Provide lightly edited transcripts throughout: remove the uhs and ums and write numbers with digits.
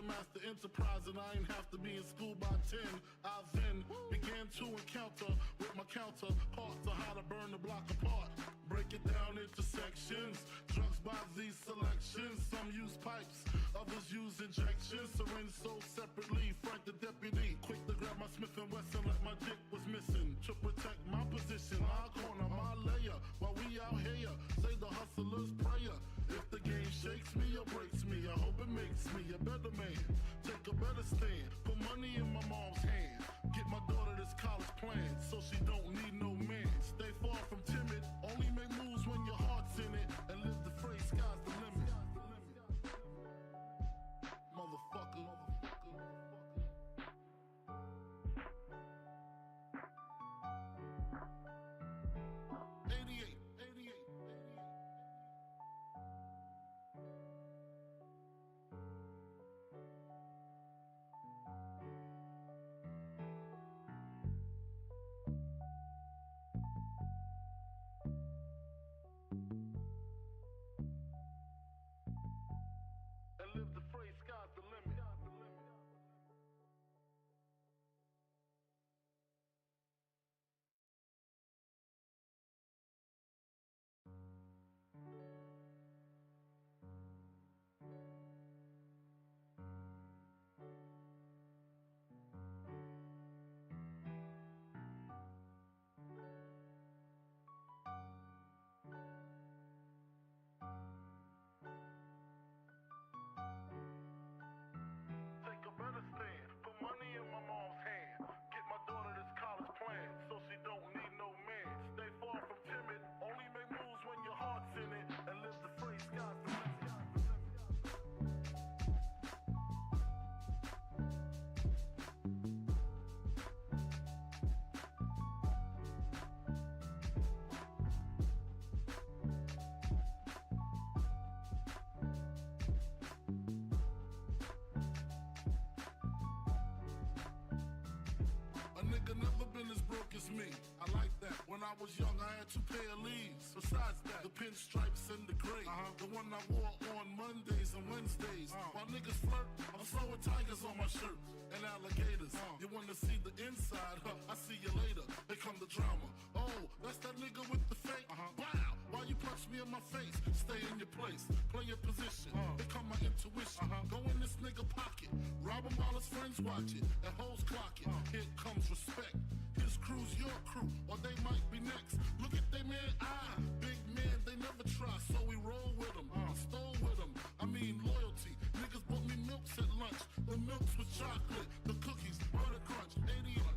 to master enterprise, and I ain't have to be in school by 10. I then began to encounter with my counterparts on how to burn the block apart. Break it down into sections, drugs by these selections. Some use pipes, others use injections. Syringe sold separately, Frank the deputy quick to grab my Smith & Wesson like my dick was missing. To protect my position, my corner, my layer, while we out here, say the hustler's prayer. If the game shakes me or breaks me, I hope it makes me a better man. Take a better stand, put money in my mom's hand. Get my daughter this college plan, so she don't need no man. Stay far from timid, only make moves when your heart's in it. And live the phrase, sky's the limit. Motherfucker. 88. And live the phrase, sky's the limit. Take a better stand, put money in my mom's hand. Get my daughter this college plan, so she don't need no man. Stay far from timid, only make moves when your heart's in it. And live the phrase, sky's the limit. A nigga never been as broke as me. I like that. When I was young, I had 2 pair of leaves. Besides that, the pinstripes and the gray. The one I wore on Mondays and Wednesdays. While niggas flirt, I'm sewing tigers on my shirt and alligators. You wanna see the inside? I see you later. Here come the drama. Oh, that's that nigga with the fake. Wow, why you punch me in my face? Stay in your place, play your position. Here come my intuition. Go in this nigga pocket, rob him while his friends watch it, and hoes clock it. Here comes respect. His crew's your crew, or they might be next. Look at they man, big man, they never try, so we roll with them, stole with them. I mean loyalty. Niggas bought me milks at lunch. The milks with chocolate, the cookies, butter crunch, 80 lunch.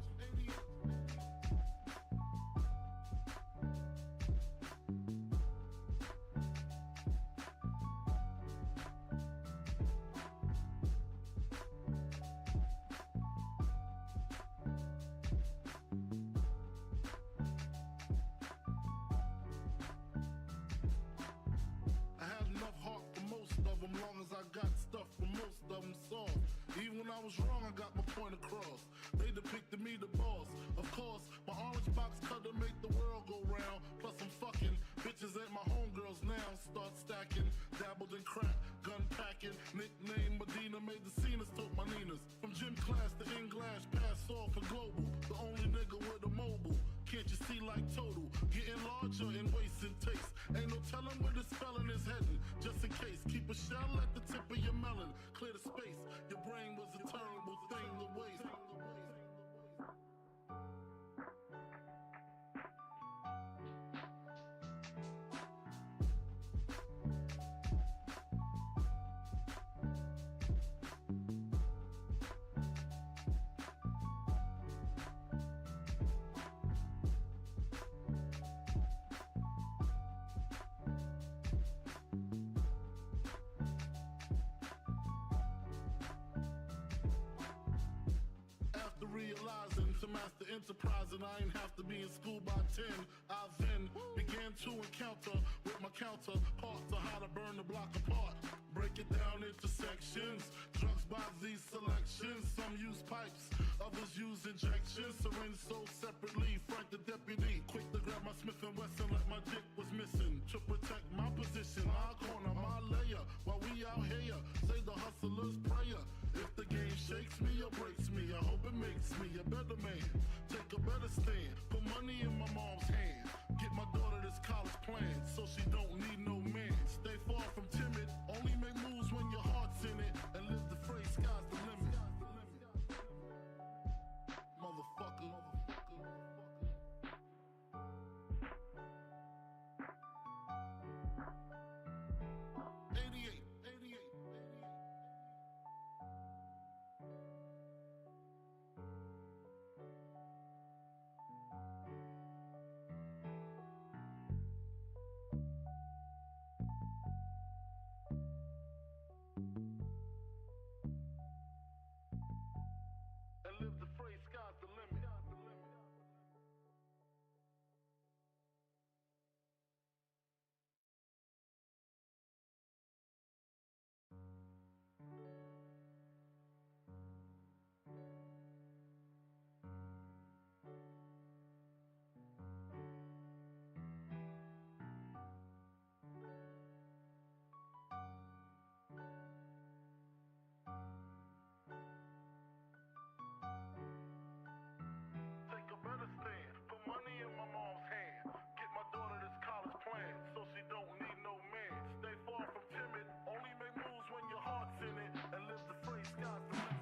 I had enough heart for most of them, long as I got stuff for most of them soft. Even when I was wrong, I got my point across. They depicted me the boss. Of course, my orange box cutter make the world go round. Plus I'm fucking bitches ain't my homegirls now. Start stacking, dabbled in crack, gun packing. Nickname Medina, made the scenes, took my Ninas. From gym class to in-glass, pass off for global. The only nigga with a mobile. Can't you see like total? Getting larger in waist and taste. Ain't no telling where this felon is heading. Just in case, keep a shell at the tip of your melon. Clear the space. Your brain was a terrible thing to waste. Realizing to master enterprise, and I ain't have to be in school by 10. I then began to encounter with my counterparts on how to burn the block apart. Break it down into sections, drugs by these selections. Some use pipes, others use injections. Syringe sold separately, Frank the deputy quick to grab my Smith & Wesson like my dick was missing. To protect my position, my corner, my layer, while we out here, say the hustler's prayer. shakes me or breaks me, I hope it makes me a better man. Take a better stand, put money in my mom's hand. Get my daughter this college plan, so she don't need no man. Stay far from timid, only make moves when your heart's in it. And live the phrase, sky's the limit. Motherfucker. 88. And live the phrase, sky's the limit. Take a better stand, put money in my mom's hand. Get my daughter this college plan, so she don't need no man. Stay far from timid, only make moves when your heart's in it. And live the phrase, sky's the limit.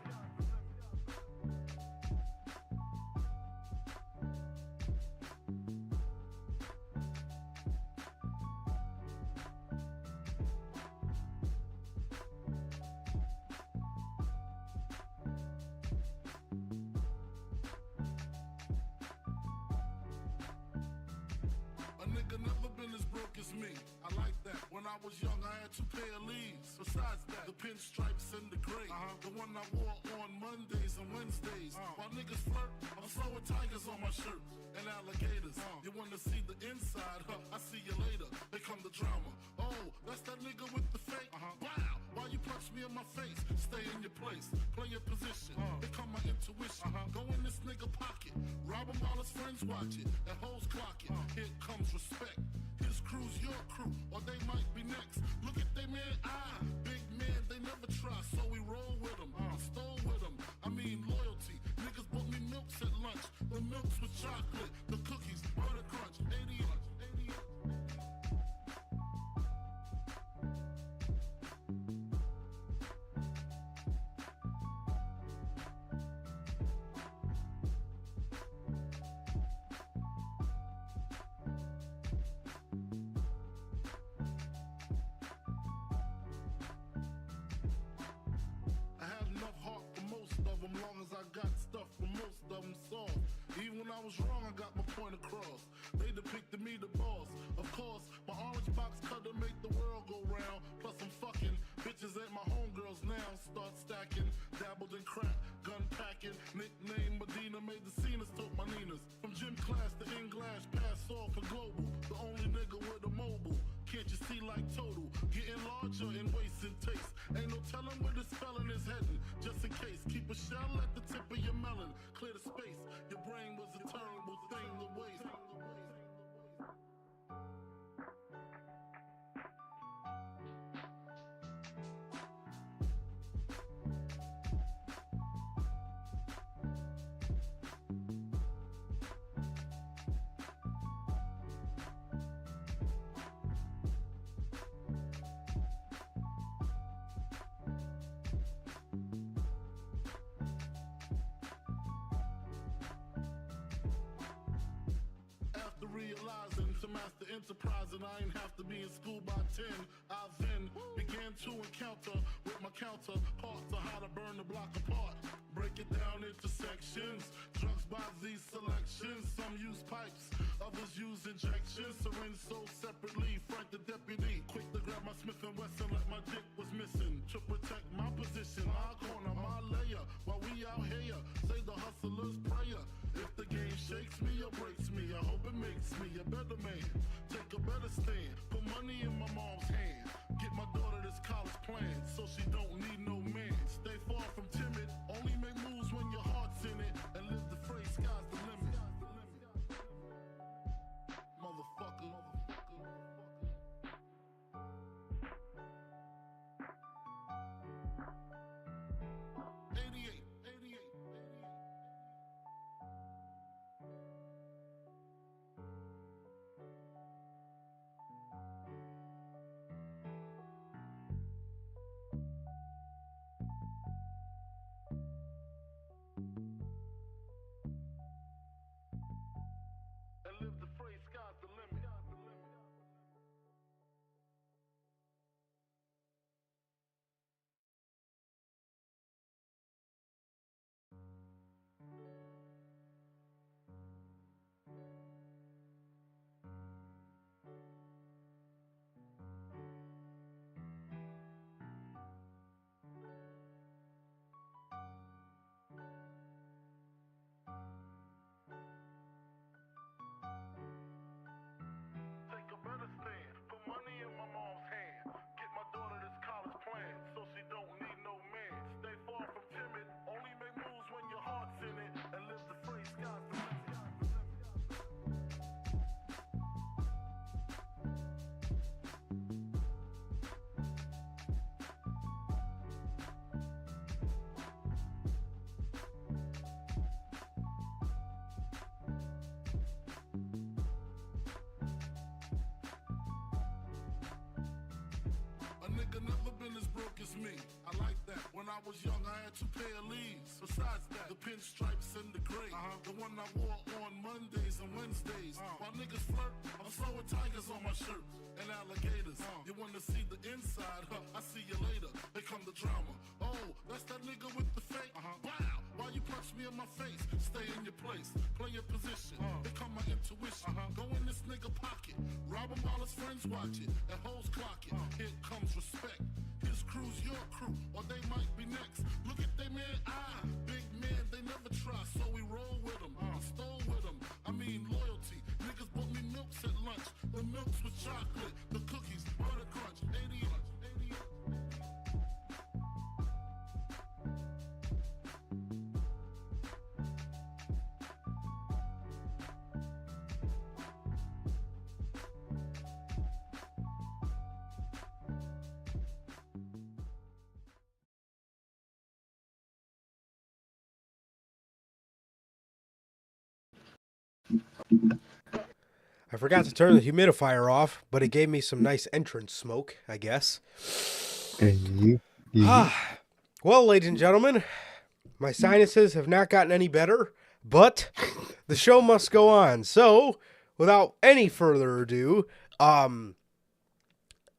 A nigga never been as broke as me. I like that. When I was young, I had 2 pair of leaves. Besides that, the pinstripes and the gray. The one I wore on Mondays and Wednesdays. While niggas flirt, I'm throwing tigers on my shirt and alligators. You wanna see the inside? Huh? I see you later. They come the drama. Oh, that's that nigga with the fake. Wow, why you punch me in my face? Stay in your place, play your position. Here come my intuition. Go in this nigga pocket, rob him while his friends watch it. And hoes clock it. Here comes respect. His crew's your crew, or they might be next. Look at they man, big man, they never try, so we roll with them. Stole with them, I mean loyalty. Niggas bought me milks at lunch. The milks with chocolate, the cookies, butter crunch, 80 ounce. I had enough heart for most of them, long as I got stuff for most of them soft. Even when I was wrong, I got my point across. They depicted me the boss. Of course, my orange box cutter make the world go round. Plus I'm fucking bitches ain't my homegirls now. Start stacking, dabbled in crack, gun packing. Nickname Medina, made the scenes, took my Ninas. From gym class to in-glass, pass off for global. The only nigga with a mobile. Can't you see like total? Getting larger in waist and taste. Ain't no telling where this felon is heading. Just in case, keep a shell at the tip of your melon. Clear the space. Your brain was a terrible thing to waste. Realizing to master enterprise, and I ain't have to be in school by 10. I then began to encounter with my counterparts of how to burn the block apart. Break it down into sections. Drugs by these selections. Some use pipes, others use injections. Syringe sold separately. Frank the deputy, quick to grab my Smith & Wesson like my dick was missing. To protect my position, my corner, my layer. While we out here, say the hustler's prayer. If the game shakes me or breaks me, I hope it makes me a better man. Take a better stand, put money in my mom's hand. Get my daughter this college plan, so she don't need no man. Stay far from timid, only make moves when your heart's in it. And live the phrase, sky's the limit. Motherfucker. 88. broke as me. I like that. When I was young, I had 2 pair of leaves. Besides that, the pinstripes and the gray. The one I wore on Mondays and Wednesdays. While niggas flirt, I'm flowing tigers on my shirt and alligators. You wanna see the inside? I see you later. Here come the drama. Oh, that's that nigga with the fake. Wow, why you punch me in my face? Stay in your place, play your position. Here come my intuition. Go in this nigga pocket, rob him while his friends watch it, and hoes clock it. Here comes respect. His crew's your crew, or they might be next. Look at they man, big man, they never try, so we roll with them. Stole with them, I mean loyalty. Niggas bought me milks at lunch. The milks with chocolate, the cookies, butter crunch, 80. I forgot to turn the humidifier off, but it gave me some nice entrance smoke, I guess. Well, ladies and gentlemen, my sinuses have not gotten any better, but the show must go on. So, without any further ado,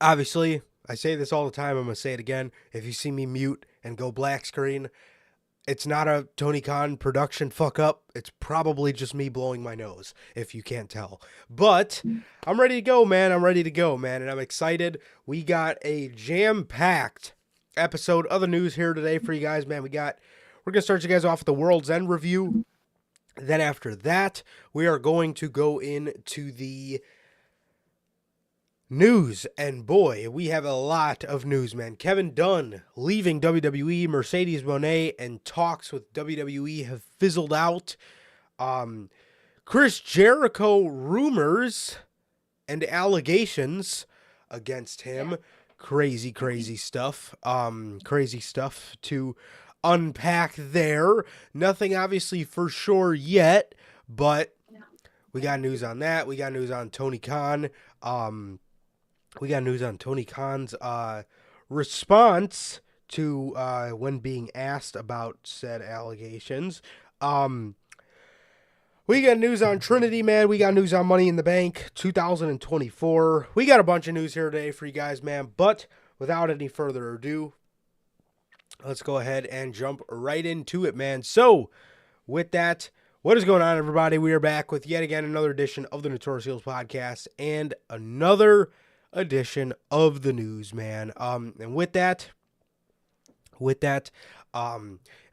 obviously, I say this all the time, I'm going to say it again. If you see me mute and go black screen, it's not a Tony Khan production fuck up. It's probably just me blowing my nose, if you can't tell. But I'm ready to go, man. And I'm excited. We got a jam-packed episode of the news here today for you guys, man. We're going to start you guys off with the World's End review. Then after that, we are going to go into the news, and boy, we have a lot of news, man. Kevin Dunn leaving WWE, Mercedes Moné and talks with WWE have fizzled out. Chris Jericho rumors and allegations against him. Crazy stuff. Crazy stuff to unpack there. Nothing obviously for sure yet, but we got news on that. We got news on Tony Khan. We got news on Tony Khan's response to when being asked about said allegations. We got news on Trinity, man. We got news on Money in the Bank 2024. We got a bunch of news here today for you guys, man. But without any further ado, let's go ahead and jump right into it, man. So, with that, what is going on, everybody? We are back with yet again another edition of the Notorious podcast and another edition of the news, man. And with that, if this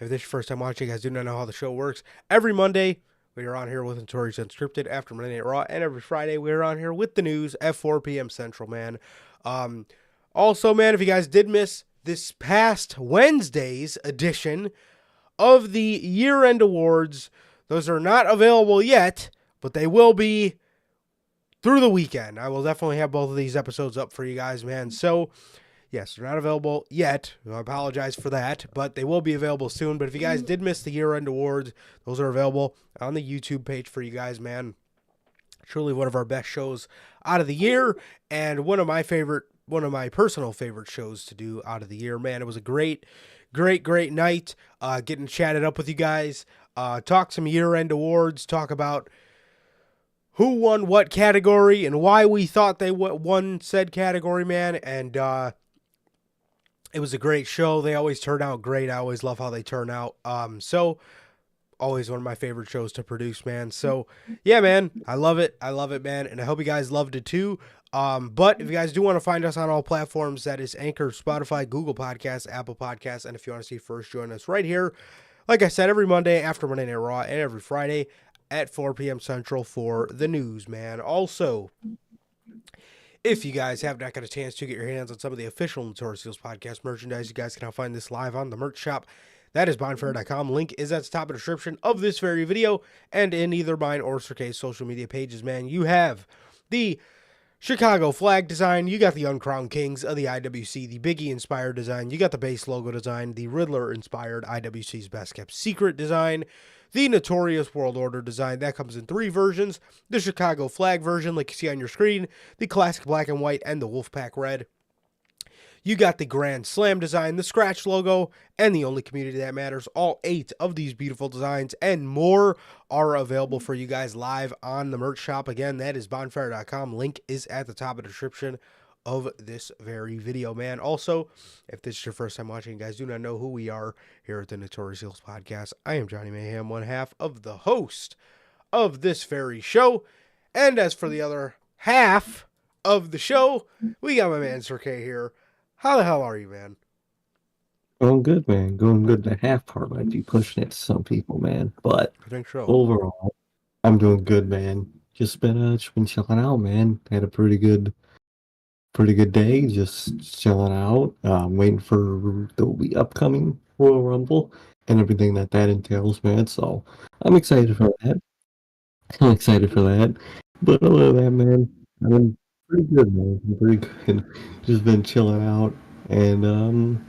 is your first time watching, you guys do not know how the show works. Every Monday, we are on here with Notorious Unscripted after Monday Night Raw, and every Friday, we are on here with the news at 4 p.m. Central, man. Also, man, if you guys did miss this past Wednesday's edition of the year-end awards, those are not available yet, but they will be through the weekend. I will definitely have both of these episodes up for you guys, man. So, yes, they're not available yet. I apologize for that, but they will be available soon. But if you guys did miss the year-end awards, those are available on the YouTube page for you guys, man. Truly one of our best shows out of the year, and one of my personal favorite shows to do out of the year, man. It was a great night, getting chatted up with you guys, talk some year-end awards, talk about who won what category and why we thought they won said category, man. And it was a great show. They always turn out great. I always love how they turn out. So always one of my favorite shows to produce, man. So yeah, man, I love it, man. And I hope you guys loved it too. But if you guys do want to find us on all platforms, that is Anchor, Spotify, Google Podcasts, Apple Podcasts. And if you want to see first, join us right here. Like I said, every Monday after Monday Night Raw and every Friday at 4 p.m. Central for the news, man. Also, if you guys have not got a chance to get your hands on some of the official Notorious podcast merchandise, you guys can now find this live on the merch shop. That is bonfire.com. Link is at the top of the description of this very video and in either mine or Sir K's social media pages, man. You have the Chicago flag design. You got the Uncrowned Kings of the IWC, the Biggie-inspired design. You got the base logo design, the Riddler-inspired IWC's Best Kept Secret design. The Notorious World Order design, that comes in 3 versions. The Chicago flag version, like you see on your screen, the classic black and white, and the Wolfpack red. You got the Grand Slam design, the scratch logo, and the only community that matters. All 8 of these beautiful designs and more are available for you guys live on the merch shop. Again, that is bonfire.com. Link is at the top of the description of this very video, man. Also, if this is your first time watching, you guys do not know who we are here at the Notorious Heels Podcast. I am Johnny Mayhem, one half of the host of this very show. And as for the other half of the show, we got my man Sir K here. How the hell are you, man? Going good, man. Going good. The half part might be pushing it to some people, man. But I think so. overall, I'm doing good, man. Just been chilling out, man. Had a pretty good day. Just chilling out. Waiting for the upcoming Royal Rumble and everything that entails, man. So I'm excited for that. But other than that, man, I've been pretty good, man. I'm pretty good. Just been chilling out and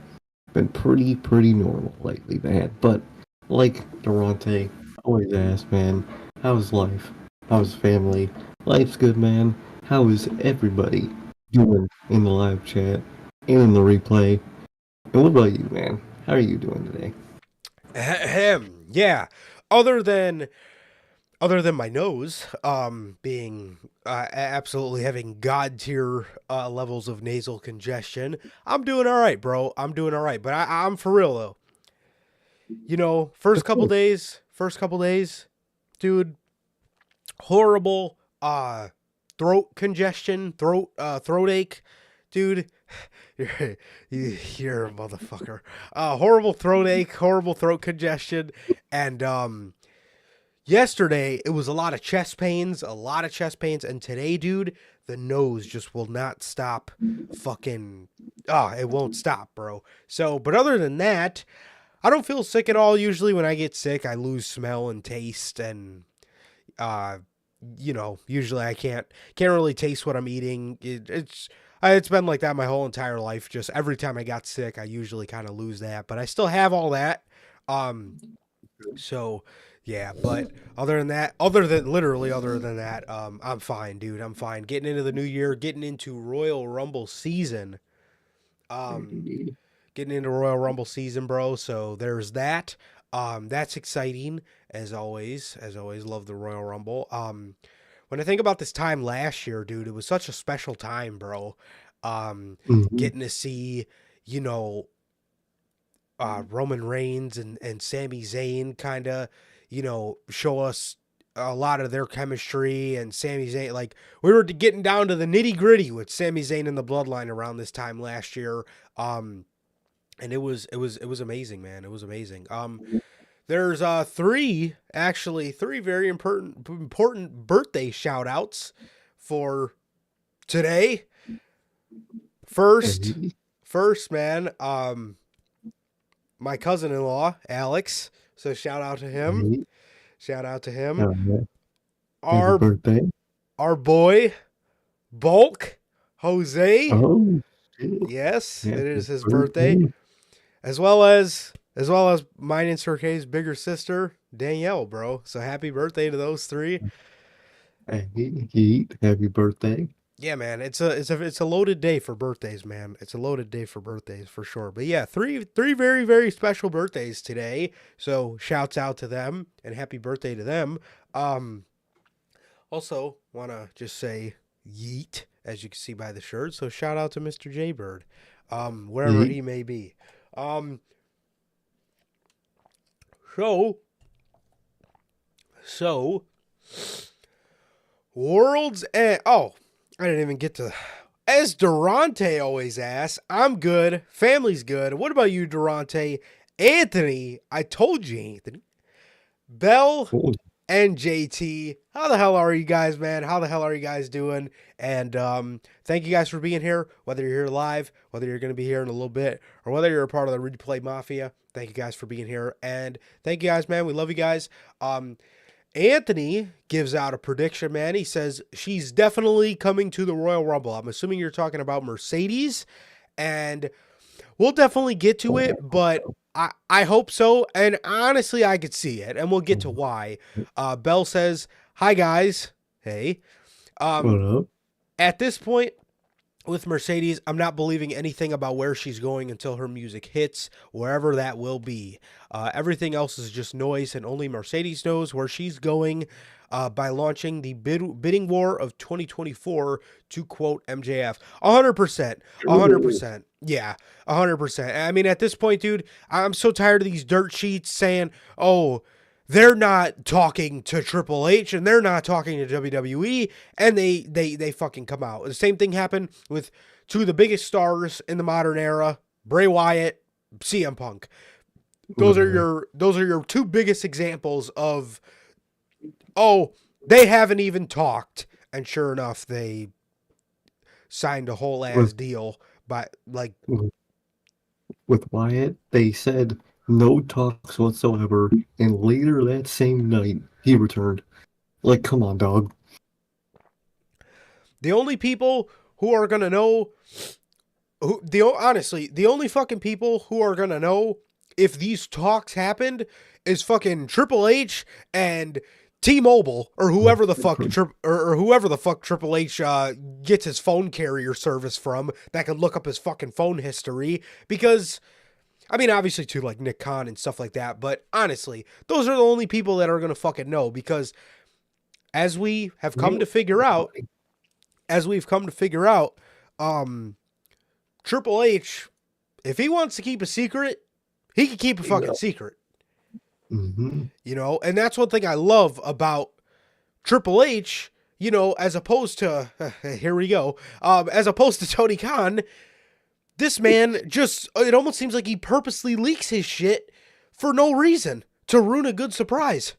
been pretty normal lately, man. But like Durante always asks, man, how's life? How's family? Life's good, man. How is everybody doing in the live chat and in the replay? And what about you, man? How are you doing today? Yeah. Other than my nose being absolutely having god tier levels of nasal congestion, I'm doing all right, bro. I'm doing all right. But I'm for real though. You know, first couple days, dude, horrible throat congestion, throat ache, dude. You're a motherfucker. Horrible throat ache, horrible throat congestion, and yesterday it was a lot of chest pains, and today, dude, the nose just will not stop fucking it won't stop, bro. So, but other than that, I don't feel sick at all. Usually when I get sick, I lose smell and taste, and you know, usually I can't really taste what I'm eating. It's been like that my whole entire life. Just every time I got sick, I usually kind of lose that, but I still have all that. So yeah, but other than that, I'm fine, dude. I'm fine. Getting into the new year, getting into Royal Rumble season. Getting into Royal Rumble season, bro. So there's that. That's exciting as always. Love the Royal Rumble. When I think about this time last year, dude, it was such a special time, bro. Getting to see, you know, Roman Reigns and Sami Zayn kind of, you know, show us a lot of their chemistry, and Sami Zayn, like, we were getting down to the nitty gritty with Sami Zayn and the Bloodline around this time last year. And it was amazing, man. It was amazing. There's three very important birthday shout outs for today. First, man, my cousin-in-law, Alex. So shout out to him. Our birthday. Our boy, Bulk, Jose. Oh, yes, it is his birthday. As well as mine and Sir K's bigger sister, Danielle, bro. So happy birthday to those three. Happy birthday. Yeah, man. It's a loaded day for birthdays, man. It's a loaded day for birthdays for sure. But yeah, three very, very special birthdays today. So shouts out to them and happy birthday to them. Also wanna just say yeet, as you can see by the shirt. So shout out to Mr. J Bird. Wherever he may be. So World's End. Oh, I didn't even get to. As Durante always asks, I'm good. Family's good. What about you, Durante? Anthony, I told you, Anthony. Bell and JT. How the hell are you guys, man? How the hell are you guys doing? And thank you guys for being here, whether you're here live, whether you're going to be here in a little bit, or whether you're a part of the Replay Mafia. Thank you guys for being here. And thank you guys, man. We love you guys. Anthony gives out a prediction, man. He says she's definitely coming to the Royal Rumble. I'm assuming you're talking about Mercedes, and we'll definitely get to it, but I hope so. And honestly, I could see it, and we'll get to why. Bell says, hi, guys. Hey. What up? At this point, with Mercedes, I'm not believing anything about where she's going until her music hits, wherever that will be. Everything else is just noise, and only Mercedes knows where she's going by launching the bidding war of 2024, to quote MJF. 100%. 100%. Yeah, 100%. I mean, at this point, dude, I'm so tired of these dirt sheets saying, oh, they're not talking to Triple H and they're not talking to WWE, and they fucking come out. The same thing happened with two of the biggest stars in the modern era, Bray Wyatt, CM Punk. Those are your two biggest examples of, oh, they haven't even talked, and sure enough, they signed a whole ass deal by like with Wyatt. They said no talks whatsoever, and later that same night he returned. Like, come on, dog. The only people who are gonna know, honestly, the only fucking people who are gonna know if these talks happened is fucking Triple H and T-Mobile, or whoever the fuck or whoever the fuck Triple H gets his phone carrier service from that can look up his fucking phone history. Because, I mean, obviously too, like Nick Khan and stuff like that, but honestly, those are the only people that are gonna fucking know. Because as we have come to figure out, Triple H, if he wants to keep a secret, he can keep a fucking secret. Mm-hmm. You know, and that's one thing I love about Triple H, you know, as opposed to, here we go, as opposed to Tony Khan. This man just, it almost seems like he purposely leaks his shit for no reason, to ruin a good surprise.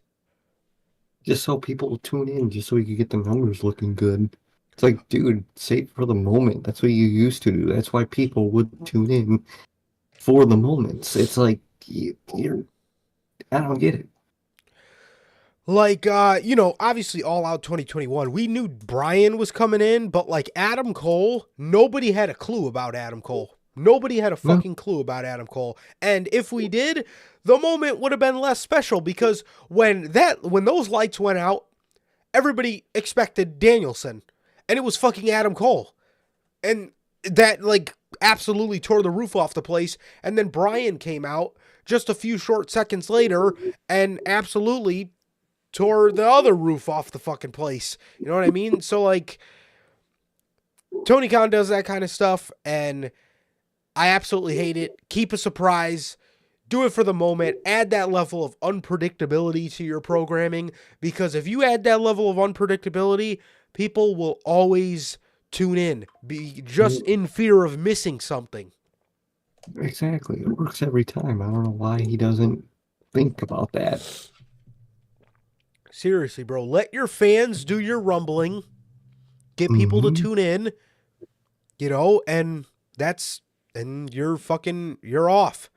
Just so people will tune in, just so we can get the numbers looking good. It's like, dude, save for the moment. That's what you used to do. That's why people would tune in for the moments. It's like, you're, I don't get it. Like, you know, obviously All Out 2021, we knew Bryan was coming in, but like Adam Cole, nobody had a clue about Adam Cole. Nobody had a fucking clue about Adam Cole. And if we did, the moment would have been less special, because when those lights went out, everybody expected Danielson, and it was fucking Adam Cole. And that like absolutely tore the roof off the place. And then Bryan came out just a few short seconds later and absolutely tore the other roof off the fucking place. You know what I mean? So like, Tony Khan does that kind of stuff, and I absolutely hate it. Keep a surprise. Do it for the moment. Add that level of unpredictability to your programming, because if you add that level of unpredictability, people will always tune in, be just in fear of missing something. Exactly. It works every time. I don't know why he doesn't think about that. Seriously, bro. Let your fans do your rumbling. Get people to tune in. You know, and you're off.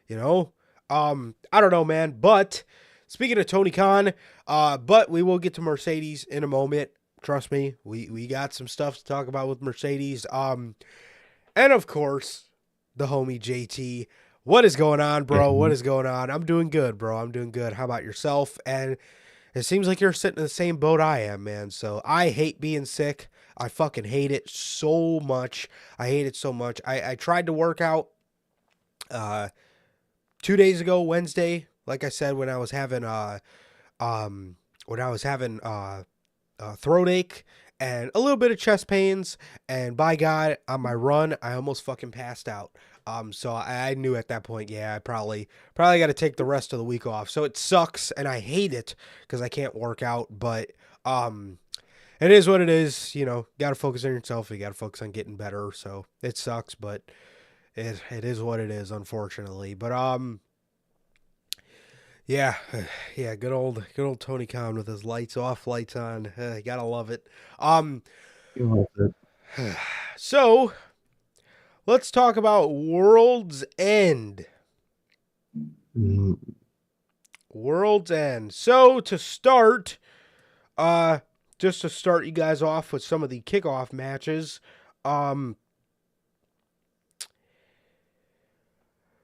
You know? I don't know, man. But speaking of Tony Khan, but we will get to Mercedes in a moment. Trust me, we got some stuff to talk about with Mercedes. And of course, the homie JT. What is going on, bro? What is going on? I'm doing good, bro. I'm doing good. How about yourself? And it seems like you're sitting in the same boat I am, man. So I hate being sick. I fucking hate it so much. I hate it so much. I tried to work out 2 days ago, Wednesday, like I said, when I was having throat ache and a little bit of chest pains, and by God, on my run, I almost fucking passed out. So I knew at that point, yeah, I probably got to take the rest of the week off. So it sucks, and I hate it because I can't work out, but it is what it is. You know, got to focus on yourself. You got to focus on getting better. So it sucks, but it is what it is, unfortunately. But yeah, good old Tony Khan with his lights off, lights on. Gotta love it. So let's talk about World's End. World's End. So to start, just to start you guys off with some of the kickoff matches.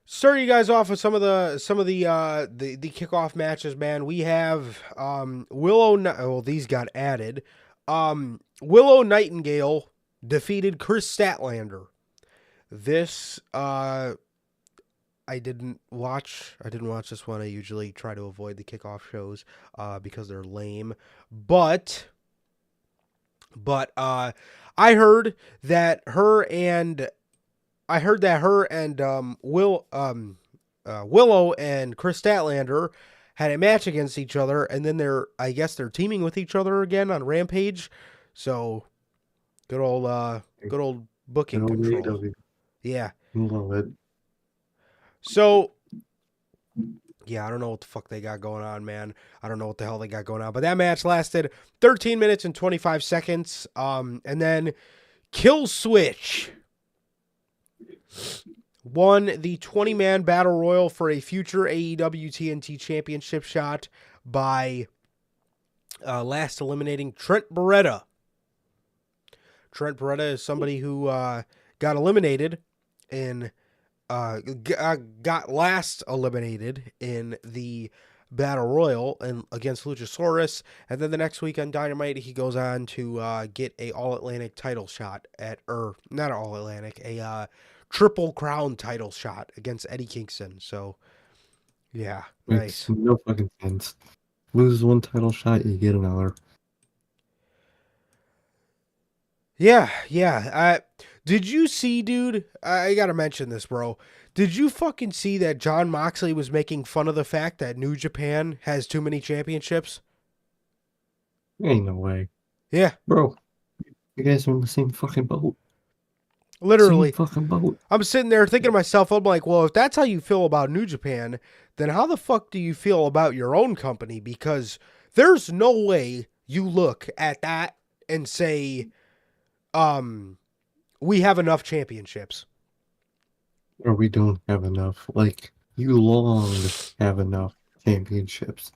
Start you guys off with some of the kickoff matches, man. We have these got added. Willow Nightingale defeated Chris Statlander. This, I didn't watch this one. I usually try to avoid the kickoff shows because they're lame. But I heard that her and Willow and Chris Statlander had a match against each other, and then they're teaming with each other again on Rampage. So good old booking control. AEW. Yeah. Love it. So yeah, I don't know what the fuck they got going on, man. I don't know what the hell they got going on. But that match lasted 13 minutes and 25 seconds. And then Kill Switch won the 20-man battle royal for a future AEW TNT championship shot by last eliminating Trent Beretta. Trent Beretta is somebody who got eliminated in got last eliminated in the Battle Royal and against Luchasaurus, and then the next week on Dynamite he goes on to get a All Atlantic title shot not All Atlantic, a Triple Crown title shot against Eddie Kingston. So yeah, Makes nice. no fucking sense. Lose one title shot, you get another. Yeah. Did you see, dude? I gotta mention this, bro. Did you fucking see that Jon Moxley was making fun of the fact that New Japan has too many championships? Ain't no way. Yeah. Bro, you guys are in the same fucking boat. Literally. Same fucking boat. I'm sitting there thinking to myself, I'm like, well, if that's how you feel about New Japan, then how the fuck do you feel about your own company? Because there's no way you look at that and say, we have enough championships. Or we don't have enough. Like, you long have enough championships.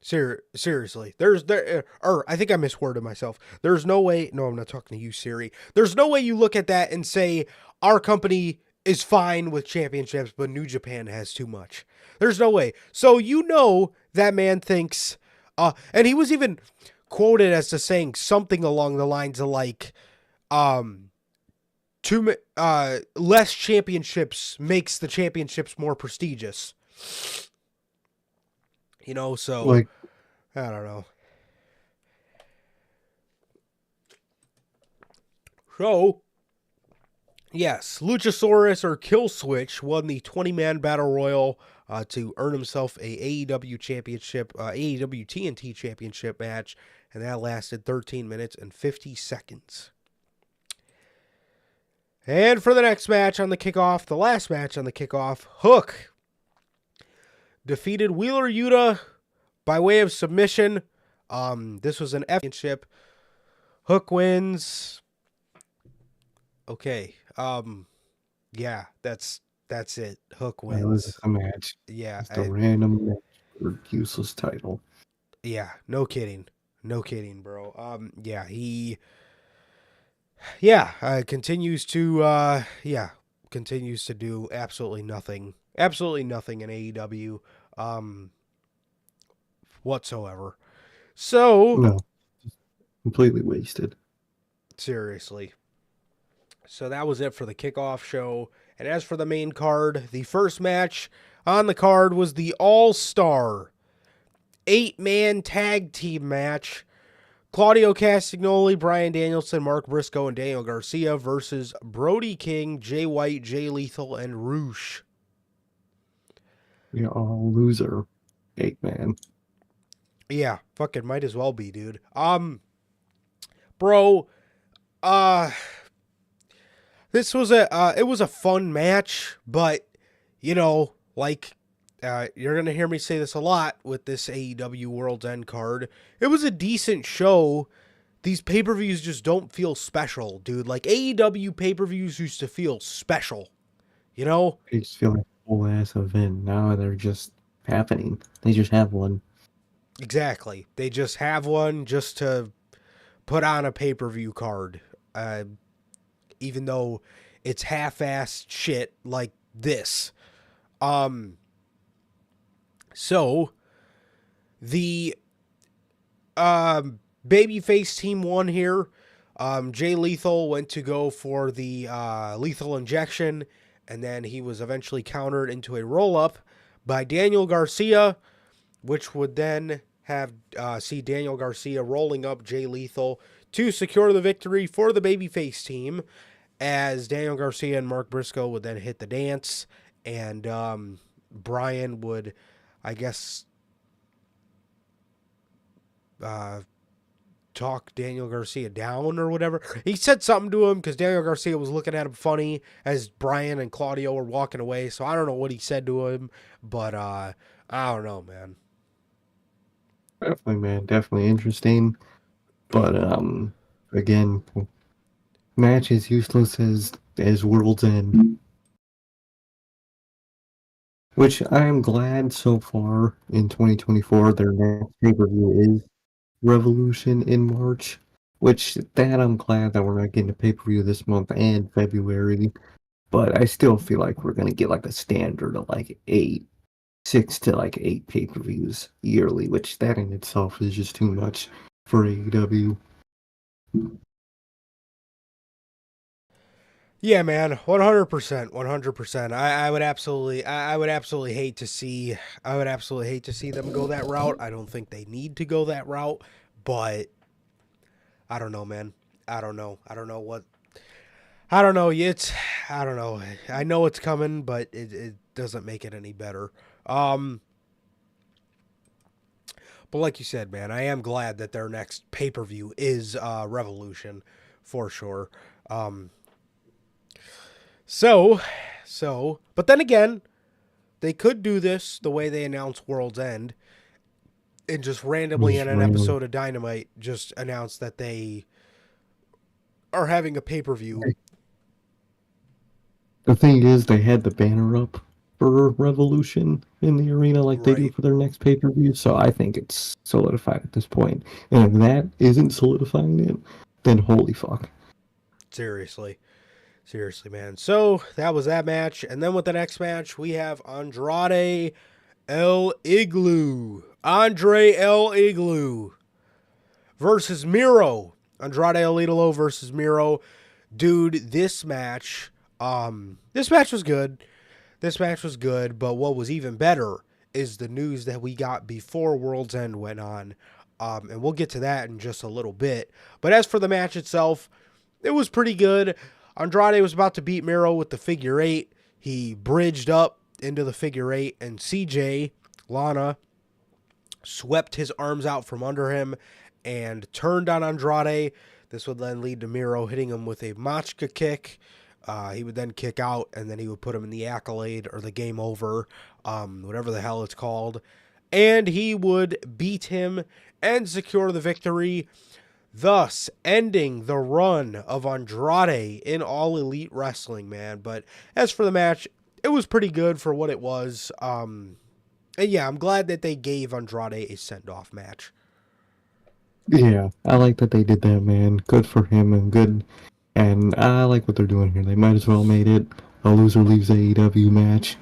Seriously. I think I misworded myself. There's no way, no, I'm not talking to you, Siri. There's no way you look at that and say, our company is fine with championships, but New Japan has too much. There's no way. So you know that man thinks, and he was even quoted as to saying something along the lines of like, less championships makes the championships more prestigious. You know, so Like, I don't know. So, yes, Luchasaurus or Kill Switch won the 20-man battle royal to earn himself a AEW championship, AEW TNT championship match, and that lasted 13 minutes and 50 seconds. And for the next match on the kickoff, the last match on the kickoff, Hook defeated Wheeler Yuta by way of submission. This was an championship. Hook wins. Okay. Yeah, that's it. Hook wins. that was a match. Yeah. Just a random match for useless title. Yeah, no kidding, bro. Continues to do absolutely nothing in AEW, whatsoever. So No, completely wasted. seriously. So that was it for the kickoff show. And as for the main card, the first match on the card was the All-Star 8-man tag team match. Claudio Castagnoli, Bryan Danielson, Mark Briscoe, and Daniel Garcia versus Brody King, Jay White, Jay Lethal, and Roosh. You're all loser. 8-man. Yeah, fucking might as well be, dude. Bro, this was it was a fun match, but you know, like, you're gonna hear me say this a lot with this AEW World's End card. It was a decent show. These pay-per-views just don't feel special, dude. Like AEW pay-per-views used to feel special, you know? They just feel like a whole ass event. Now they're just happening. They just have one. Exactly. They just have one just to put on a pay-per-view card. Even though it's half-assed shit like this. So the babyface team won here. Jay Lethal went to go for the lethal injection, and then he was eventually countered into a roll-up by Daniel Garcia, which would then have see Daniel Garcia rolling up Jay Lethal to secure the victory for the babyface team, as Daniel Garcia and Mark Briscoe would then hit the dance, and Brian would, I guess, talk Daniel Garcia down or whatever. He said something to him because Daniel Garcia was looking at him funny as Brian and Claudio were walking away. So I don't know what he said to him, but I don't know, man. Definitely, man. Definitely interesting. But again, match is useless as World's End. Which I'm glad so far in 2024 their next pay-per-view is Revolution in March. Which that I'm glad that we're not getting a pay-per-view this month and February. But I still feel like we're gonna get like a standard of like 6 to like 8 pay-per-views yearly, which that in itself is just too much for AEW. Yeah, man, 100%, 100%. I would absolutely hate to see, them go that route. I don't think they need to go that route, but I don't know, man. I don't know. I don't know. I know it's coming, but it doesn't make it any better. But like you said, man, I am glad that their next pay-per-view is Revolution, for sure. But then again, they could do this the way they announced World's End and just randomly in an episode of Dynamite just announce that they are having a pay-per-view. The thing is, they had the banner up for Revolution in the arena like they do for their next pay-per-view, so I think it's solidified at this point. And if that isn't solidifying it, then holy fuck. Seriously, man. So that was that match. And then with the next match, we have Andrade El Idolo versus Miro. Andrade El Idolo versus Miro. Dude, this match was good. But what was even better is the news that we got before World's End went on. And we'll get to that in just a little bit. But as for the match itself, it was pretty good. Andrade was about to beat Miro with the figure 8. He bridged up into the figure 8, and CJ, Lana, swept his arms out from under him and turned on Andrade. This would then lead to Miro hitting him with a Machka kick. He would then kick out, and then he would put him in the accolade or the game over, whatever the hell it's called. And he would beat him and secure the victory, thus ending the run of Andrade in All Elite Wrestling, man. But as for the match, it was pretty good for what it was. And yeah, I'm glad that they gave Andrade a send-off match. Yeah, I like that they did that, man. Good for him and good. And I like what they're doing here. They might as well made it a loser leaves AEW match.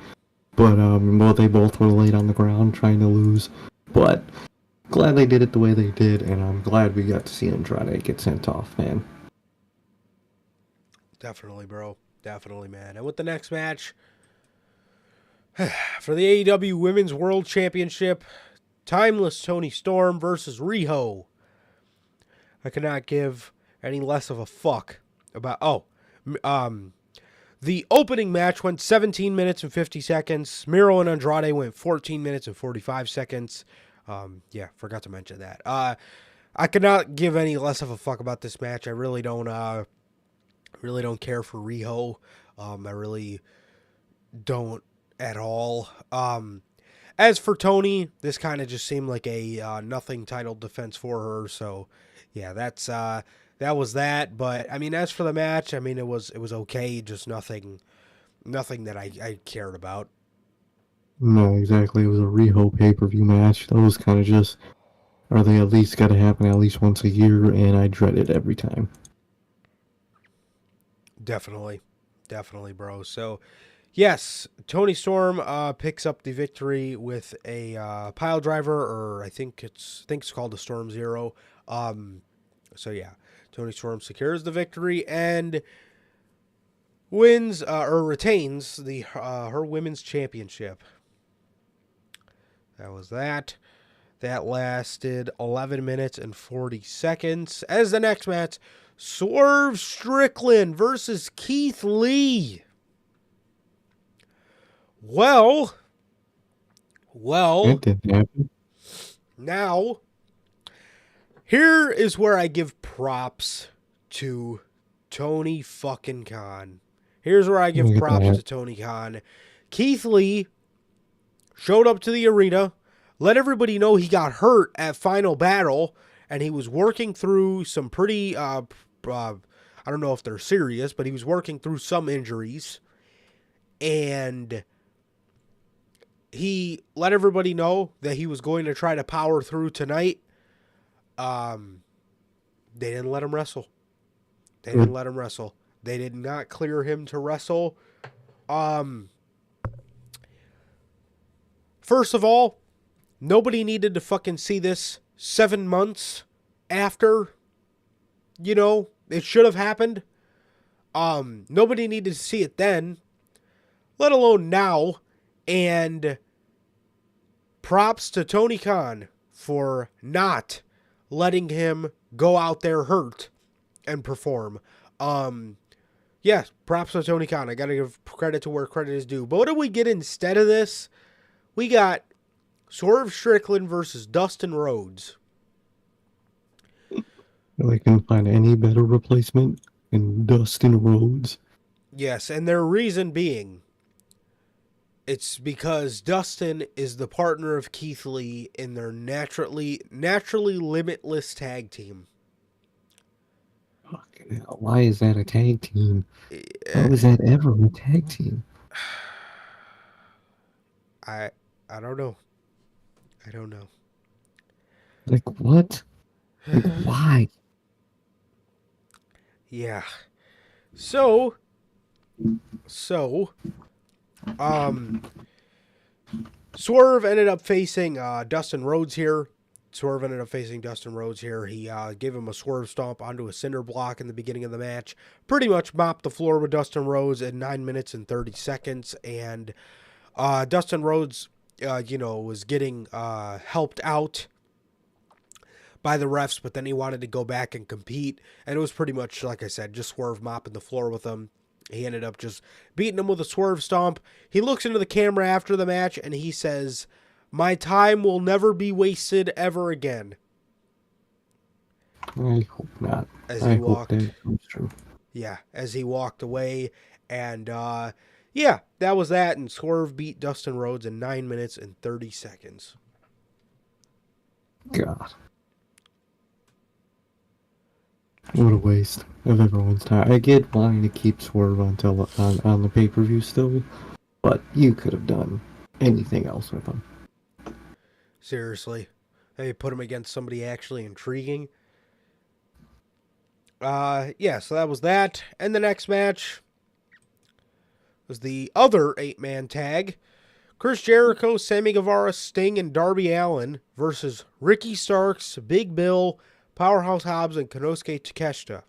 But, well, they both were laid on the ground trying to lose. But glad they did it the way they did, and I'm glad we got to see Andrade get sent off, man. Definitely, bro. Definitely, man. And with the next match, for the AEW Women's World Championship, Timeless Toni Storm versus Riho. I could not give any less of a fuck about... the opening match went 17 minutes and 50 seconds. Miro and Andrade went 14 minutes and 45 seconds. Yeah, forgot to mention that. I could not give any less of a fuck about this match. I really don't care for Riho. I really don't at all. As for Toni, this kind of just seemed like a nothing title defense for her. So, yeah, that was that. But I mean, as for the match, I mean, it was okay. Just nothing that I cared about. No, exactly. It was a Riho pay-per-view match. Those kind of just, or they at least got to happen at least once a year, and I dread it every time. Definitely, bro. So, yes, Toni Storm picks up the victory with a pile driver, or I think it's called the Storm Zero. So yeah, Tony Storm secures the victory and wins or retains the her women's championship. That was that. That lasted 11 minutes and 40 seconds. As the next match, Swerve Strickland versus Keith Lee. Well, That didn't happen. now, here is where I give props to Tony fucking Khan. Here's where I give props to Tony Khan. Keith Lee showed up to the arena, let everybody know he got hurt at Final Battle, and he was working through some pretty, I don't know if they're serious, but he was working through some injuries. And he let everybody know that he was going to try to power through tonight. They didn't let him wrestle. They did not clear him to wrestle. First of all, nobody needed to fucking see this 7 months after, it should have happened. Nobody needed to see it then, let alone now. And props to Tony Khan for not letting him go out there hurt and perform. Yeah, props to Tony Khan. I gotta give credit to where credit is due. But what do we get instead of this? We got Swerve Strickland versus Dustin Rhodes. I can find any better replacement than Dustin Rhodes. Yes, and their reason being, it's because Dustin is the partner of Keith Lee in their naturally limitless tag team. Fucking hell, why is that a tag team? How is that ever a tag team? I don't know. I don't know. Like, what? Like, why? Yeah. So, Swerve ended up facing Dustin Rhodes here. He gave him a swerve stomp onto a cinder block in the beginning of the match. Pretty much mopped the floor with Dustin Rhodes in 9 minutes and 30 seconds. And Dustin Rhodes, was getting helped out by the refs, but then he wanted to go back and compete. And it was pretty much, like I said, just Swerve mopping the floor with him. He ended up just beating him with a swerve stomp. He looks into the camera after the match and he says, "My time will never be wasted ever again." I hope not. I hope that comes true. Yeah, as he walked away. And, yeah, that was that. And Swerve beat Dustin Rhodes in 9 minutes and 30 seconds. God. What a waste of everyone's time. I get wanting to keep Swerve on the pay-per-view still, but you could have done anything else with him. Seriously. Maybe put him against somebody actually intriguing. Yeah, so that was that. And the next match was the other 8-man tag. Chris Jericho, Sammy Guevara, Sting, and Darby Allin versus Ricky Starks, Big Bill, Powerhouse Hobbs, and Konosuke Takeshita.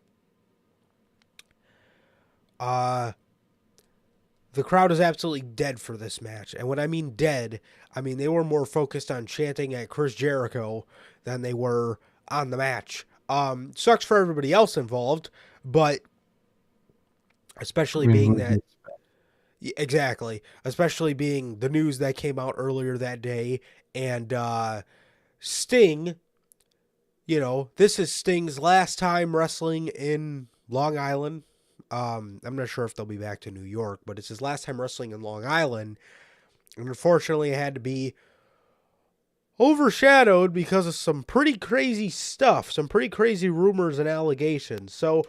The crowd is absolutely dead for this match. And when I mean dead, I mean they were more focused on chanting at Chris Jericho than they were on the match. Sucks for everybody else involved, but especially being that... Exactly. Especially being the news that came out earlier that day. And Sting... this is Sting's last time wrestling in Long Island. I'm not sure if they'll be back to New York, but it's his last time wrestling in Long Island. And unfortunately, it had to be overshadowed because of some pretty crazy stuff, some pretty crazy rumors and allegations. So,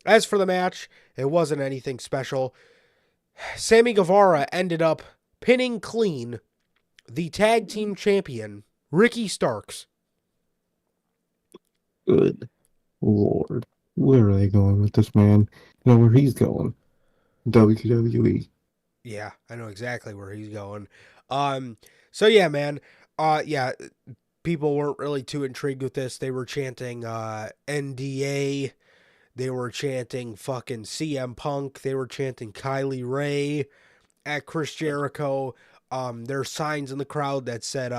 as for the match, it wasn't anything special. Sammy Guevara ended up pinning clean the tag team champion, Ricky Starks. Good Lord. Where are they going with this man? You know where he's going. WWE. Yeah, I know exactly where he's going. So yeah, man. People weren't really too intrigued with this. They were chanting NDA They were chanting fucking CM Punk. They were chanting Kylie Ray at Chris Jericho. There's signs in the crowd that said,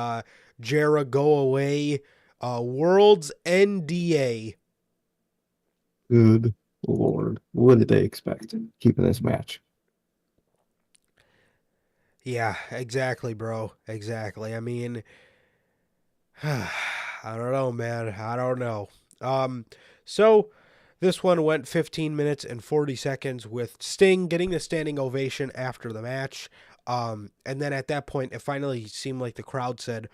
Jera, go away. World's NDA. Good Lord. What did they expect keeping this match? Yeah, exactly, bro. Exactly. I mean, I don't know, man. I don't know. So this one went 15 minutes and 40 seconds with Sting getting the standing ovation after the match. And then at that point, it finally seemed like the crowd said,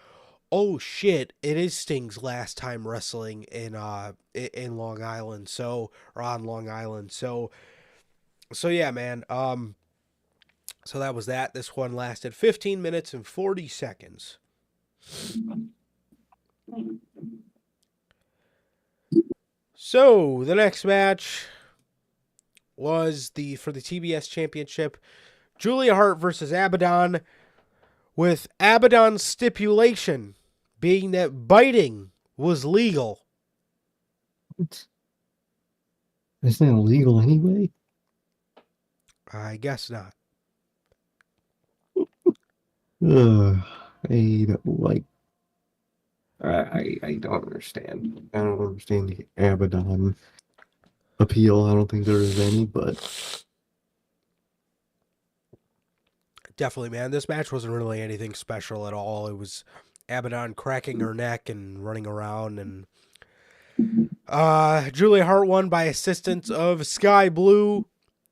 "Oh shit! It is Sting's last time wrestling in Long Island." So, or on Long Island. So yeah, man. So that was that. This one lasted 15 minutes and 40 seconds. So the next match was for the TBS Championship, Julia Hart versus Abaddon, with Abaddon's stipulation being that biting was legal. What? Isn't that illegal anyway? I guess not. I don't like. I don't understand. I don't understand the Abaddon appeal. I don't think there is any, but Definitely, man. This match wasn't really anything special at all. It was Abaddon cracking her neck and running around, and Julia Hart won by assistance of Sky Blue.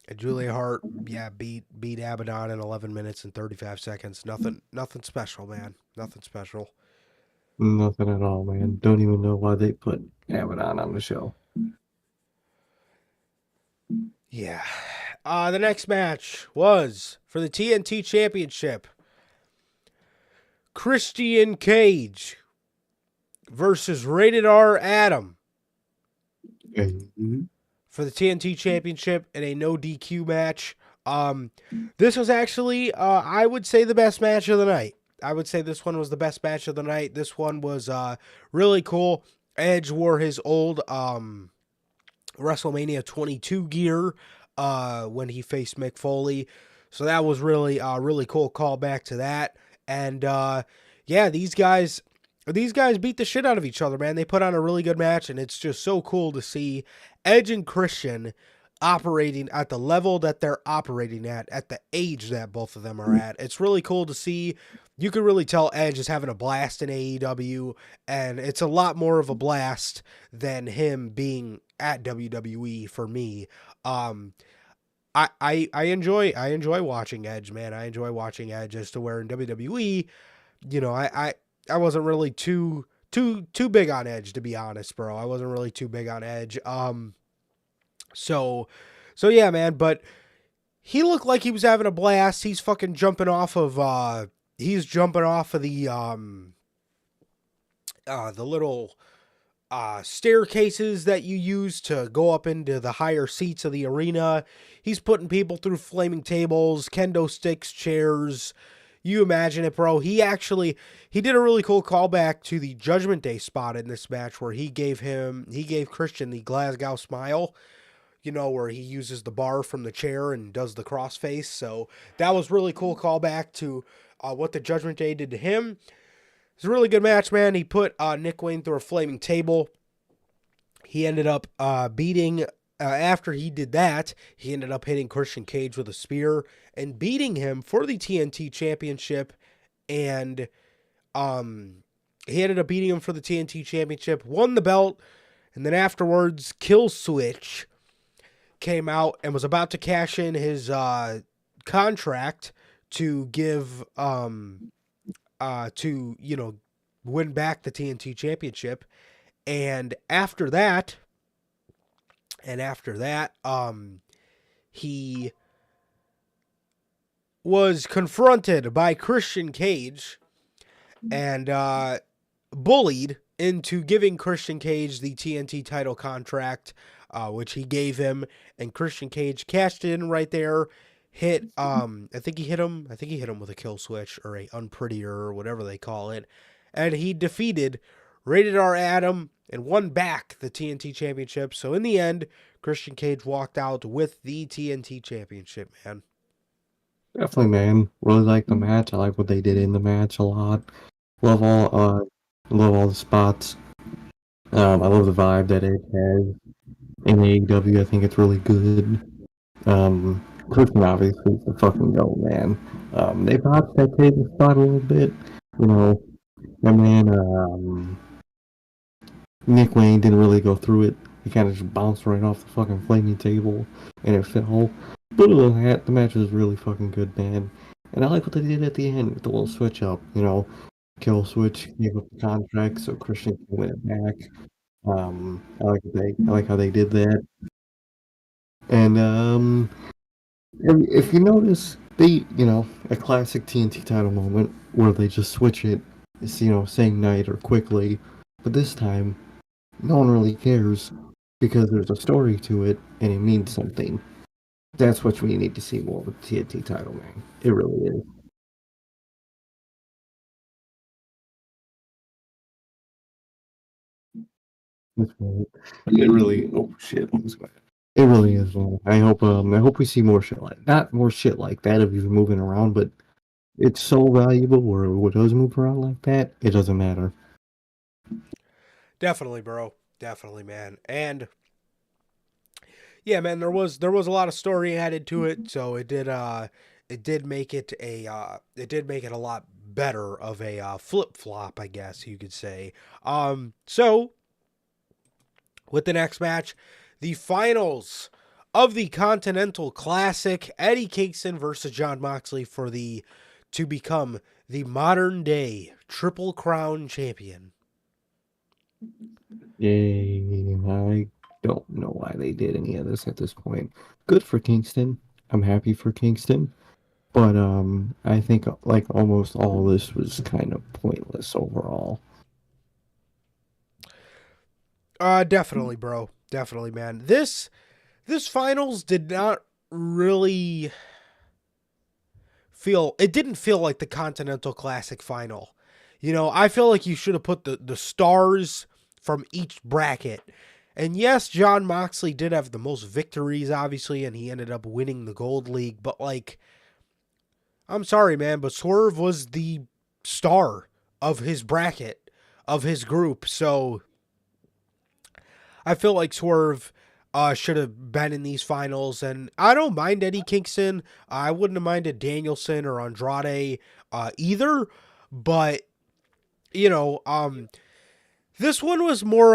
And Julia Hart, yeah, beat Abaddon in 11 minutes and 35 seconds. Nothing special, man. Nothing special. nothing at all, man. Don't even know why they put Abaddon on the show. Yeah. The next match was for the TNT Championship. Christian Cage versus Rated R Adam for the TNT Championship in a no DQ match. This was actually, I would say, the best match of the night. I would say this one was the best match of the night. This one was really cool. Edge wore his old WrestleMania 22 gear when he faced Mick Foley. So that was really cool callback to that. And yeah, these guys beat the shit out of each other, man. They put on a really good match, and it's just so cool to see Edge and Christian operating at the level that they're operating at the age that both of them are at. It's really cool to see. You can really tell Edge is having a blast in AEW, and it's a lot more of a blast than him being at WWE for me. I enjoy watching Edge, man. I enjoy watching Edge, as to where in WWE, you know, I wasn't really too big on Edge, to be honest, bro. I wasn't really too big on Edge. So yeah, man, but he looked like he was having a blast. He's fucking jumping off of the little staircases that you use to go up into the higher seats of the arena. He's putting people through flaming tables, kendo sticks, chairs. You imagine it, bro. He did a really cool callback to the Judgment Day spot in this match, where he gave Christian the Glasgow smile, you know, where he uses the bar from the chair and does the crossface. So that was really cool callback to what the Judgment Day did to him. It's a really good match, man. He put Nick Wayne through a flaming table. He ended up after he did that, he ended up hitting Christian Cage with a spear and beating him for the TNT Championship. And he ended up beating him for the TNT Championship, won the belt, and then afterwards, Kill Switch came out and was about to cash in his contract to give to, you know, win back the TNT Championship. And after that, he was confronted by Christian Cage and bullied into giving Christian Cage the TNT title contract, which he gave him, and Christian Cage cashed in right there. I think he hit him with a kill switch or a unprettier or whatever they call it, and he defeated Rated R Adam and won back the TNT Championship. So in the end, Christian Cage walked out with the TNT Championship, man. Definitely, man. Really like the match. I like what they did in the match a lot. Love all the spots. I love the vibe that it has in AEW. I think it's really good. Christian obviously is the fucking goat, man. They botched that table spot a little bit. You know, my man, Nick Wayne didn't really go through it. He kind of just bounced right off the fucking flaming table, and it fell. But other than that, the match was really fucking good, man. And I like what they did at the end with the little switch up. You know, Kill Switch gave up the contract, so Christian can win it back. I like how they did that. And if you notice, a classic TNT title moment where they just switch it, same night or quickly. But this time, no one really cares because there's a story to it and it means something. That's what we need to see more with the TNT title, man. It really is. That's right. It really. Oh shit! It really is, man. I hope we see more shit like not more shit like that of you moving around, but it's so valuable where it does move around like that, it doesn't matter. Definitely, bro. Definitely, man. And yeah, man, there was a lot of story added to it, so it did make it a lot better of a flip flop, I guess you could say. So with the next match, the finals of the Continental Classic, Eddie Kingston versus Jon Moxley to become the modern day Triple Crown champion. Yay. I don't know why they did any of this at this point. Good for Kingston. I'm happy for Kingston. But I think like almost all this was kind of pointless overall. Definitely, bro. Definitely, man. This finals did not really it didn't feel like the Continental Classic final. You know, I feel like you should have put the stars from each bracket. And yes, Jon Moxley did have the most victories, obviously, and he ended up winning the Gold League. But, like, I'm sorry, man, but Swerve was the star of his bracket, of his group. So I feel like Swerve should have been in these finals. And I don't mind Eddie Kingston. I wouldn't have minded Danielson or Andrade either. But, you know, this one was more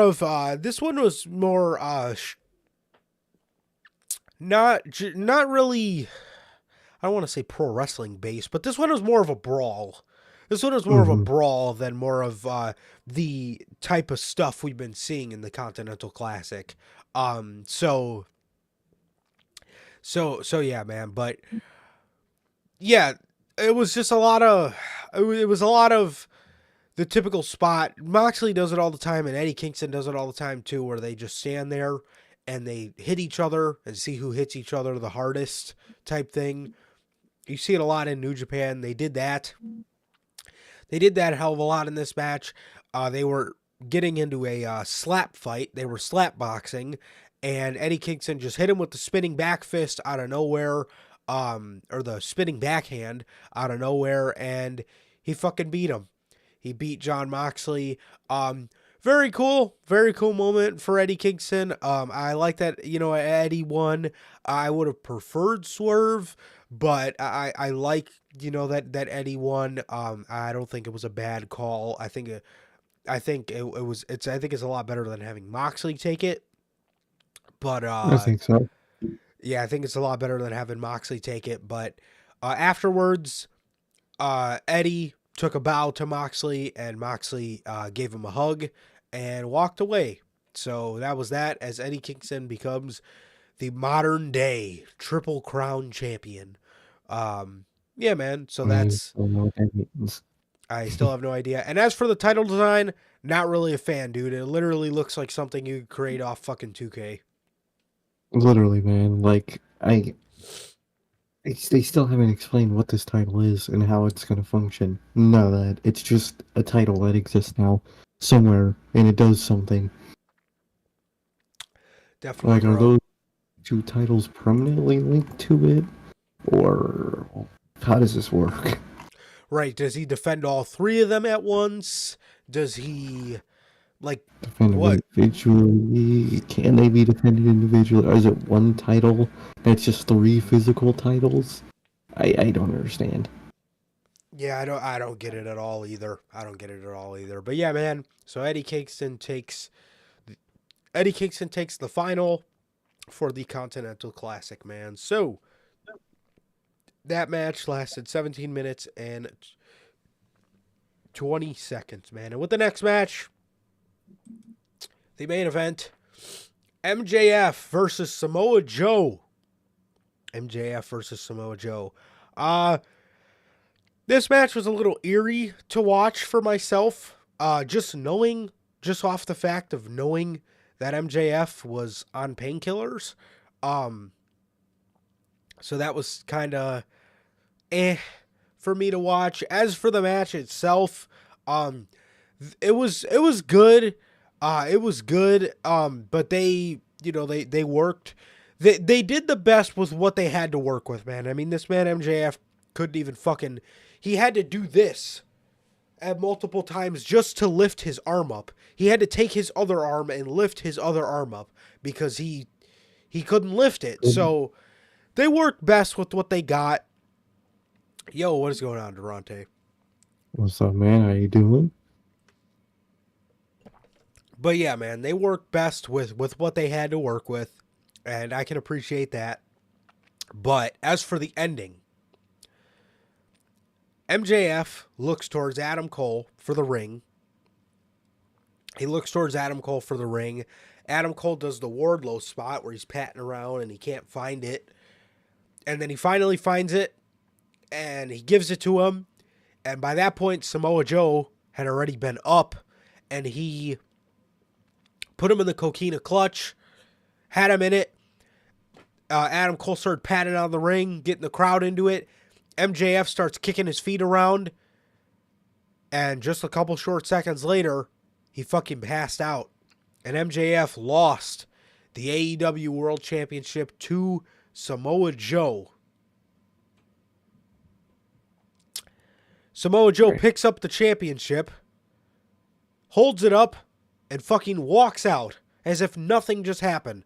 not really, I don't want to say pro wrestling based, but this one was more of a brawl. This one was more of a brawl than more of the type of stuff we've been seeing in the Continental Classic. So yeah, man. But yeah, it was just it was a lot of the typical spot. Moxley does it all the time, and Eddie Kingston does it all the time too, where they just stand there and they hit each other and see who hits each other the hardest type thing. You see it a lot in New Japan. They did that. They did that a hell of a lot in this match. They were getting into a slap fight. They were slap boxing, and Eddie Kingston just hit him with the spinning back fist out of nowhere, or the spinning backhand out of nowhere, and he fucking beat him. He beat Jon Moxley. Very cool moment for Eddie Kingston. I like that, you know, Eddie won. I would have preferred Swerve, but I like, you know, that Eddie won. I don't think it was a bad call. I think it's a lot better than having Moxley take it. But I think so. yeah, I think it's a lot better than having Moxley take it. But afterwards, Eddie took a bow to Moxley, and Moxley gave him a hug and walked away. So that was that, as Eddie Kingston becomes the modern day Triple Crown champion. Yeah, man. So that's, I don't know what that means. I still have no idea. And as for the title design, not really a fan, dude. It literally looks like something you could create off fucking 2K. Literally, man. Like they still haven't explained what this title is and how it's going to function. None of that. It's just a title that exists now somewhere, and it does something. Definitely, Like, bro. two titles permanently linked to it, or how does this work? Right. Does he defend all three of them at once? Does he, like, Defend them what? individually? Can they be defended individually? Or is it one title that's just three physical titles? I don't understand. Yeah, I don't get it at all either. But yeah, man. So Eddie Kingston takes the final for the Continental Classic, man. So that match lasted 17 minutes and 20 seconds, man. And with the next match, the main event, MJF versus Samoa Joe. MJF versus Samoa Joe. This match was a little eerie to watch for myself. Just off the fact of knowing that MJF was on painkillers. So that was kind of for me to watch. As for the match itself, it was good. It was good. But they worked. They did the best with what they had to work with, man. I mean, this man MJF couldn't even he had to do this at multiple times just to lift his arm up. He had to take his other arm and lift his other arm up because he couldn't lift it. So they worked best with what they got. Yo, what is going on, Durante? What's up, man? How you doing? But yeah, man, they worked best with what they had to work with, and I can appreciate that. But as for the ending, MJF looks towards Adam Cole for the ring. Adam Cole does the Wardlow spot where he's patting around and he can't find it. And then he finally finds it and he gives it to him. And by that point, Samoa Joe had already been up and he put him in the coquina clutch, had him in it. Adam Cole started patting on the ring, getting the crowd into it. MJF starts kicking his feet around, and just a couple short seconds later, he fucking passed out. And MJF lost the AEW World Championship to Samoa Joe. Samoa Joe picks up the championship, holds it up, and fucking walks out as if nothing just happened.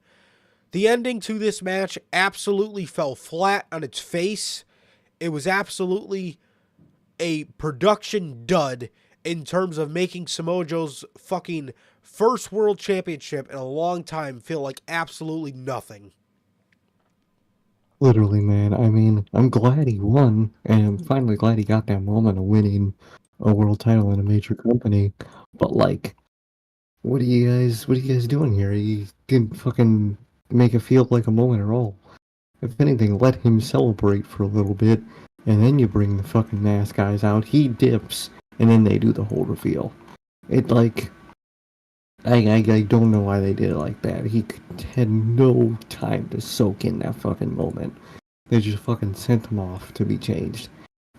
The ending to this match absolutely fell flat on its face. It was absolutely a production dud in terms of making Samoa Joe's fucking first world championship in a long time feel like absolutely nothing. Literally, man. I mean, I'm glad he won, and I'm finally glad he got that moment of winning a world title in a major company. But like, what are you guys doing here? You didn't fucking make it feel like a moment at all. If anything, let him celebrate for a little bit, and then you bring the fucking mask guys out. He dips, and then they do the whole reveal. It like, I don't know why they did it like that. He had no time to soak in that fucking moment. They just fucking sent him off to be changed,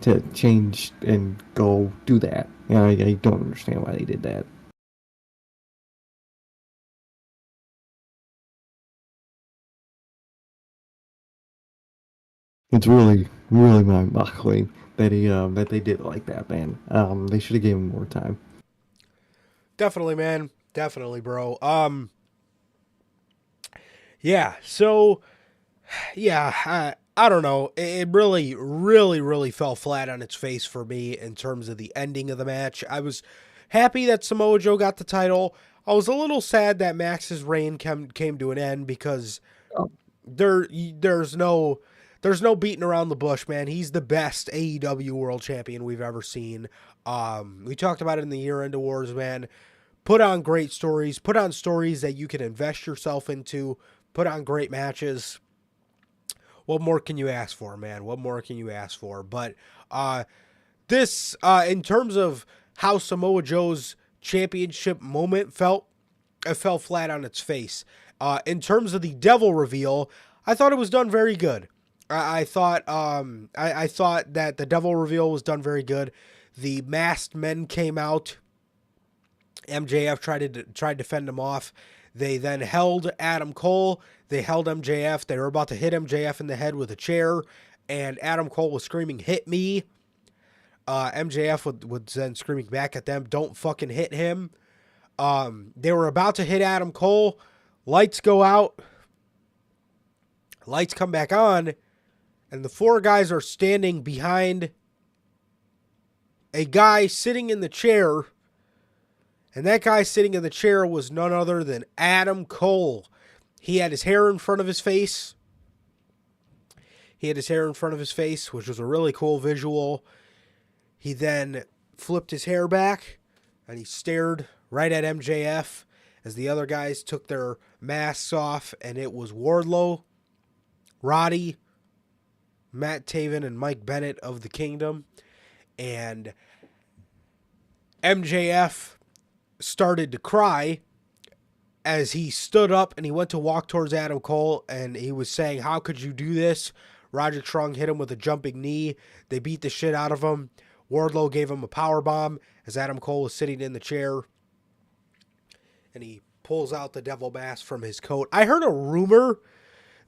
to change and go do that. And I don't understand why they did that. It's really, really mind-boggling that that they did it like that, man. They should have given him more time. Definitely, man. Definitely, bro. Yeah. So, yeah. I don't know. It really, really, really fell flat on its face for me in terms of the ending of the match. I was happy that Samoa Joe got the title. I was a little sad that Max's reign came to an end because there's no beating around the bush, man. He's the best AEW World Champion we've ever seen. We talked about it in the year-end awards, man. Put on great stories. Put on stories that you can invest yourself into. Put on great matches. What more can you ask for, man? What more can you ask for? But this, in terms of how Samoa Joe's championship moment felt, it fell flat on its face. In terms of the devil reveal, I thought it was done very good. I thought that the devil reveal was done very good. The masked men came out. MJF tried to fend them off. They then held Adam Cole. They held MJF. They were about to hit MJF in the head with a chair, and Adam Cole was screaming, "Hit me!" MJF was then screaming back at them, "Don't fucking hit him." They were about to hit Adam Cole. Lights go out. Lights come back on, and the four guys are standing behind a guy sitting in the chair. And that guy sitting in the chair was none other than Adam Cole. He had his hair in front of his face. Which was a really cool visual. He then flipped his hair back, and he stared right at MJF as the other guys took their masks off, and it was Wardlow, Roddy, Matt Taven, and Mike Bennett of the Kingdom. And MJF started to cry as he stood up and he went to walk towards Adam Cole, and he was saying, "How could you do this?" Roderick Strong hit him with a jumping knee. They beat the shit out of him. Wardlow gave him a power bomb as Adam Cole was sitting in the chair, and he pulls out the devil mask from his coat. I heard a rumor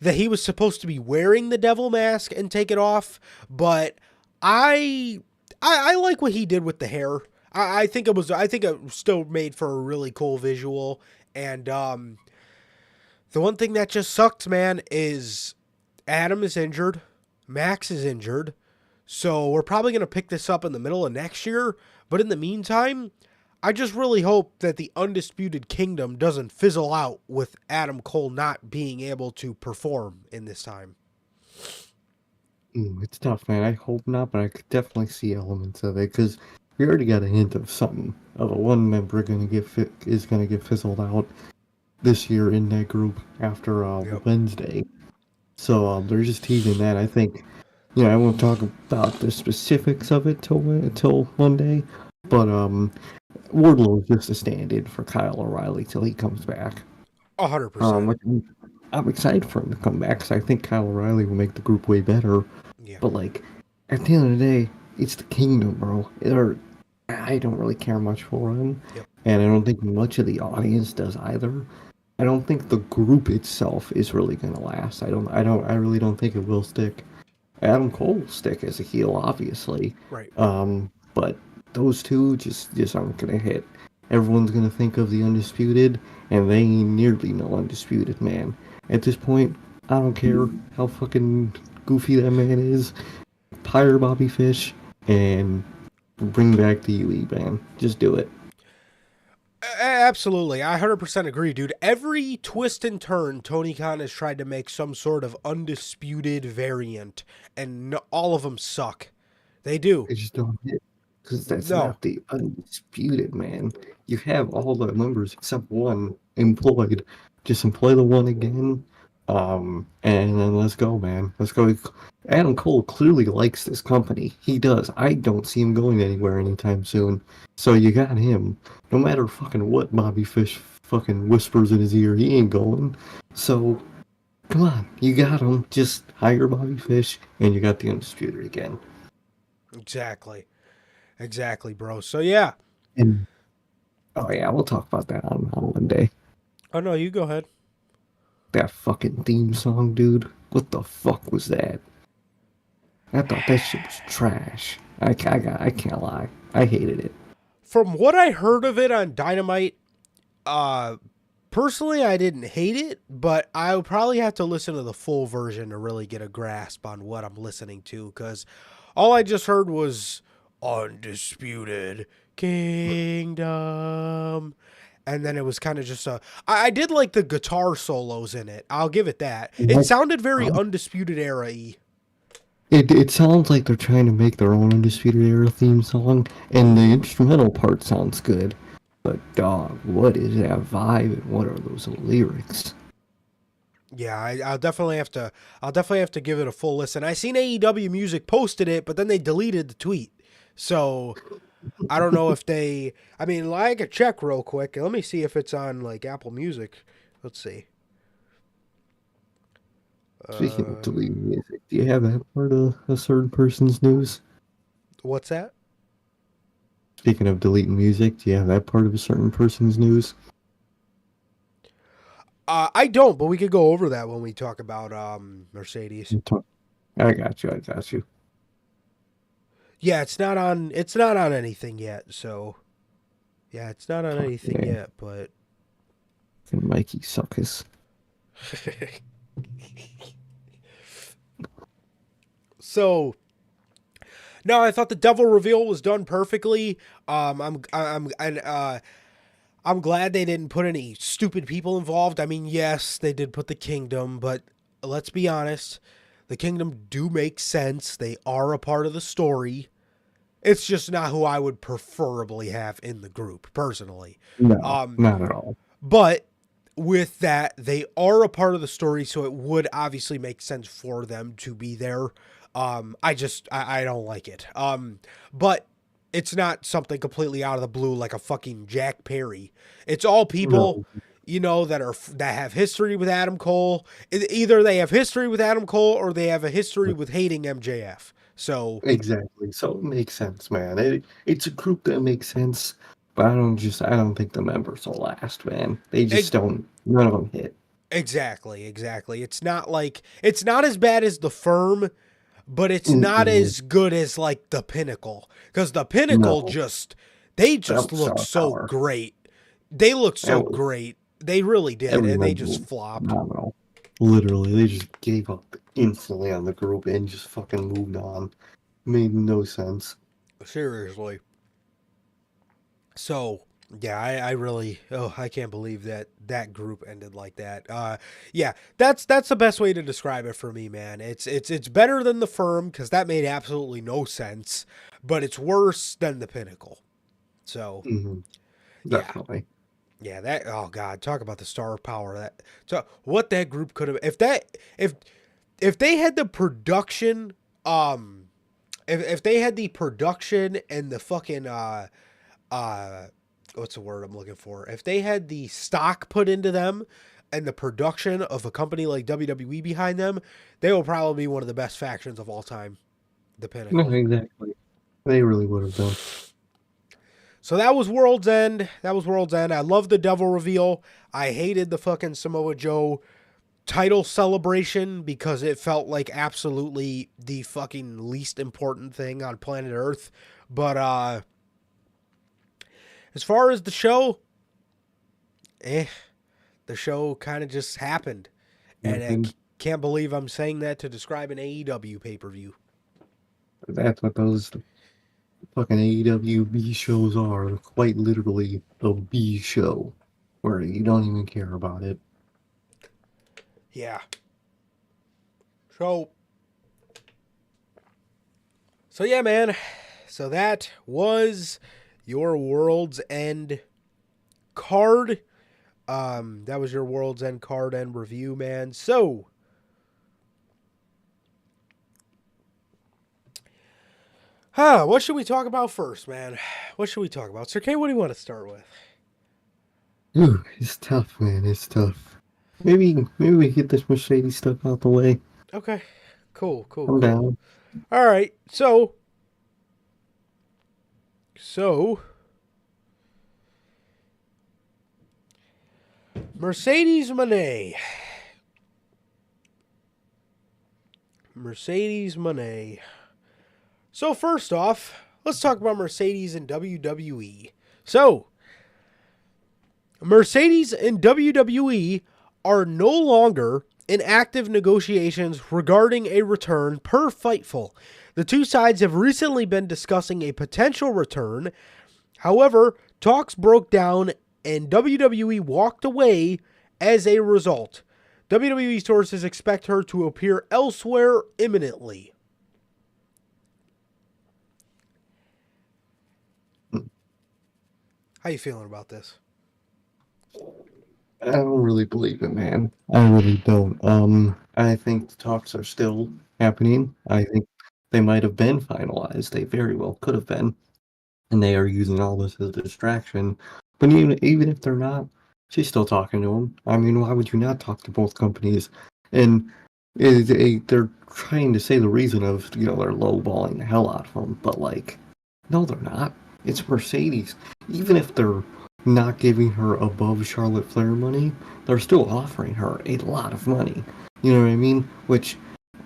that he was supposed to be wearing the devil mask and take it off, but I like what he did with the hair. I think it still made for a really cool visual. And the one thing that just sucks, man, is Adam is injured. Max is injured. So we're probably going to pick this up in the middle of next year. But in the meantime, I just really hope that the Undisputed Kingdom doesn't fizzle out with Adam Cole not being able to perform in this time. It's tough, man. I hope not, but I could definitely see elements of it, because we already got a hint of something. Of a one member is going to get fizzled out this year in that group after Wednesday. So they're just teasing that. I think, I won't talk about the specifics of it till Monday, but Wardlow is just a stand-in for Kyle O'Reilly till he comes back. 100%. I'm excited for him to come back, because I think Kyle O'Reilly will make the group way better. Yeah. But, at the end of the day, it's the Kingdom, bro. I don't really care much for him, and I don't think much of the audience does either. I don't think the group itself is really going to last. I really don't think it will stick. Adam Cole will stick as a heel, obviously. Right. But those two just aren't going to hit. Everyone's going to think of the Undisputed, and they ain't nearly no Undisputed, man. At this point, I don't care how fucking goofy that man is. Hire Bobby Fish and bring back the UE, man. Just do it. Absolutely. I 100% agree, dude. Every twist and turn, Tony Khan has tried to make some sort of Undisputed variant, and all of them suck. They do. They just don't hit. Because that's not the Undisputed, man. You have all the members except one employed. Just employ the one again. And then let's go, man. Let's go. Adam Cole clearly likes this company. He does. I don't see him going anywhere anytime soon. So you got him. No matter fucking what Bobby Fish fucking whispers in his ear, he ain't going. So, come on. You got him. Just hire Bobby Fish, and you got the Undisputed again. Exactly, bro. So, yeah. And, we'll talk about that on Monday. Oh, no, you go ahead. That fucking theme song, dude. What the fuck was that? I thought that shit was trash. I can't lie. I hated it. From what I heard of it on Dynamite, personally, I didn't hate it, but I would probably have to listen to the full version to really get a grasp on what I'm listening to, because all I just heard was Undisputed Kingdom. And then it was kind of just I did like the guitar solos in it. I'll give it that. It sounded very Undisputed Era-y. It sounds like they're trying to make their own Undisputed Era theme song, and the instrumental part sounds good. But dog, what is that vibe, and what are those lyrics? Yeah, I'll definitely have to give it a full listen. I seen AEW Music posted it, but then they deleted the tweet. So I don't know if I could check real quick. Let me see if it's on Apple Music. Let's see. Speaking of deleting music, do you have that part of a certain person's news? What's that? Speaking of deleting music, do you have that part of a certain person's news? I don't, but we could go over that when we talk about Mercedes. I got you. I got you. Yeah, it's not on. It's not on anything yet. So yeah, it's not on Fuck anything yeah. yet. But And Mikey suckers. so no, I thought the devil reveal was done perfectly. I'm glad they didn't put any stupid people involved. I mean, yes, they did put the kingdom, but let's be honest, the kingdom do make sense. They are a part of the story. It's just not who I would preferably have in the group, personally. No, not at all. But with that, they are a part of the story, so it would obviously make sense for them to be there. I don't like it. But it's not something completely out of the blue like a fucking Jack Perry. It's all people, No. that have history with Adam Cole. Either they have history with Adam Cole or they have a history with hating MJF. So Exactly. So it makes sense, man. It's a group that makes sense, but I don't think the members will last, man. They just don't. None of them hit. exactly. It's not as bad as the Firm, but it's not Mm-mm. as good as like the Pinnacle, because the Pinnacle No, they that just was look star so power. great. They look so That was great. They really did, every and they member just was flopped. phenomenal. Literally, they just gave up instantly on the group and just fucking moved on. Made no sense. Seriously. So yeah, I really I can't believe that group ended like that. Yeah, that's the best way to describe it for me, man. It's better than the Firm because that made absolutely no sense, but it's worse than the Pinnacle. So Hmm. yeah, Definitely. yeah, that oh god, talk about the star power that so what that group could have if they had the production if they had the production and the fucking uh what's the word I'm looking for? If they had the stock put into them and the production of a company like WWE behind them, they will probably be one of the best factions of all time, the No, Pinnacle. exactly. They really would have done. So that was World's End. That was World's End. I love the devil reveal. I hated the fucking Samoa Joe title celebration because it felt like absolutely the fucking least important thing on planet Earth. But as far as the show, the show kind of just happened. And I Happened. can't believe I'm saying that to describe an AEW pay-per-view. That's what those fucking AEW B shows are. Quite literally a B show where you don't even care about it. Yeah. So yeah, man. So that was your World's End card. That was your World's End card and review, man. So what should we talk about first, man? What should we talk about? Sir K, what do you want to start with? Ooh, it's tough, man. It's tough. Maybe we get this Mercedes stuff out the way. Okay. Cool. I'm down. All right. So Mercedes Moné. So first off, let's talk about Mercedes and WWE. So, Mercedes and WWE are no longer in active negotiations regarding a return per Fightful. The two sides have recently been discussing a potential return. However, talks broke down and WWE walked away as a result. WWE sources expect her to appear elsewhere imminently. How you feeling about this? I don't really believe it, man. I really don't. I think the talks are still happening. I think they might have been finalized. They very well could have been. And they are using all this as a distraction. But even if they're not, she's still talking to them. I mean, why would you not talk to both companies? And they're trying to say the reason of, they're lowballing the hell out of them. But, no, they're not. It's Mercedes. Even if they're not giving her above Charlotte Flair money, they're still offering her a lot of money. You know what I mean? Which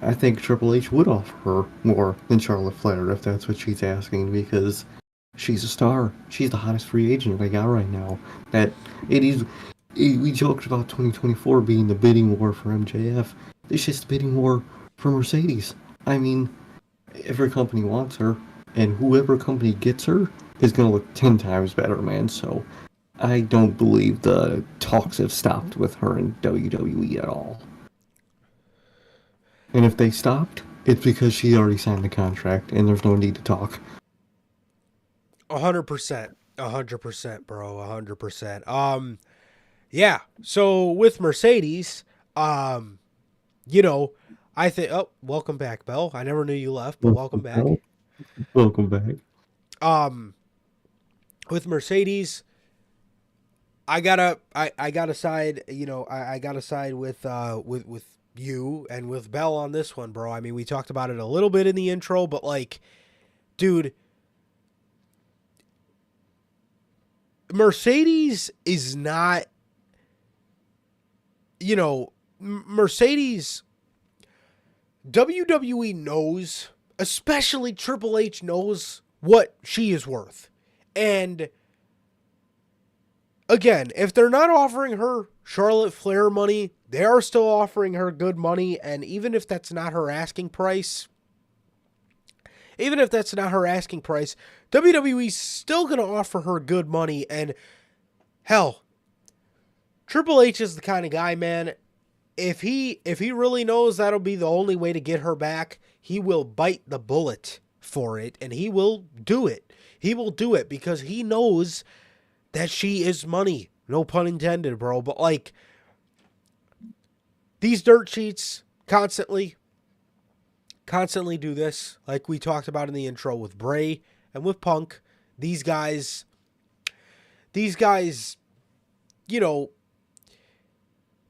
I think Triple H would offer her more than Charlotte Flair if that's what she's asking, because she's a star. She's the hottest free agent they got right now. That it is. We joked about 2024 being the bidding war for MJF. It's just the bidding war for Mercedes. I mean, every company wants her, and whoever company gets her is going to look 10 times better, man. So I don't believe the talks have stopped with her in WWE at all. And if they stopped, it's because she already signed the contract, and there's no need to talk. 100%. 100%, bro. 100%. Yeah. So with Mercedes, you know, I think. Oh, welcome back, Bell. I never knew you left, but welcome back. Welcome back. With Mercedes, I gotta side. You know, I gotta side with you and with Bell on this one, bro. I mean, we talked about it a little bit in the intro, but like, dude, Mercedes is not. You know, Mercedes. WWE knows, especially Triple H knows what she is worth. And again, if they're not offering her Charlotte Flair money, they are still offering her good money. And even if that's not her asking price, WWE's still going to offer her good money. And hell, Triple H is the kind of guy, man. If he really knows that'll be the only way to get her back, he will bite the bullet for it, and he will do it. He will do it because he knows that she is money. No pun intended, bro. But like, these dirt sheets constantly do this, like we talked about in the intro with Bray and with Punk. These guys, you know,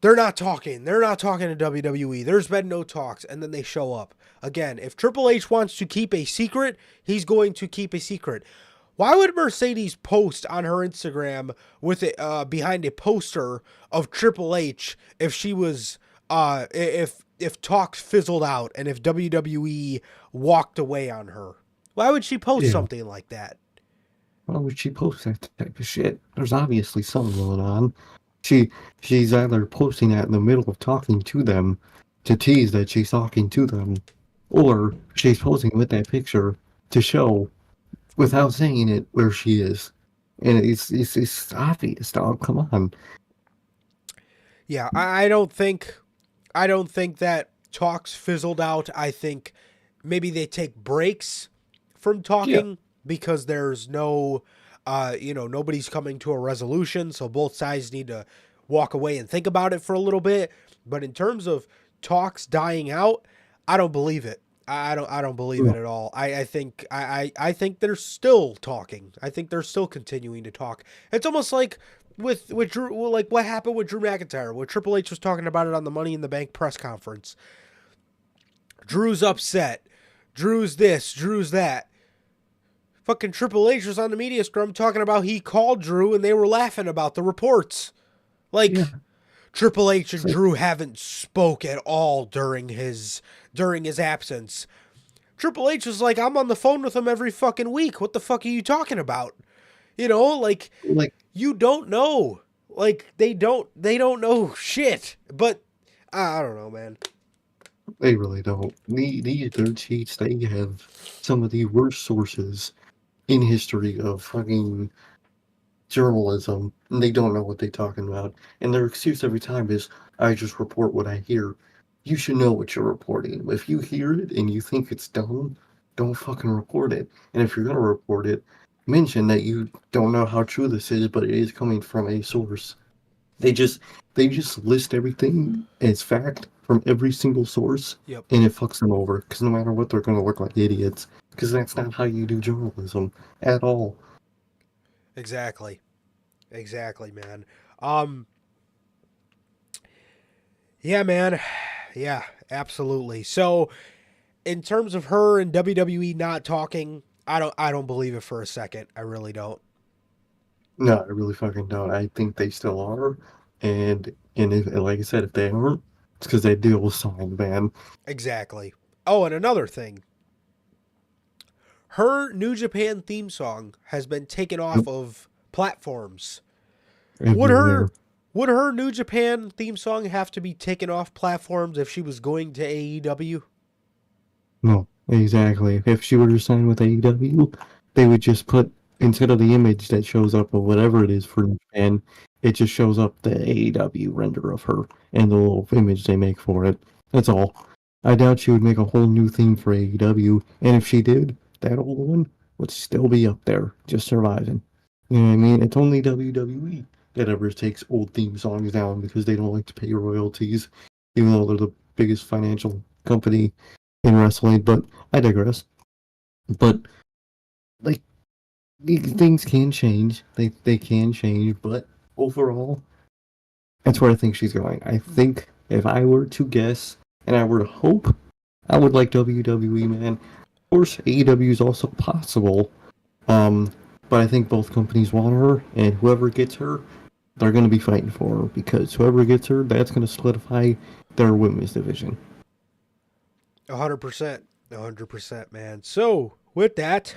they're not talking. They're not talking to WWE. There's been no talks, and then they show up. Again, if Triple H wants to keep a secret, he's going to keep a secret. Why would Mercedes post on her Instagram with it behind a poster of Triple H if she was if talks fizzled out and if WWE walked away on her? Why would she post something like that? Why would she post that type of shit? There's obviously something going on. She's either posting that in the middle of talking to them to tease that she's talking to them, or she's posing with that picture to show without saying it where she is. And it's obvious, dog. Come on. Yeah, I don't think that talks fizzled out. I think maybe they take breaks from talking because there's no nobody's coming to a resolution, so both sides need to walk away and think about it for a little bit. But in terms of talks dying out, I don't believe it. I don't believe it at all. I think they're still talking. I think they're still continuing to talk. It's almost like with Drew, like what happened with Drew McIntyre, where Triple H was talking about it on the Money in the Bank press conference. Drew's upset. Drew's this. Drew's that. Fucking Triple H was on the media scrum talking about he called Drew and they were laughing about the reports. Like, Triple H and Drew haven't spoke at all during his absence. Triple H was like, I'm on the phone with him every fucking week. What the fuck are you talking about? You know, like you don't know. Like, they don't know shit. But I don't know, man. They really don't. These dirt sheets, they have some of the worst sources in history of fucking journalism, and they don't know what they're talking about. And their excuse every time is, I just report what I hear. You should know what you're reporting. If you hear it and you think it's dumb, don't fucking report it. And if you're going to report it, mention that you don't know how true this is, but it is coming from a source. They just list everything as fact from every single source, and it fucks them over, because no matter what, they're going to look like idiots, because that's not how you do journalism at all. Exactly, man. Yeah, man. Yeah, absolutely. So, in terms of her and WWE not talking, I don't believe it for a second. I really don't. No, I really fucking don't. I think they still are, and if, like I said, if they aren't, it's because that deal was signed, man. Exactly. Oh, and another thing. Her New Japan theme song has been taken off Yep, of platforms. Would everywhere. her would her New Japan theme song have to be taken off platforms if she was going to AEW? No, exactly. If she were to sign with AEW, they would just put instead of the image that shows up of whatever it is for Japan, it just shows up the AEW render of her and the little image they make for it. That's all. I doubt she would make a whole new theme for AEW, and if she did, that old one would still be up there, just surviving. You know what I mean? It's only WWE that ever takes old theme songs down because they don't like to pay royalties, even though they're the biggest financial company in wrestling, but I digress. But like things can change. They can change, but overall, that's where I think she's going. I think if I were to guess and I were to hope, I would like WWE, man. Of course, AEW is also possible. Um, but I think both companies want her, and whoever gets her, they're going to be fighting for her because whoever gets her, that's going to solidify their women's division. 100%. 100%, man. So, with that,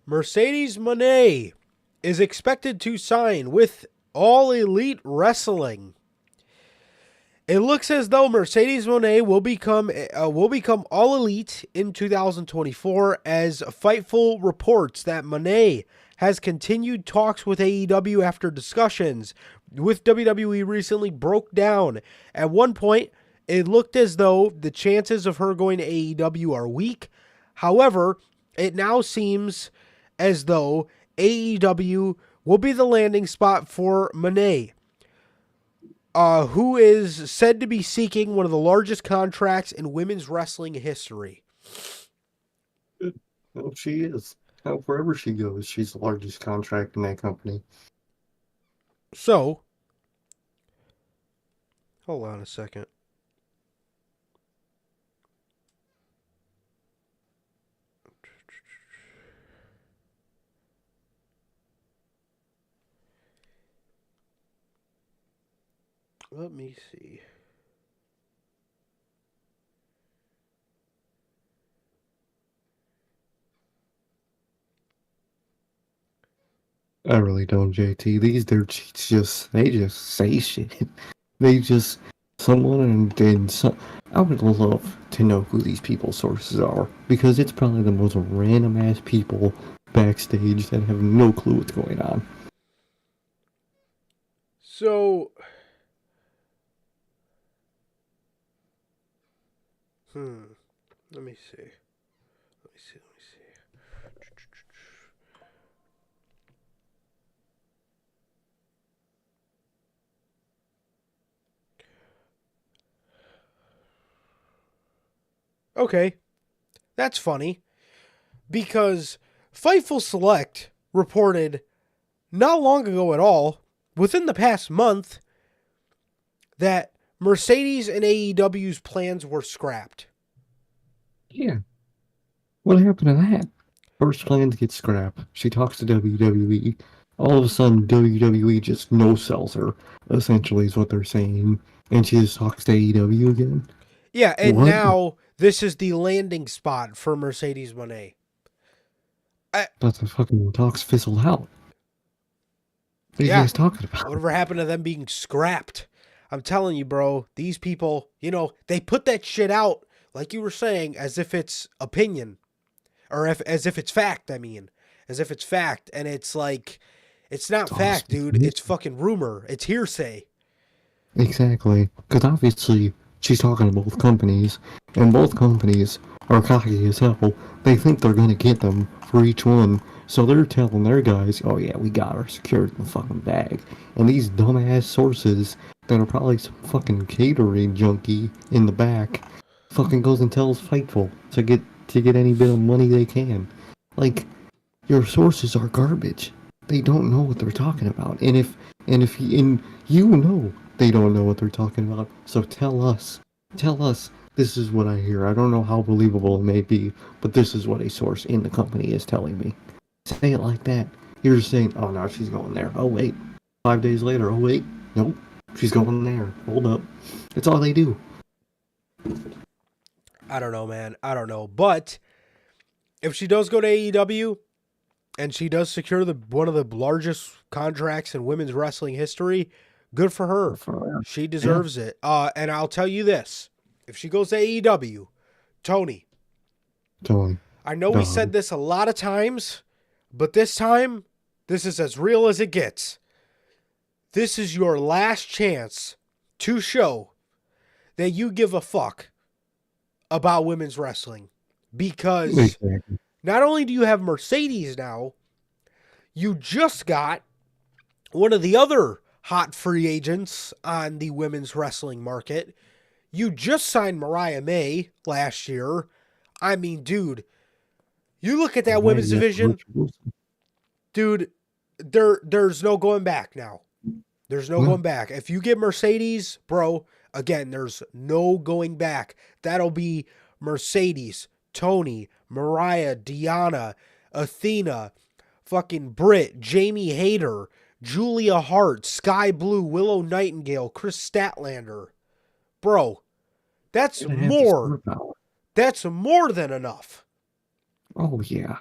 Mercedes Moné is expected to sign with All Elite Wrestling. It looks as though Mercedes Moné will become All Elite in 2024, as Fightful reports that Moné has continued talks with AEW after discussions with WWE recently broke down. At one point, it looked as though the chances of her going to AEW are weak. However, it now seems as though AEW will be the landing spot for Moné, who is said to be seeking one of the largest contracts in women's wrestling history. Well, she is. Wherever she goes, she's the largest contract in that company. So, hold on a second. Let me see. I really don't, JT. These dirt cheats just say shit. They just someone and some. I would love to know who these people's sources are because it's probably the most random ass people backstage that have no clue what's going on. So, let me see. Let me see. Let me see. Okay, that's funny because Fightful Select reported not long ago at all, within the past month, that Mercedes and AEW's plans were scrapped. Yeah. What happened to that? First plans get scrapped. She talks to WWE. All of a sudden, WWE just no sells her. Essentially, is what they're saying, and she just talks to AEW again. Yeah, and What? now this is the landing spot for Mercedes Moné. But the fucking talks fizzled out. What are you Yeah, guys talking about? whatever happened to them being scrapped? I'm telling you, bro, these people, they put that shit out, like you were saying, as if it's opinion. Or as if it's fact, I mean. As if it's fact. And it's like, it's not It's all fact, dude. speculation. It's fucking rumor. It's hearsay. Exactly. Because obviously, she's talking to both companies, and both companies are cocky as hell. They think they're gonna get them for each one, so they're telling their guys, "Oh yeah, we got her secured in the fucking bag." And these dumbass sources that are probably some fucking catering junkie in the back, fucking goes and tells Fightful to get any bit of money they can. Like, your sources are garbage. They don't know what they're talking about. And you know they don't know what they're talking about. So tell us This is what I hear. I don't know how believable it may be, but this is what a source in the company is telling me. Say it like that. You're just saying, oh, no, she's going there. Oh, wait. 5 days later, oh, wait. Nope. She's going there. Hold up. That's all they do. I don't know, man. I don't know. But if she does go to AEW and she does secure one of the largest contracts in women's wrestling history, good for her. She deserves it. And I'll tell you this. If she goes to AEW, Tony, I know we said this a lot of times, but this time, this is as real as it gets. This is your last chance to show that you give a fuck about women's wrestling. Because not only do you have Mercedes now, you just got one of the other hot free agents on the women's wrestling market. You just signed Mariah May last year. I mean, dude, you look at that women's division, dude, there's no going back now. There's no going back. If you get Mercedes, bro, again, there's no going back. That'll be Mercedes, Tony, Mariah, Deanna, Athena, fucking Britt, Jamie Hayter, Julia Hart, Sky Blue, Willow Nightingale, Chris Statlander. Bro, that's more. That's more than enough. Oh, yeah.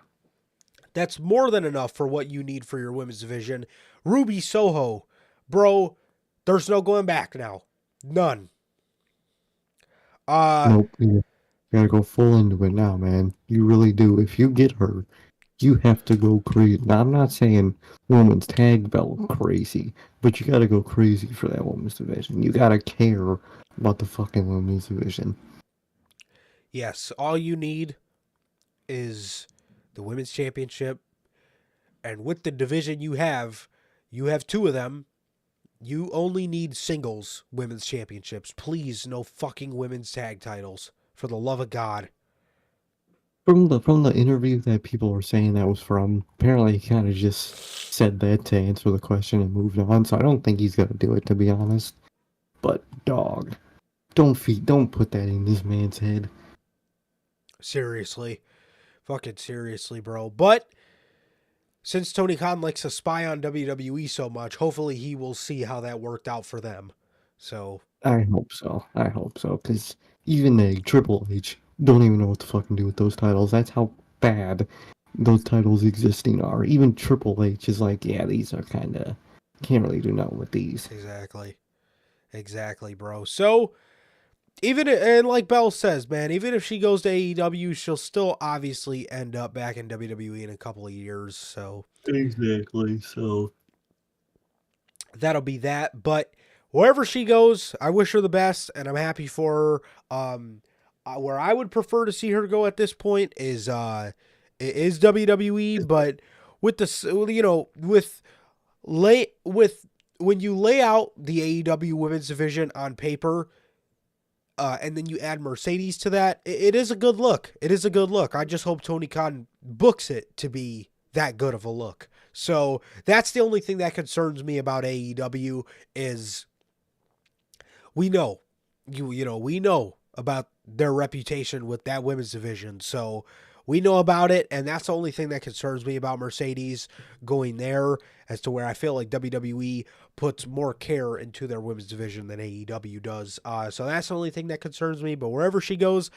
That's more than enough for what you need for your women's division. Ruby Soho, bro, there's no going back now. None. Nope. You gotta go full into it now, man. You really do. If you get her, you have to go crazy. Now, I'm not saying women's tag belt crazy, but you gotta go crazy for that women's division. You gotta care about the fucking women's division. Yes, all you need is the women's championship. And with the division you have two of them. You only need singles women's championships. Please, no fucking women's tag titles. For the love of God. From the interview that people were saying that was from, apparently he kind of just said that to answer the question and moved on. So I don't think he's gonna do it, to be honest. But dog, don't put that in this man's head. Seriously. Fucking seriously, bro. But since Tony Khan likes to spy on WWE so much, hopefully he will see how that worked out for them. So I hope so. Because even Triple H don't even know what to fucking do with those titles. That's how bad those titles existing are. Even Triple H is like, yeah, these are kind of, can't really do nothing with these. Exactly, bro. So and like Bell says, man, even if she goes to AEW, she'll still obviously end up back in WWE in a couple of years. So exactly. So that'll be that. But wherever she goes, I wish her the best, and I'm happy for her. Where I would prefer to see her go at this point is WWE, but with when you lay out the AEW women's division on paper, and then you add Mercedes to that, it is a good look. I just hope Tony Khan books it to be that good of a look. So that's the only thing that concerns me about AEW is we know about their reputation with that women's division. So we know about it, and that's the only thing that concerns me about Mercedes going there, as to where I feel like WWE puts more care into their women's division than AEW does. So that's the only thing that concerns me. But wherever she goes,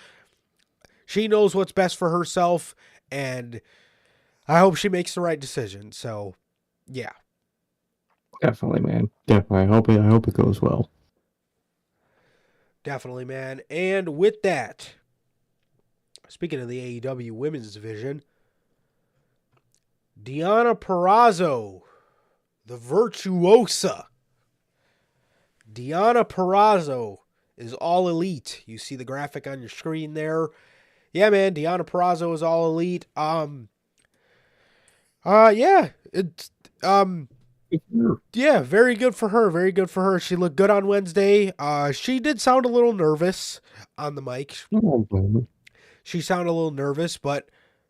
she knows what's best for herself, and I hope she makes the right decision. So, yeah. Definitely, man. Definitely. I hope it goes well. Definitely, man. And with that, speaking of the AEW women's division, Deonna Purrazzo, the virtuosa. Deonna Purrazzo is all elite. You see the graphic on your screen there. Yeah, man, Deonna Purrazzo is all elite. Yeah, very good for her. She looked good on Wednesday. She did sound a little nervous on the mic. She sounded a little nervous, but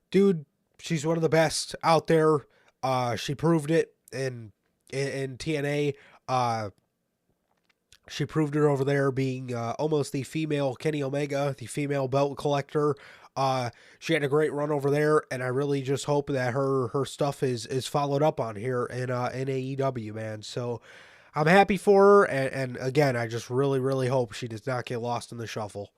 dude, she's one of the best out there. She proved it in TNA. She proved it over there, being almost the female Kenny Omega, the female belt collector. She had a great run over there, and I really just hope that her stuff is followed up on here in AEW, man. So I'm happy for her, and again, I just really hope she does not get lost in the shuffle.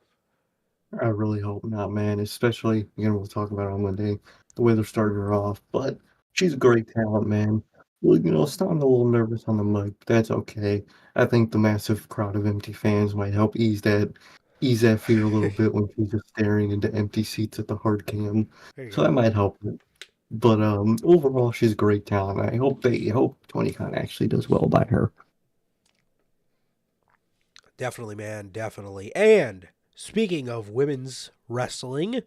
I really hope not, man. Especially, we'll talk about it on Monday, the way they're starting her off. But she's a great talent, man. Well, starting a little nervous on the mic, but that's okay. I think the massive crowd of empty fans might help ease that fear a little bit when she's just staring into empty seats at the hard cam. There you So go. that might help it. But overall, she's a great talent. I hope Tony Khan actually does well by her. Definitely, man, definitely. And speaking of women's wrestling,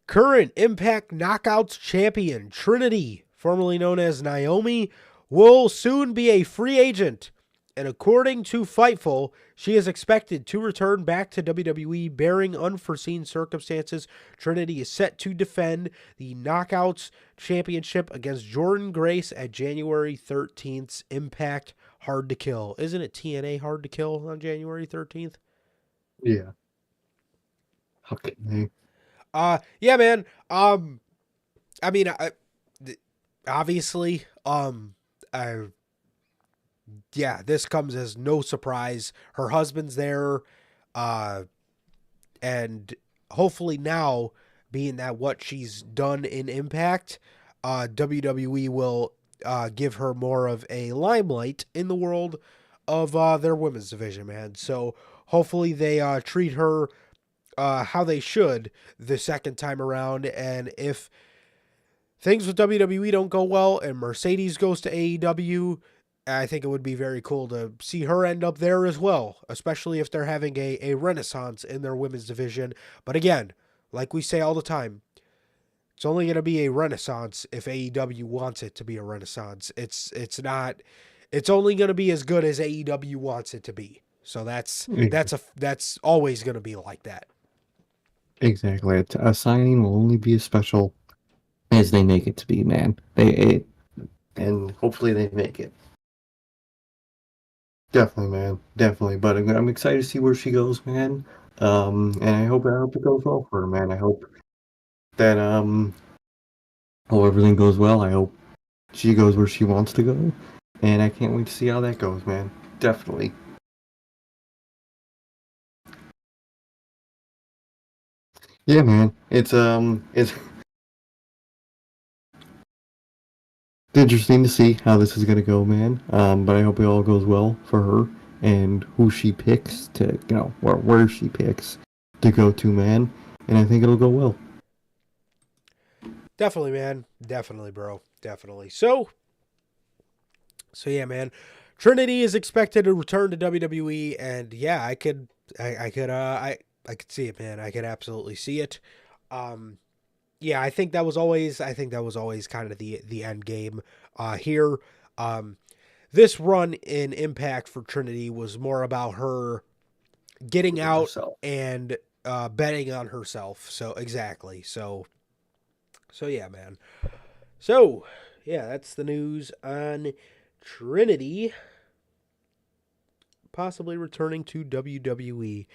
current Impact Knockouts champion Trinity, formerly known as Naomi, will soon be a free agent. And according to Fightful, she is expected to return back to WWE barring unforeseen circumstances. Trinity is set to defend the Knockouts Championship against Jordan Grace at January 13th's Impact Hard to Kill. Isn't it TNA Hard to Kill on January 13th? Yeah. Okay. Yeah, man. I mean, obviously, I yeah, this comes as no surprise. Her husband's there, uh, and hopefully now, being that what she's done in Impact, WWE will give her more of a limelight in the world of their women's division, man. So hopefully they treat her how they should the second time around, and if things with WWE don't go well and Mercedes goes to AEW, I think it would be very cool to see her end up there as well, especially if they're having a renaissance in their women's division. But again, like we say all the time, it's only going to be a renaissance if AEW wants it to be a renaissance. It's not. It's only going to be as good as AEW wants it to be. So that's always going to be like that. Exactly. A signing will only be as special as they make it to be, man. And hopefully they make it. Definitely, man. Definitely. But I'm excited to see where she goes, man. And I hope it goes well for her, man. I hope that everything goes well. I hope she goes where she wants to go. And I can't wait to see how that goes, man. Definitely. Yeah, man. It's interesting to see how this is gonna go, man. But I hope it all goes well for her and who she picks to, where she picks to go to, man. And I think it'll go well. Definitely, man. Definitely, bro. Definitely. So yeah, man. Trinity is expected to return to WWE, and yeah, I could see it, man. I could absolutely see it. Um, yeah, I think that was always kind of the end game. Here, um, this run in Impact for Trinity was more about her getting out Herself. and betting on herself. So exactly. So yeah, man. So yeah, that's the news on Trinity possibly returning to WWE.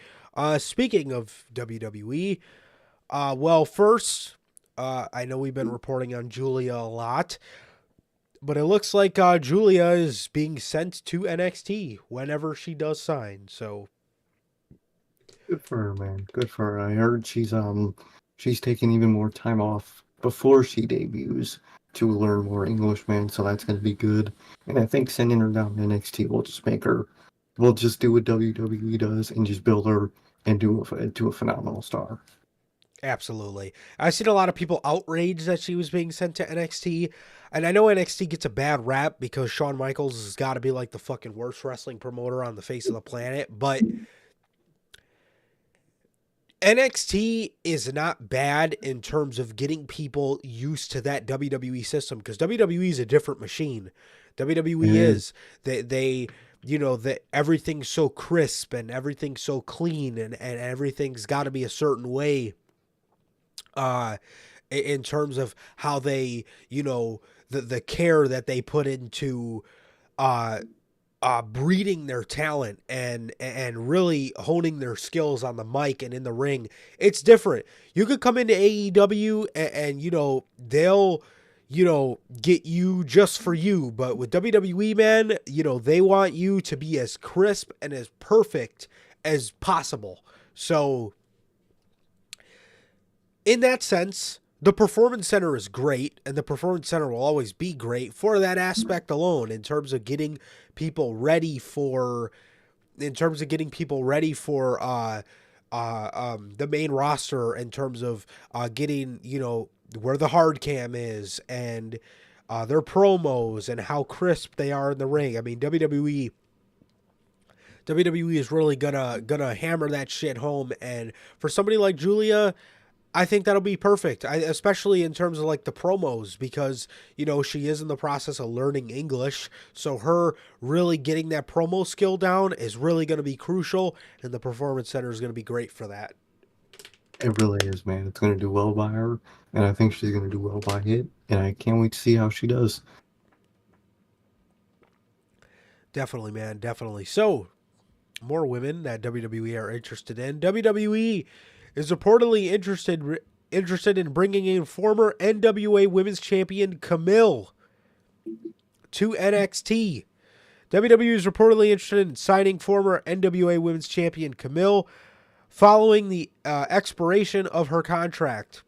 Speaking of WWE, well, first, I know we've been reporting on Julia a lot, but it looks like Julia is being sent to NXT whenever she does sign. So Good for her, man. Good for her. I heard she's taking even more time off before she debuts to learn more English, man. So that's gonna be good. And I think sending her down to NXT will just make her. Will just do what WWE does and just build her into a phenomenal star. absolutely, I've seen a lot of people outraged that she was being sent to NXT, and I know NXT gets a bad rap because Shawn Michaels has got to be like the fucking worst wrestling promoter on the face of the planet, but NXT is not bad in terms of getting people used to that WWE system because WWE is a different machine. WWE Yeah, is they that everything's so crisp and everything's so clean and everything's got to be a certain way uh in terms of how they the care that they put into uh breeding their talent and really honing their skills on the mic and in the ring. It's different. You could come into AEW and they'll get you just for you, but with WWE, man, they want you to be as crisp and as perfect as possible. So in that sense, the Performance Center is great, and the Performance Center will always be great for that aspect alone, in terms of getting people ready for the main roster, in terms of getting where the hard cam is, and their promos and how crisp they are in the ring. I mean, WWE is really gonna hammer that shit home, and for somebody like Julia, I think that'll be perfect. Especially in terms of like the promos, because she is in the process of learning English, so her really getting that promo skill down is really going to be crucial, and the Performance Center is going to be great for that. It really is, man. It's going to do well by her, and I think she's going to do well by it, and I can't wait to see how she does. Definitely, man, definitely. So, more women that WWE are interested in. WWE is reportedly interested in bringing in former NWA Women's Champion Camille to NXT. WWE is reportedly interested in signing former NWA Women's Champion Camille following the expiration of her contract.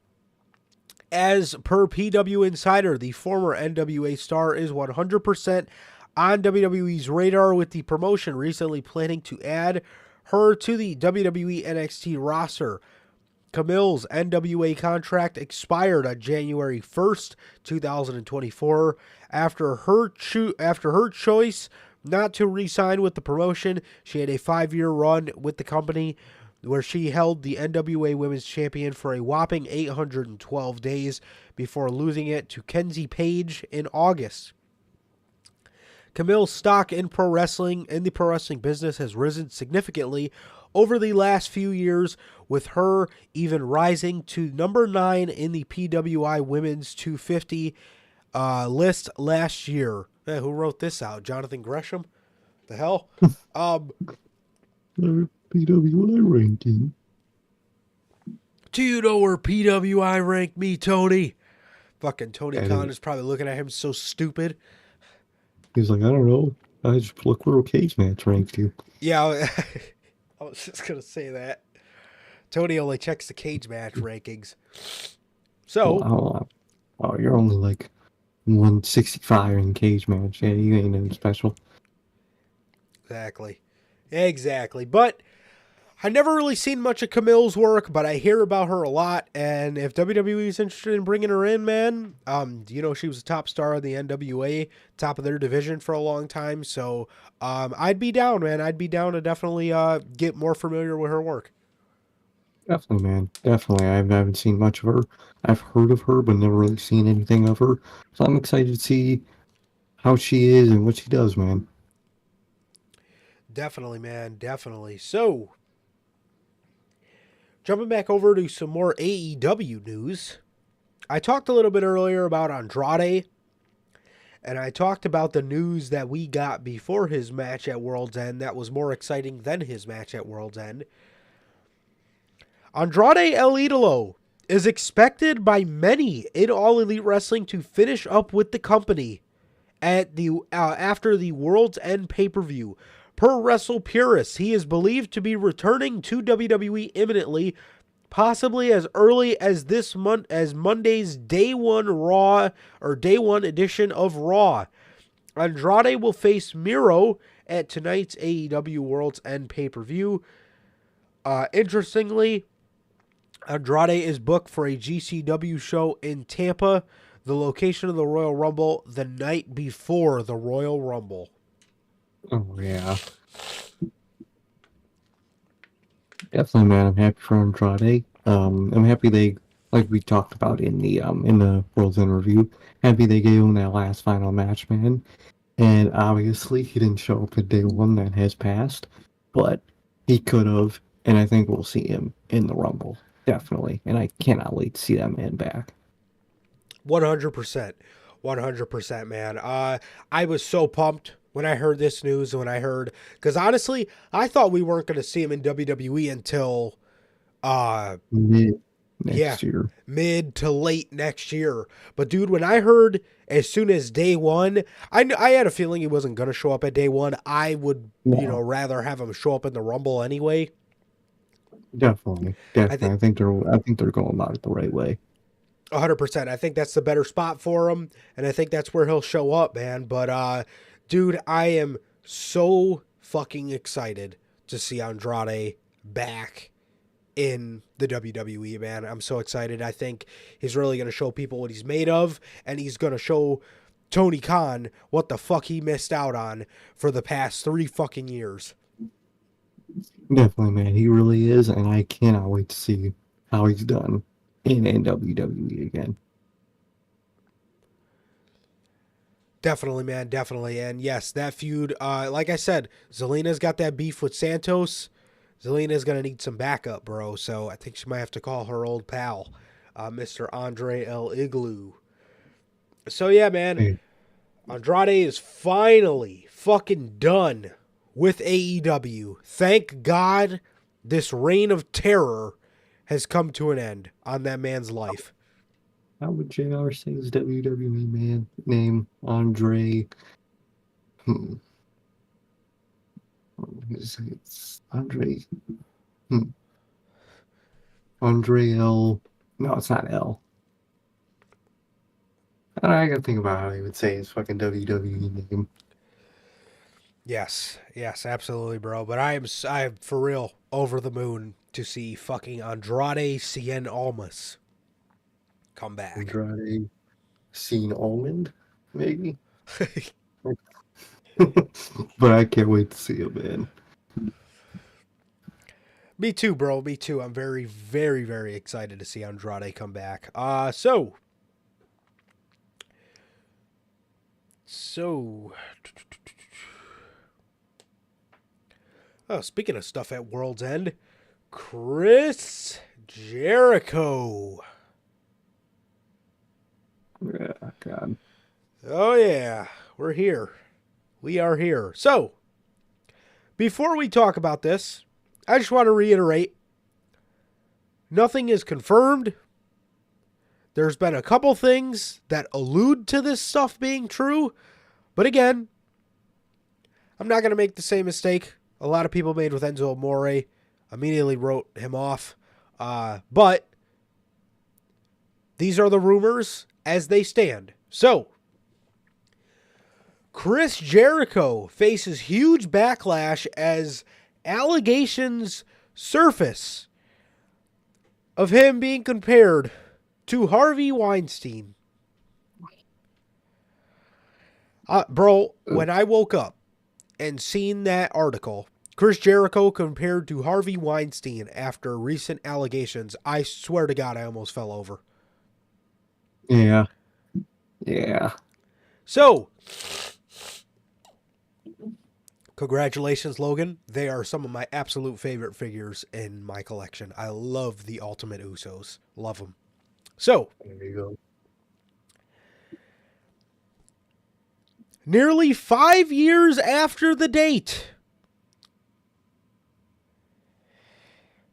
As per PW Insider, the former NWA star is 100% on WWE's radar, with the promotion recently planning to add her to the WWE NXT roster. Camille's NWA contract expired on January 1st, 2024. After her choice not to re-sign with the promotion, she had a 5-year run with the company where she held the NWA Women's Champion for a whopping 812 days before losing it to Kenzie Page in August. Camille's stock in the pro wrestling business has risen significantly over the last few years, with her even rising to number 9 in the PWI Women's 250 list last year. Who wrote this out? Jonathan Gresham? The hell? PWI ranking. Do you know where PWI ranked me, Tony? Fucking Tony Khan is probably looking at him so stupid. He's like, I don't know. I just look where Cage Match ranked you. Yeah, I was just going to say that. Tony only checks the Cage Match rankings. So. Oh, you're only like 165 in Cage Match. Yeah, you ain't nothing special. Exactly. But I never really seen much of Camille's work, but I hear about her a lot. And if WWE is interested in bringing her in, man, she was a top star of the NWA, top of their division for a long time. So I'd be down, man. I'd be down to definitely get more familiar with her work. Definitely, man. Definitely. I haven't seen much of her. I've heard of her, but never really seen anything of her. So I'm excited to see how she is and what she does, man. Definitely, man. Definitely. So, jumping back over to some more AEW news. I talked a little bit earlier about Andrade, and I talked about the news that we got before his match at World's End that was more exciting than his match at World's End. Andrade El Idolo is expected by many in All Elite Wrestling to finish up with the company at the after the World's End pay-per-view. Per Wrestle Purists, he is believed to be returning to WWE imminently, possibly as early as this month, as Monday's Day 1 Raw, or Day 1 edition of Raw. Andrade will face Miro at tonight's AEW World's End pay-per-view. Interestingly, Andrade is booked for a GCW show in Tampa, the location of the Royal Rumble, the night before the Royal Rumble. Oh, yeah. Definitely, man. I'm happy for Andrade. I'm happy they, like we talked about in the World's End review, happy they gave him that last final match, man. And obviously, he didn't show up at Day 1, that has passed, but he could have, and I think we'll see him in the Rumble. Definitely. And I cannot wait to see that man back. 100%. 100%, man. I was so pumped when I heard this news, because honestly, I thought we weren't going to see him in WWE until, Mid yeah, next year. mid to late next year. But dude, when I heard as soon as day one, I had a feeling he wasn't going to show up at day one. I would, No. rather have him show up in the Rumble anyway. Definitely. I I think they're going about it the right way. 100%. I think that's the better spot for him, and I think that's where he'll show up, man. But, dude, I am so fucking excited to see Andrade back in the WWE, man. I'm so excited. I think he's really going to show people what he's made of, and he's going to show Tony Khan what the fuck he missed out on for the past 3 fucking years. Definitely, man. He really is, and I cannot wait to see how he's done in WWE again. Definitely, man. Definitely. And yes, that feud, like I said, Zelina's got that beef with Santos. Zelina's going to need some backup, bro. So I think she might have to call her old pal, Mr. Andre El Igloo. So yeah, man. Hey, Andrade is finally fucking done with AEW. Thank God this reign of terror has come to an end on that man's life. how would JR say his WWE man name? Andre. Hmm. It's Andre. Hmm. Andre L. No, it's not L. I gotta think about how he would say his fucking WWE name. Yes, absolutely, bro. But I'm for real over the moon to see fucking Andrade Cien Almas come back. Andrade Seen Almond, maybe? But I can't wait to see him, man. Me too, bro. Me too. I'm very, very, very excited to see Andrade come back. So, oh, speaking of stuff at World's End, Chris Jericho. Yeah, God. Oh yeah, we're here. We are here. So, before we talk about this, I just want to reiterate, nothing is confirmed. There's been a couple things that allude to this stuff being true. But again, I'm not going to make the same mistake a lot of people made with Enzo Amore. Immediately wrote him off. But these are the rumors as they stand. So, Chris Jericho faces huge backlash as allegations surface of him being compared to Harvey Weinstein. Bro, when I woke up and seen that article, Chris Jericho compared to Harvey Weinstein after recent allegations, I swear to God, I almost fell over. Yeah. Yeah. So, congratulations, Logan. They are some of my absolute favorite figures in my collection. I love the Ultimate Usos. Love them. So, There you go. nearly 5 years after the date,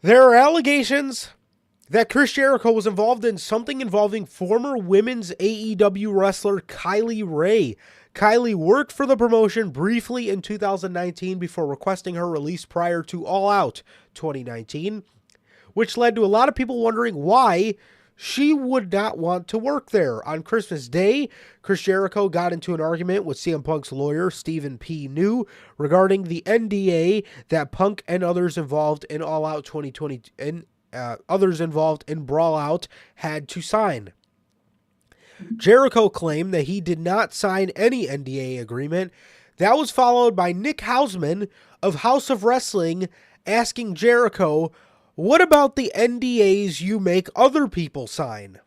there are allegations that Chris Jericho was involved in something involving former women's AEW wrestler Kylie Ray. Kylie worked for the promotion briefly in 2019 before requesting her release prior to All Out 2019, which led to a lot of people wondering why she would not want to work there. On Christmas Day, Chris Jericho got into an argument with CM Punk's lawyer, Stephen P. New, regarding the NDA that Punk and others involved in All Out 2020 and others involved in Brawl Out had to sign. Jericho claimed that he did not sign any NDA agreement. That was followed by Nick Hausman of House of Wrestling asking Jericho, "What about the NDAs you make other people sign?"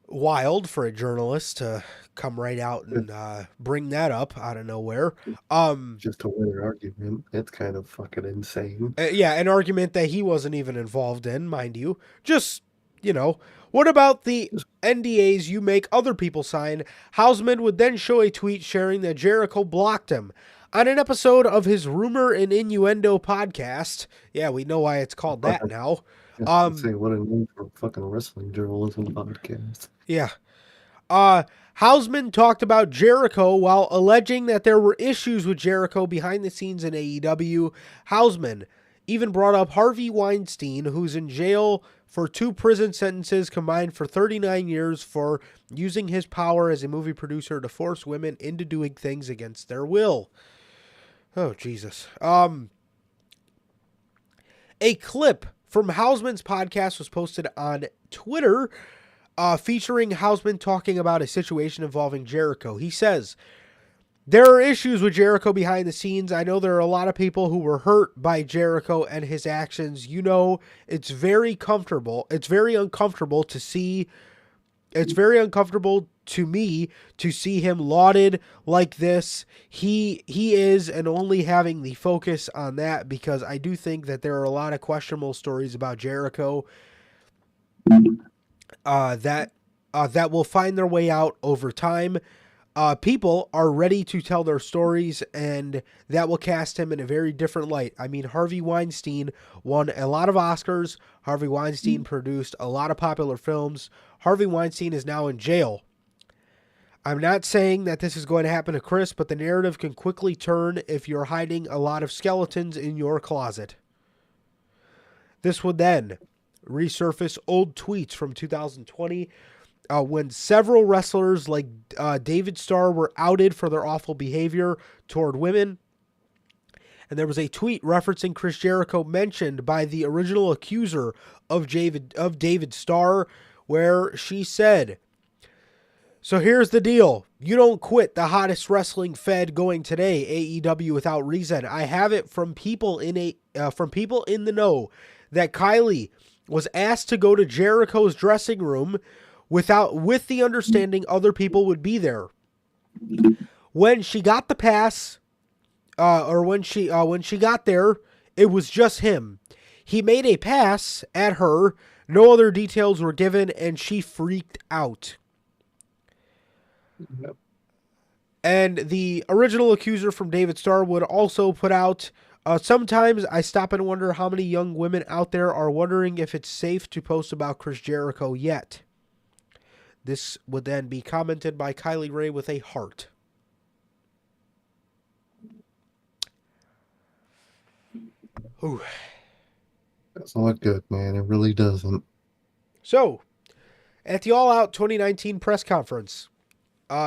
Wild for a journalist to come right out and bring that up out of nowhere. Just to win an argument. It's kind of fucking insane. Yeah, an argument that he wasn't even involved in, mind you. Just, What about the NDAs you make other people sign? Hausman would then show a tweet sharing that Jericho blocked him. On an episode of his Rumor and Innuendo podcast, yeah, we know why it's called that now. Say what a name for a fucking wrestling journalism podcast. Yeah. Hausman talked about Jericho while alleging that there were issues with Jericho behind the scenes in AEW. Hausman even brought up Harvey Weinstein, who's in jail for 2 prison sentences combined for 39 years for using his power as a movie producer to force women into doing things against their will. Oh, Jesus. A clip from Hausman's podcast was posted on Twitter featuring Hausman talking about a situation involving Jericho. He says, "There are issues with Jericho behind the scenes. I know there are a lot of people who were hurt by Jericho and his actions. You know, it's very uncomfortable to see. It's very uncomfortable to me to see him lauded like this. He is, and only having the focus on that, because I do think that there are a lot of questionable stories about Jericho that will find their way out over time. People are ready to tell their stories, and that will cast him in a very different light. I mean, Harvey Weinstein won a lot of Oscars. Harvey Weinstein produced a lot of popular films. Harvey Weinstein is now in jail. I'm not saying that this is going to happen to Chris, but the narrative can quickly turn if you're hiding a lot of skeletons in your closet." This would then resurface old tweets from 2020 when several wrestlers like David Starr were outed for their awful behavior toward women. And there was a tweet referencing Chris Jericho mentioned by the original accuser of David Starr, where she said, "So here's the deal. You don't quit the hottest wrestling fed going today, AEW, without reason. I have it from people in the know that Kylie was asked to go to Jericho's dressing room with the understanding other people would be there. When she got the pass, when she got there, it was just him. He made a pass at her. No other details were given, and she freaked out." Yep. And the original accuser from David Starr would also put out, "Sometimes I stop and wonder how many young women out there are wondering if it's safe to post about Chris Jericho yet." This would then be commented by Kylie Ray with a heart. Ooh. Doesn't look good, man. It really doesn't. So, at the All Out 2019 press conference,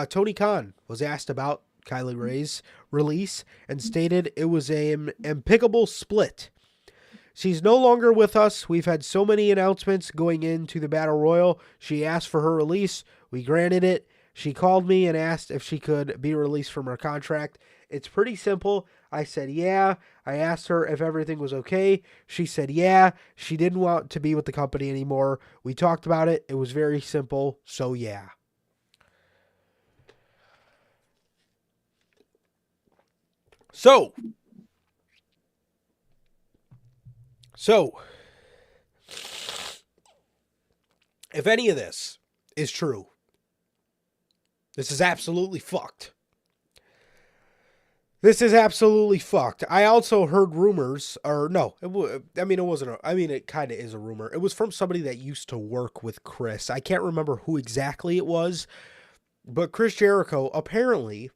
Tony Khan was asked about Kylie Ray's release and stated it was an amicable split. "She's no longer with us. We've had so many announcements going into the Battle Royal. She asked for her release. We granted it. She called me and asked if she could be released from her contract. It's pretty simple. I said, yeah. I asked her if everything was okay. She said, yeah. She didn't want to be with the company anymore. We talked about it. It was very simple. So, yeah." So, if any of this is true, this is absolutely fucked. This is absolutely fucked. I also heard rumors, or no, it wasn't. It kind of is a rumor. It was from somebody that used to work with Chris. I can't remember who exactly it was, but Chris Jericho apparently,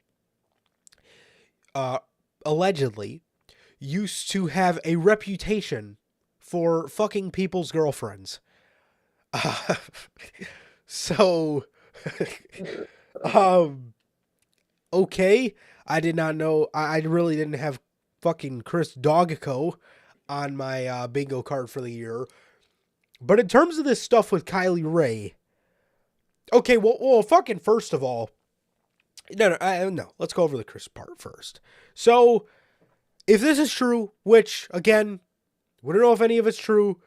allegedly, used to have a reputation for fucking people's girlfriends. So, okay. I did not know. I really didn't have fucking Chris Dogco on my bingo card for the year. But in terms of this stuff with Kylie Ray, okay, well, fucking first of all, no, let's go over the Chris part first. So, if this is true, which, again, we don't know if any of it's true.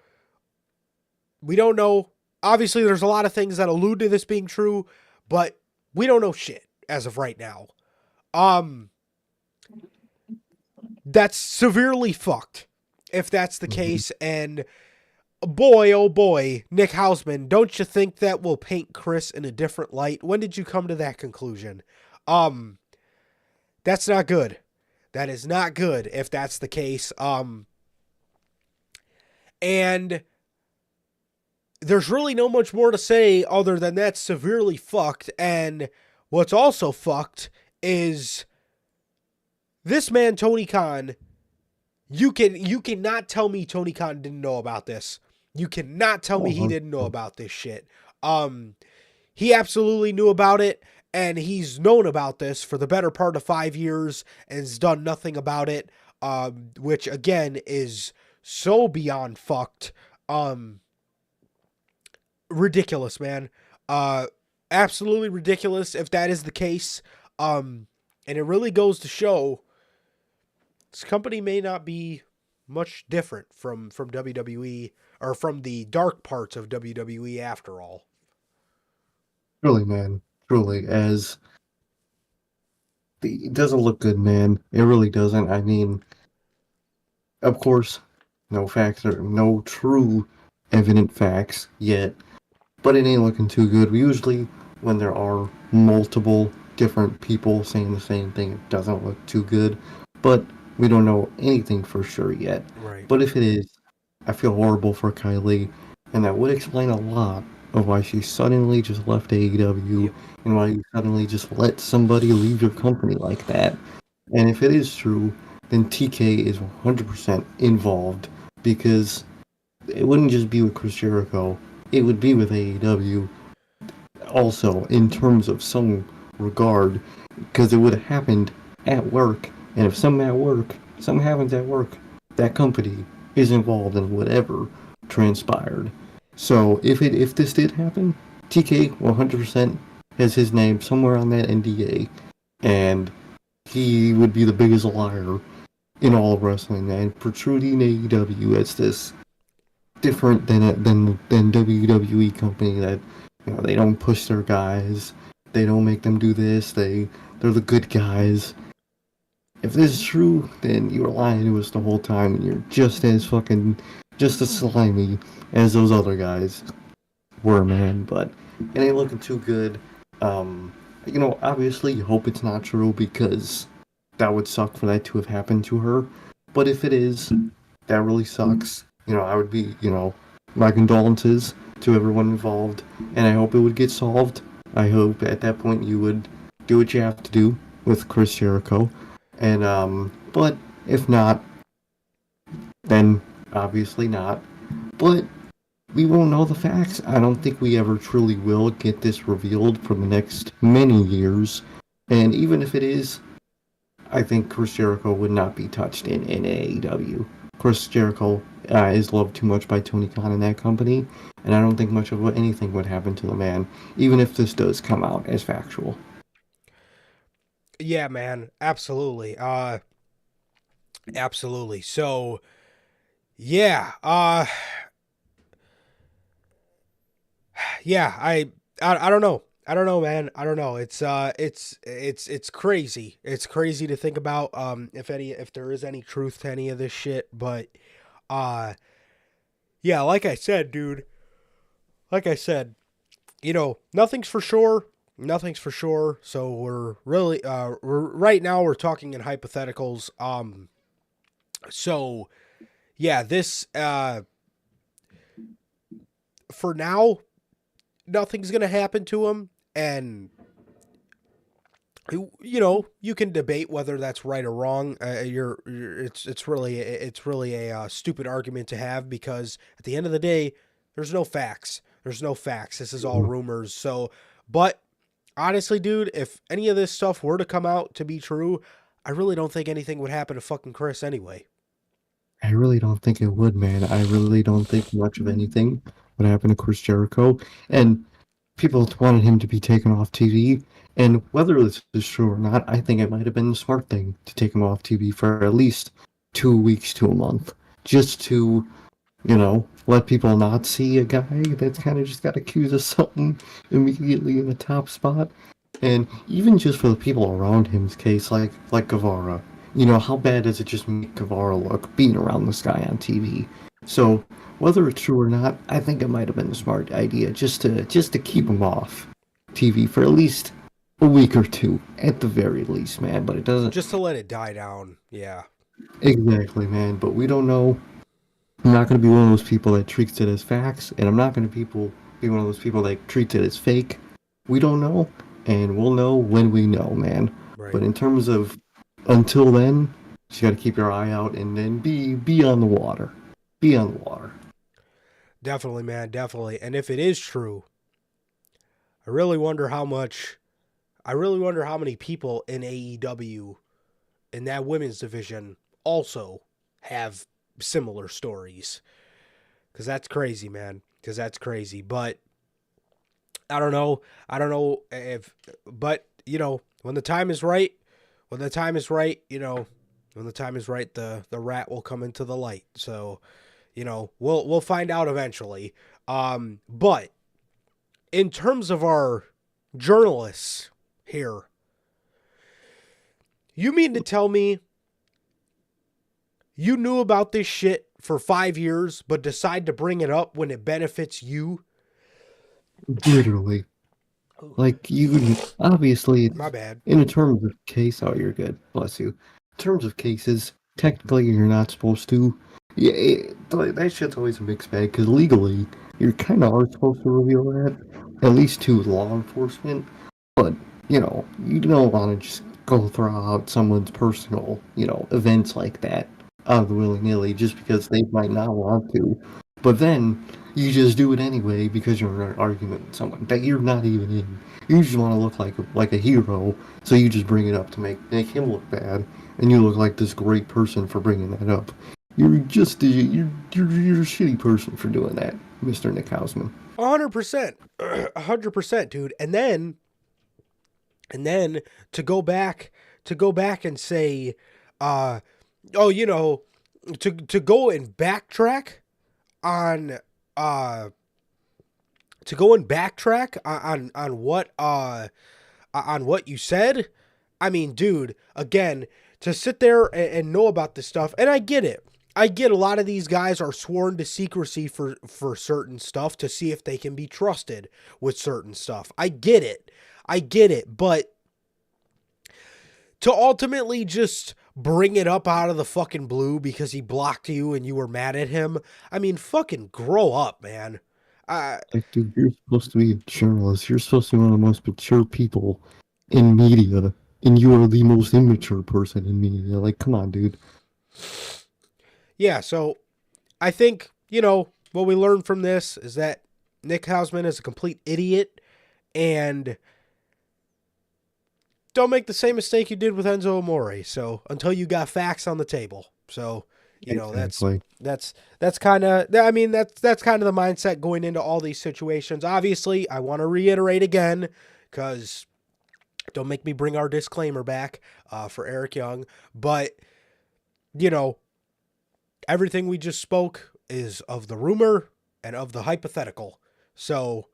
We don't know. Obviously, there's a lot of things that allude to this being true, but we don't know shit as of right now. That's severely fucked if that's the case, and boy, oh boy, Nick Hausman, don't you think that will paint Chris in a different light? When did you come to that conclusion? That's not good. That is not good if that's the case. And there's really no much more to say other than that's severely fucked. And what's also fucked is this man, Tony Khan. You cannot tell me Tony Khan didn't know about this. You cannot tell me he didn't know about this shit. He absolutely knew about it, and he's known about this for the better part of 5 years and has done nothing about it, which again is so beyond fucked. Ridiculous, man. Absolutely ridiculous if that is the case. And it really goes to show this company may not be much different from WWE or from the dark parts of WWE after all. Truly, man. Truly, it doesn't look good, man. It really doesn't. I mean, of course, no facts or no true evident facts yet, but it ain't looking too good. Usually, when there are multiple different people saying the same thing, it doesn't look too good. But we don't know anything for sure yet. Right. But if it is, I feel horrible for Kylie, and that would explain a lot of why she suddenly just left AEW and why you suddenly just let somebody leave your company like that. And if it is true, then TK is 100% involved, because it wouldn't just be with Chris Jericho, it would be with AEW also in terms of some regard, because it would have happened at work. And if something happens at work, that company is involved in whatever transpired. So if this did happen, TK 100% has his name somewhere on that NDA, and he would be the biggest liar in all of wrestling. And protruding AEW as this different than WWE company that, you know, they don't push their guys, they don't make them do this, they're the good guys. If this is true, then you were lying to us the whole time, and you're just as slimy as those other guys were, man. But it ain't looking too good. Obviously, you hope it's not true, because that would suck for that to have happened to her. But if it is, that really sucks. I would be, my condolences to everyone involved, and I hope it would get solved. I hope at that point you would do what you have to do with Chris Jericho. And, but if not, then obviously not. But we won't know the facts. I don't think we ever truly will get this revealed for the next many years. And even if it is, I think Chris Jericho would not be touched in AEW. Chris Jericho is loved too much by Tony Khan in that company, and I don't think much of anything would happen to the man, even if this does come out as factual. Yeah, man, absolutely. Absolutely. So, yeah, yeah, I don't know. I don't know, man. I don't know. It's crazy. It's crazy to think about if there is any truth to any of this shit, but yeah, like I said, dude. Like I said, nothing's for sure. Nothing's for sure. So we're really right now we're talking in hypotheticals. So yeah, this for now nothing's going to happen to him, and you can debate whether that's right or wrong. It's really a stupid argument to have, because at the end of the day, there's no facts. There's no facts. This is all rumors. So, but honestly, dude, if any of this stuff were to come out to be true, I really don't think anything would happen to fucking Chris anyway. I really don't think it would, man. I really don't think much of anything would happen to Chris Jericho. And people wanted him to be taken off TV. And whether this is true or not, I think it might have been the smart thing to take him off TV for at least 2 weeks to a month. Just to, let people not see a guy that's kind of just got accused of something immediately in the top spot. And even just for the people around him's case, like Guevara. How bad does it just make Guevara look being around this guy on TV? So whether it's true or not, I think it might have been a smart idea just to keep him off TV for at least a week or two, at the very least, man. But it doesn't Just to let it die down. Yeah. exactly, man. But we don't know. I'm not going to be one of those people that treats it as facts, and I'm not going to be one of those people that treats it as fake. We don't know, and we'll know when we know, man. Right. But in terms of until then, you got to keep your eye out and then be on the water. Be on the water. Definitely, man. Definitely. And if it is true, I really wonder how many people in AEW in that women's division also have similar stories. Because that's crazy, man. Because that's crazy. But I don't know. But, when the time is right, the rat will come into the light. So, we'll find out eventually. But in terms of our journalists here, you mean to tell me you knew about this shit for 5 years, but decide to bring it up when it benefits you? Literally. Like, you obviously, My bad. in terms of case, oh, you're good. Bless you. In terms of cases, technically, you're not supposed to. Yeah, that shit's always a mixed bag, because legally, you kind of are supposed to reveal that, at least to law enforcement. But, you don't want to just go throw out someone's personal, events like that out of the willy-nilly just because they might not want to. But then, you just do it anyway because you're in an argument with someone that you're not even in. You just want to look like a hero, so you just bring it up to make him look bad, and you look like this great person for bringing that up. You're just you're a shitty person for doing that, Mr. Nick Hausman. 100%. 100%, dude. And then to go back and say, to go and backtrack on on what you said. I mean, dude, again, to sit there and know about this stuff, and I get it. I get a lot of these guys are sworn to secrecy for certain stuff to see if they can be trusted with certain stuff. I get it. But to ultimately just bring it up out of the fucking blue because he blocked you and you were mad at him, I mean, fucking grow up, man. Like, dude, you're supposed to be a journalist. You're supposed to be one of the most mature people in media, and you are the most immature person in media. Like, come on, dude. Yeah, so I think, what we learned from this is that Nick Hausman is a complete idiot, and don't make the same mistake you did with Enzo Amore. So until you got facts on the table. So, Exactly. that's kind of, that's kind of the mindset going into all these situations. Obviously, I want to reiterate again, because don't make me bring our disclaimer back for Eric Young. But, everything we just spoke is of the rumor and of the hypothetical. So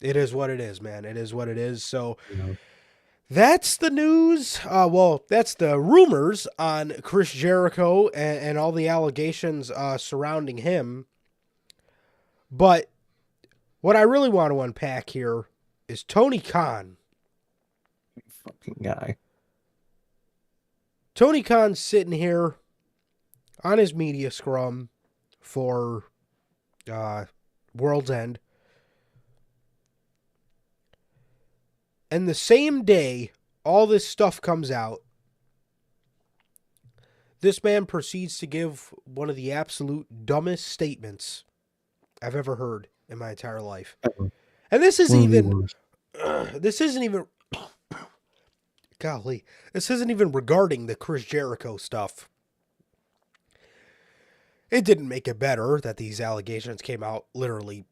it is what it is, man. It is what it is. So that's the news. That's the rumors on Chris Jericho and all the allegations surrounding him. But what I really want to unpack here is Tony Khan. Fucking guy. Tony Khan's sitting here on his media scrum for World's End. And the same day all this stuff comes out, this man proceeds to give one of the absolute dumbest statements I've ever heard in my entire life. And this isn't even golly, this isn't even regarding the Chris Jericho stuff. It didn't make it better that these allegations came out literally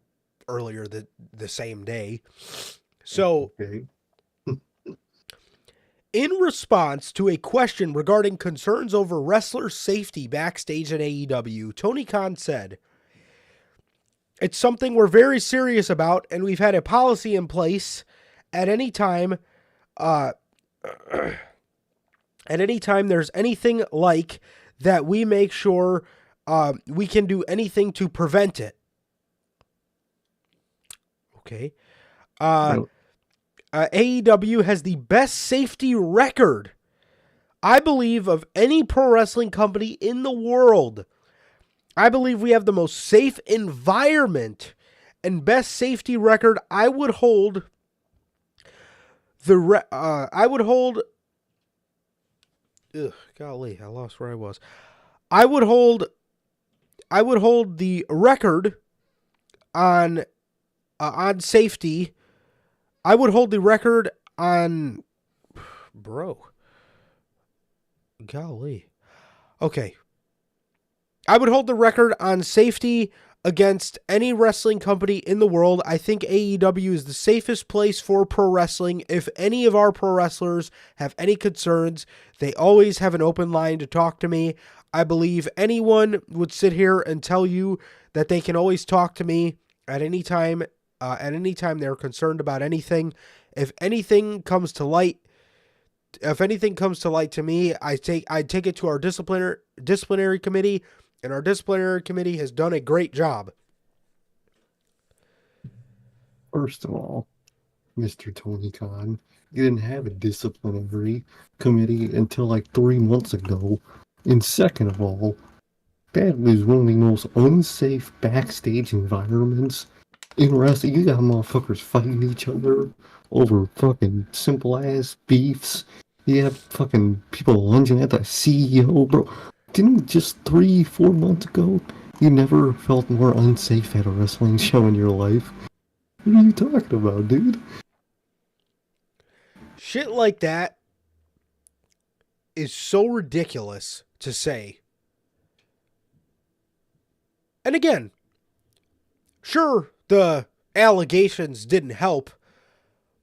earlier the same day. So, Okay. in response to a question regarding concerns over wrestler safety backstage at AEW, Tony Khan said, "It's something we're very serious about, and we've had a policy in place at any time there's anything like that, we make sure we can do anything to prevent it. Okay. AEW has the best safety record, I believe, of any pro wrestling company in the world. I believe we have the most safe environment and best safety record. I would hold golly, I lost where I was. I would hold the record on safety. I would hold the record on, golly. Okay. I would hold the record on safety against any wrestling company in the world. I think AEW is the safest place for pro wrestling. If any of our pro wrestlers have any concerns, they always have an open line to talk to me. I believe anyone would sit here and tell you that they can always talk to me at any time. They're concerned about anything. If anything comes to light to me, I take it to our disciplinary committee. And our disciplinary committee has done a great job. First of all, Mr. Tony Khan, you didn't have a disciplinary committee until like 3 months ago. And second of all, that was one of the most unsafe backstage environments in wrestling. You got motherfuckers fighting each other over fucking simple ass beefs. You have fucking people lunging at the CEO, bro. Didn't just 3-4 months ago, you never felt more unsafe at a wrestling show in your life? What are you talking about, dude? Shit like that is so ridiculous to say. And again, sure, the allegations didn't help,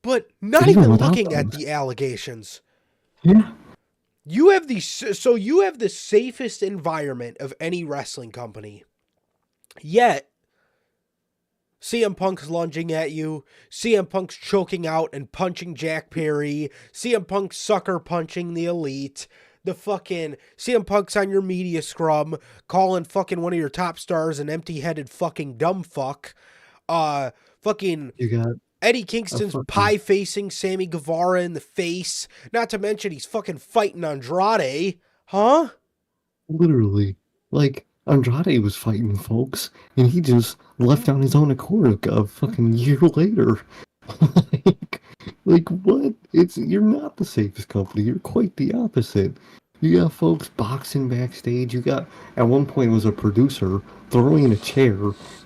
but not even looking at the allegations. Yeah. You have the safest environment of any wrestling company. Yet, CM Punk's lunging at you, CM Punk's choking out and punching Jack Perry, CM Punk's sucker punching the Elite, the fucking CM Punk's on your media scrum, calling fucking one of your top stars an empty-headed fucking dumb fuck. Fucking You got Eddie Kingston's pie-facing Sammy Guevara in the face. Not to mention he's fucking fighting Andrade. Huh? literally, like, Andrade was fighting folks, and he just left on his own accord a fucking year later. like, what? You're not the safest company. You're quite the opposite. You got folks boxing backstage. You got, at one point, it was a producer throwing a chair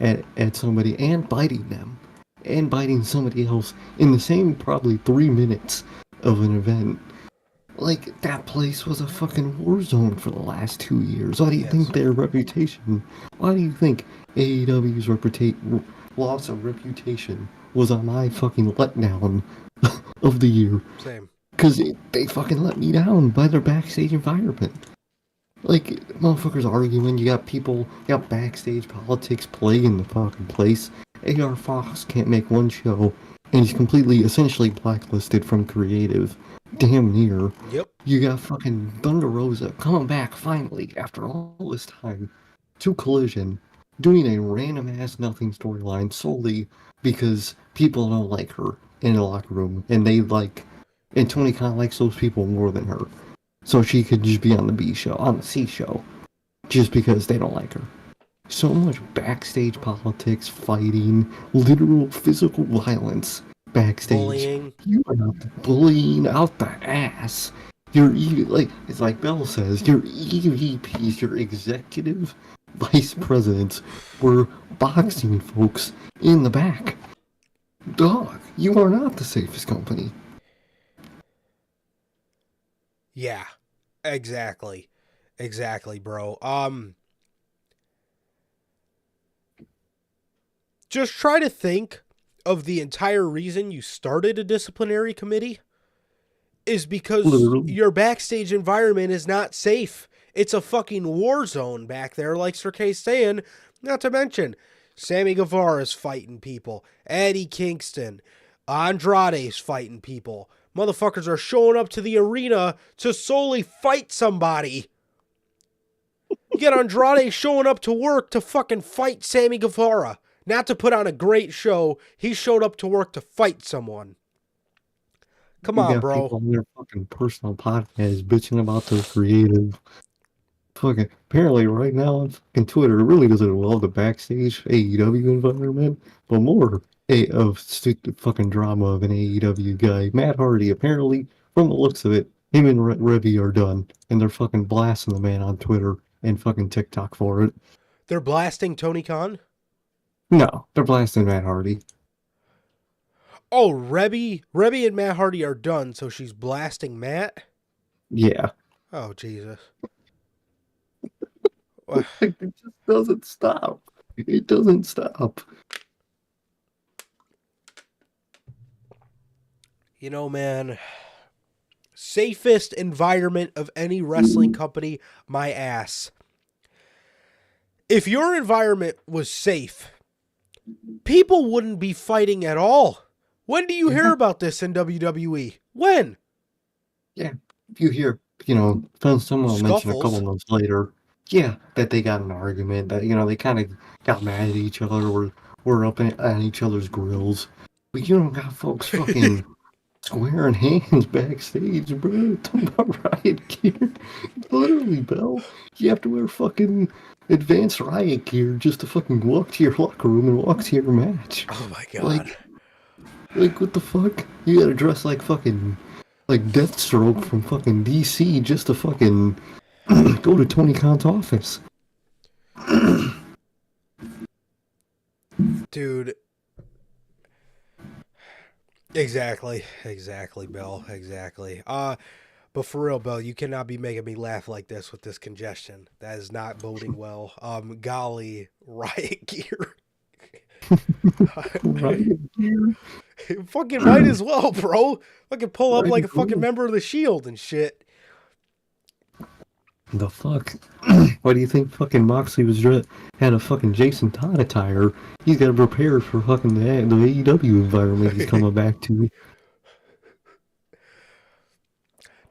at somebody and biting them. And biting somebody else in the same probably 3 minutes of an event. Like, that place was a fucking war zone for the last 2 years. Why do you think their reputation, why do you think AEW's loss of reputation was on my fucking letdown of the year? Same. Because they fucking let me down by their backstage environment. Like, motherfuckers arguing, you got backstage politics plaguing the fucking place. A.R. Fox can't make one show, and he's completely, essentially blacklisted from creative. Damn near. Yep. You got fucking Thunder Rosa coming back finally after all this time to Collision, doing a random ass nothing storyline solely because people don't like her in the locker room, and Tony Khan likes those people more than her. So she could just be on the C show, just because they don't like her. So much backstage politics, fighting, literal physical violence backstage. Bullying. You are not bullying out the ass. It's like Bell says, your EVPs, your executive vice presidents, were boxing folks in the back. Dog, you are not the safest company. Yeah, exactly. Exactly, bro. Just try to think of the entire reason you started a disciplinary committee is because your backstage environment is not safe. It's a fucking war zone back there, like Sir K's saying. Not to mention, Sammy Guevara's fighting people. Eddie Kingston. Andrade's fighting people. Motherfuckers are showing up to the arena to solely fight somebody. You get Andrade showing up to work to fucking fight Sammy Guevara. Not to put on a great show. He showed up to work to fight someone. Come You on, got bro. people on their fucking personal podcast bitching about their creative. Fucking apparently right now on fucking Twitter really doesn't involve the backstage AEW environment, but more of stupid fucking drama of an AEW guy. Matt Hardy apparently, from the looks of it, him and Revy are done, and they're fucking blasting the man on Twitter and fucking TikTok for it. They're blasting Tony Khan? No, they're blasting Matt Hardy. Oh, Rebby and Matt Hardy are done, so she's blasting Matt? Yeah. Oh, Jesus. It just doesn't stop. It doesn't stop. You know, man, safest environment of any wrestling company, my ass. If your environment was safe, people wouldn't be fighting at all. When do you hear about this in WWE? When? Yeah. If you hear, someone will mention a couple months later, that they got an argument, that, they kind of got mad at each other, or were up on each other's grills. But you don't got folks fucking squaring hands backstage, bro. Talking about riot gear. Literally, Bell. You have to wear fucking advanced riot gear just to fucking walk to your locker room and walk to your match. Oh my god. Like what the fuck? You gotta dress like fucking Deathstroke from fucking DC just to fucking go to Tony Khan's office. Dude. Exactly, Bill. Exactly. But for real, Bill, you cannot be making me laugh like this with this congestion. That is not boding well. Golly, riot gear. Riot gear? Fucking might as well, bro. Fucking pull up like a fucking member of the Shield and shit. The fuck? Why do you think fucking Moxley had a fucking Jason Todd attire? He's got to prepare for fucking the AEW environment he's coming back to.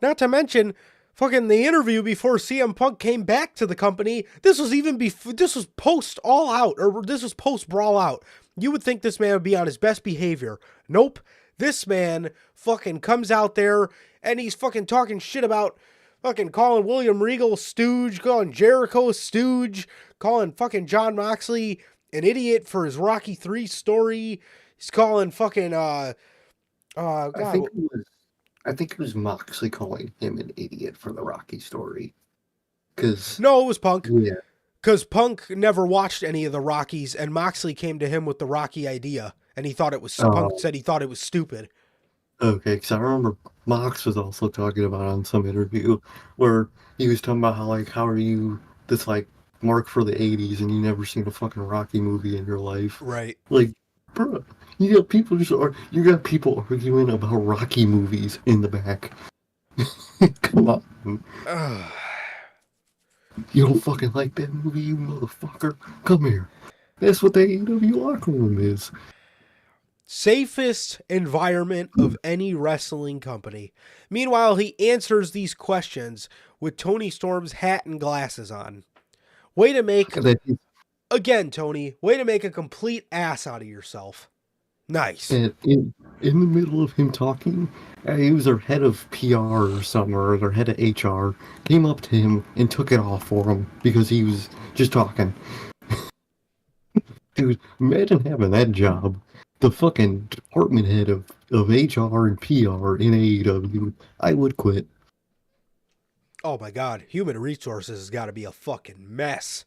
Not to mention, fucking the interview before CM Punk came back to the company. This was even before. This was post All Out, or this was post Brawl Out. You would think this man would be on his best behavior. Nope. This man fucking comes out there and he's fucking talking shit about fucking calling William Regal a stooge, calling Jericho a stooge, calling fucking John Moxley an idiot for his Rocky 3 story. He's calling fucking God. I think it was Moxley calling him an idiot for the Rocky story. No, it was Punk. Yeah. Because Punk never watched any of the Rockies, and Moxley came to him with the Rocky idea, and he thought it was. Punk said he thought it was stupid. Okay, because I remember Mox was also talking about on some interview where he was talking about how are you this mark for the 80s and you never seen a fucking Rocky movie in your life. Right. Bro, you got people arguing about Rocky movies in the back. Come on. You don't fucking like that movie, you motherfucker? Come here. That's what the AEW locker room is. Safest environment of any wrestling company. Meanwhile, he answers these questions with Tony Storm's hat and glasses on. Way to make... Again, Tony, way to make a complete ass out of yourself. Nice. And in the middle of him talking, he was their head of PR or something, or their head of HR, came up to him and took it off for him because he was just talking. Dude, imagine having that job. The fucking department head of HR and PR in AEW. I would quit. Oh my god, human resources has got to be a fucking mess.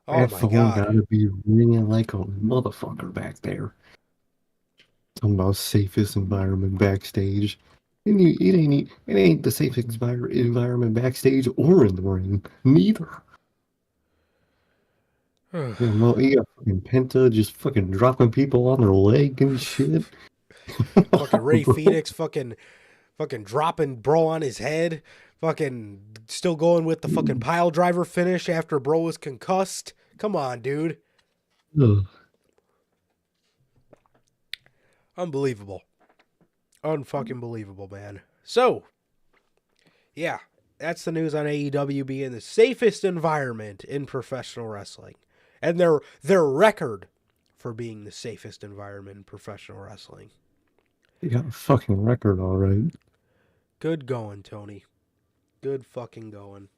Oh that my phone god. Gotta be ringing like a motherfucker back there. Talking about safest environment backstage. And it ain't the safest environment backstage or in the ring. Neither. You got fucking Penta just fucking dropping people on their leg and shit. Fucking Ray Phoenix fucking dropping bro on his head. Fucking still going with the fucking pile driver finish after bro was concussed. Come on, dude. Ugh. Unbelievable. Unfucking believable, man. So, yeah. That's the news on AEW being the safest environment in professional wrestling. And their record for being the safest environment in professional wrestling. You got a fucking record, all right. Good going, Tony. Good fucking going.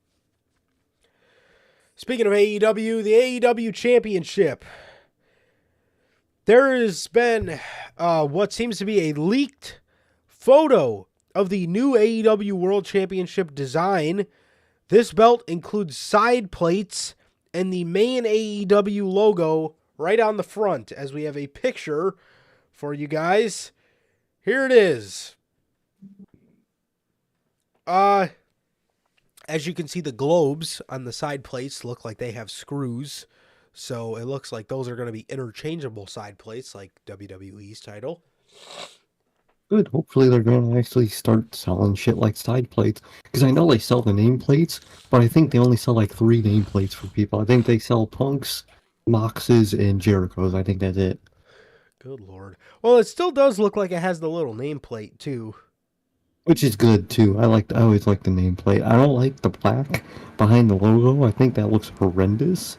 Speaking of AEW, the AEW Championship. There has been what seems to be a leaked photo of the new AEW World Championship design. This belt includes side plates and the main AEW logo right on the front, as we have a picture for you guys. Here it is. As you can see, the globes on the side plates look like they have screws. So it looks like those are going to be interchangeable side plates like WWE's title. Good. Hopefully they're going to actually start selling shit like side plates. Because I know they sell the nameplates, but I think they only sell like 3 nameplates for people. I think they sell Punk's, Mox's, and Jericho's. I think that's it. Good Lord. Well, it still does look like it has the little nameplate too. Which is good too. I always like the nameplate. I don't like the black behind the logo. I think that looks horrendous.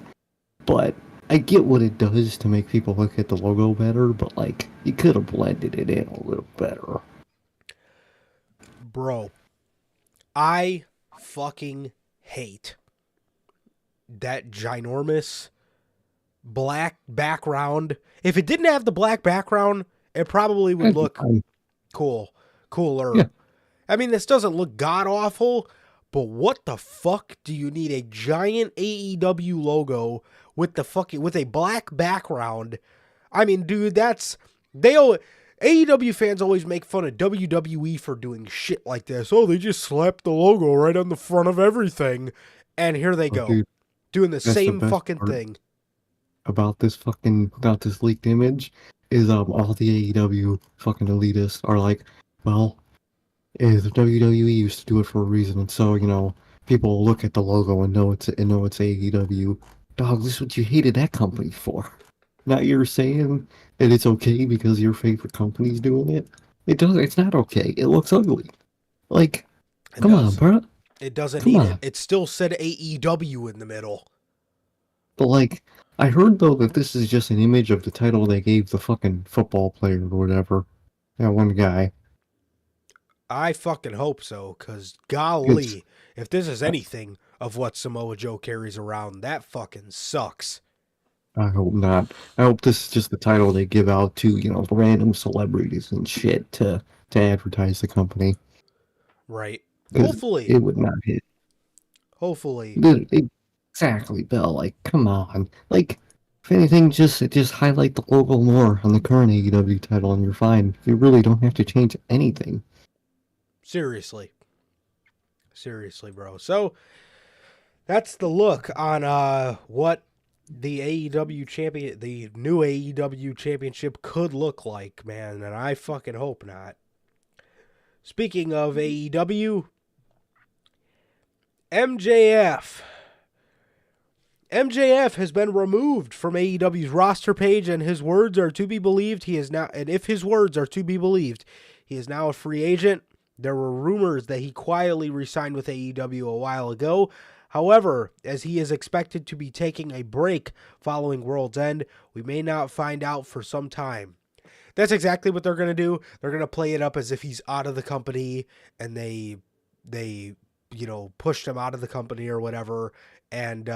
But I get what it does to make people look at the logo better, but like you could have blended it in a little better. Bro, I fucking hate that ginormous black background. If it didn't have the black background, it probably would look cooler. Yeah. I mean, this doesn't look god-awful, but what the fuck do you need a giant AEW logo with a black background? I mean, dude, AEW fans always make fun of WWE for doing shit like this. Oh, they just slapped the logo right on the front of everything. And here they go, Dude, doing the same the fucking thing. About this leaked image is all the AEW fucking elitists are like, well, the WWE used to do it for a reason, and so people look at the logo and know it's AEW. Dog, this is what you hated that company for. Now you're saying that it's okay because your favorite company's doing it. It's not okay. It looks ugly. Like, come on, bro. It doesn't need it. It still said AEW in the middle. But like, I heard though that this is just an image of the title they gave the fucking football player or whatever. That one guy. I fucking hope so, because golly, if this is anything of what Samoa Joe carries around, that fucking sucks. I hope not. I hope this is just the title they give out to, random celebrities and shit to advertise the company. Right. Hopefully. It would not hit. Hopefully. Exactly, Bill. Like, come on. Like, if anything, just highlight the logo more on the current AEW title and you're fine. You really don't have to change anything. Seriously, bro. So that's the look on what the new AEW championship could look like, man, and I fucking hope not. Speaking of AEW, MJF has been removed from AEW's roster page, and his words are to be believed. If his words are to be believed, he is now a free agent. There were rumors that he quietly re-signed with AEW a while ago. However, as he is expected to be taking a break following World's End, we may not find out for some time. That's exactly what they're going to do. They're going to play it up as if he's out of the company and they pushed him out of the company or whatever, and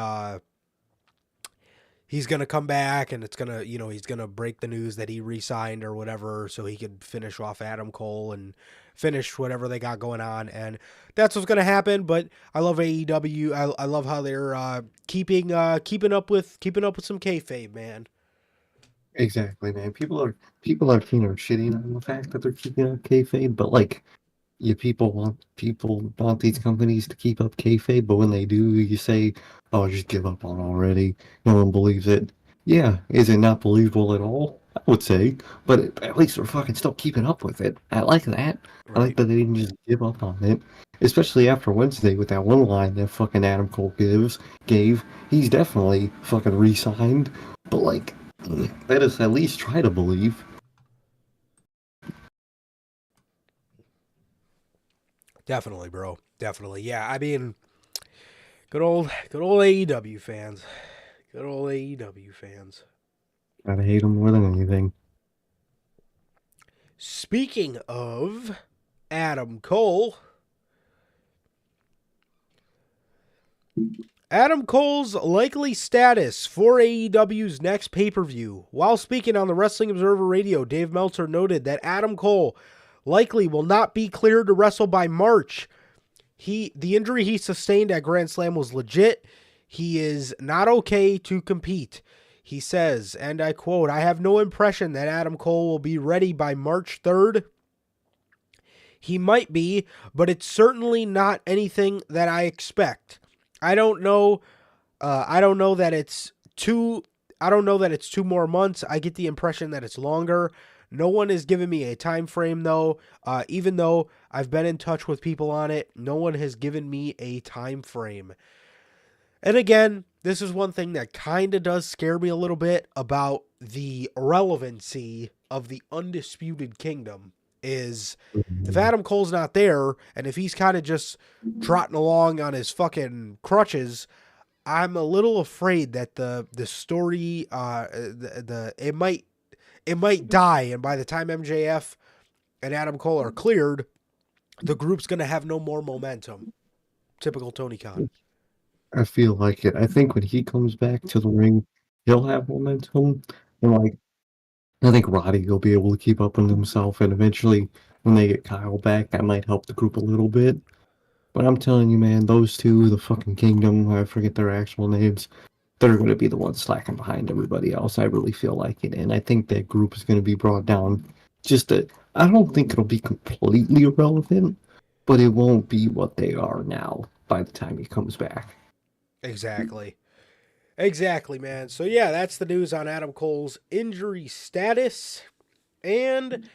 he's going to come back and it's going to, he's going to break the news that he re-signed or whatever so he could finish off Adam Cole and finish whatever they got going on. And that's what's going to happen. But I love AEW. I love how they're keeping up with some kayfabe, man. Exactly, man. People are shitting on the fact that they're keeping up kayfabe, but like, people want these companies to keep up kayfabe, but when they do, you say, "Oh, just give up on it already." No one believes it. Yeah, is it not believable at all? I would say, but at least they're fucking still keeping up with it. I like that. Right. I like that they didn't just give up on it, especially after Wednesday with that one line that fucking Adam Cole gave. He's definitely fucking re-signed, but like, let us at least try to believe. Definitely, bro. Definitely. Yeah, I mean, good old AEW fans. Good old AEW fans. Gotta hate him more than anything. Speaking of Adam Cole, Adam Cole's likely status for AEW's next pay-per-view. While speaking on the Wrestling Observer Radio, Dave Meltzer noted that Adam Cole likely will not be cleared to wrestle by March. The injury he sustained at Grand Slam was legit. He is not okay to compete. He says, and I quote, "I have no impression that Adam Cole will be ready by March 3rd. He might be, but it's certainly not anything that I expect. I don't know. I don't know that it's two. I don't know that it's 2 more months. I get the impression that it's longer. No one has given me a time frame, though. Even though I've been in touch with people on it, no one has given me a time frame." And again, this is one thing that kind of does scare me a little bit about the relevancy of the Undisputed Kingdom. Is if Adam Cole's not there, and if he's kind of just trotting along on his fucking crutches, I'm a little afraid that the story, it might die, and by the time MJF and Adam Cole are cleared, the group's gonna have no more momentum. Typical Tony Khan. I feel like it. I think when he comes back to the ring, he'll have momentum. And like, I think Roddy will be able to keep up with himself. And eventually, when they get Kyle back, that might help the group a little bit. But I'm telling you, man, those two, the fucking Kingdom, I forget their actual names, they're going to be the ones slacking behind everybody else. I really feel like it. And I think that group is going to be brought down. I don't think it'll be completely irrelevant, but it won't be what they are now by the time he comes back. Exactly, man. So yeah, that's the news on Adam Cole's injury status. And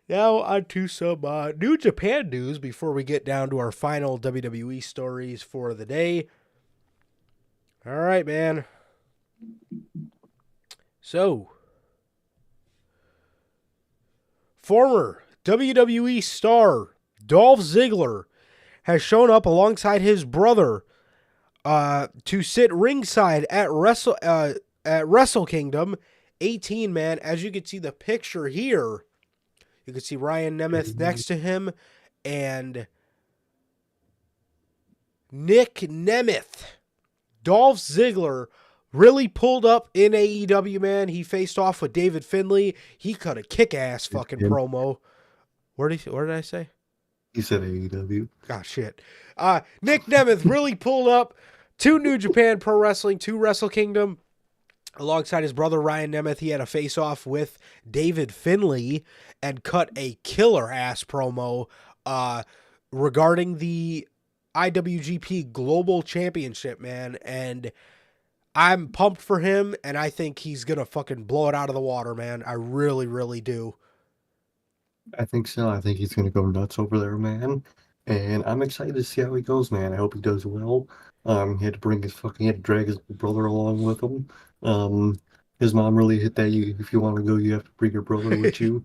now on to some New Japan news before we get down to our final WWE stories for the day. All right, man. So, former WWE star Dolph Ziggler has shown up alongside his brother to sit ringside at Wrestle Kingdom 18, man. As you can see the picture here, you can see Ryan Nemeth next to him and Nick Nemeth. Dolph Ziggler really pulled up in AEW, man. He faced off with David Finlay. He cut a kick-ass fucking promo. What did I say? He said AEW. Ah, shit. Nick Nemeth really pulled up to New Japan Pro Wrestling, to Wrestle Kingdom. Alongside his brother Ryan Nemeth, he had a face-off with David Finlay and cut a killer-ass promo regarding the IWGP Global Championship, man. And I'm pumped for him, and I think he's going to fucking blow it out of the water, man. I really, really do. I think so. I think he's going to go nuts over there, man. And I'm excited to see how he goes, man. I hope he does well. He had to drag his brother along with him. His mom really hit that if you want to go, you have to bring your brother with you.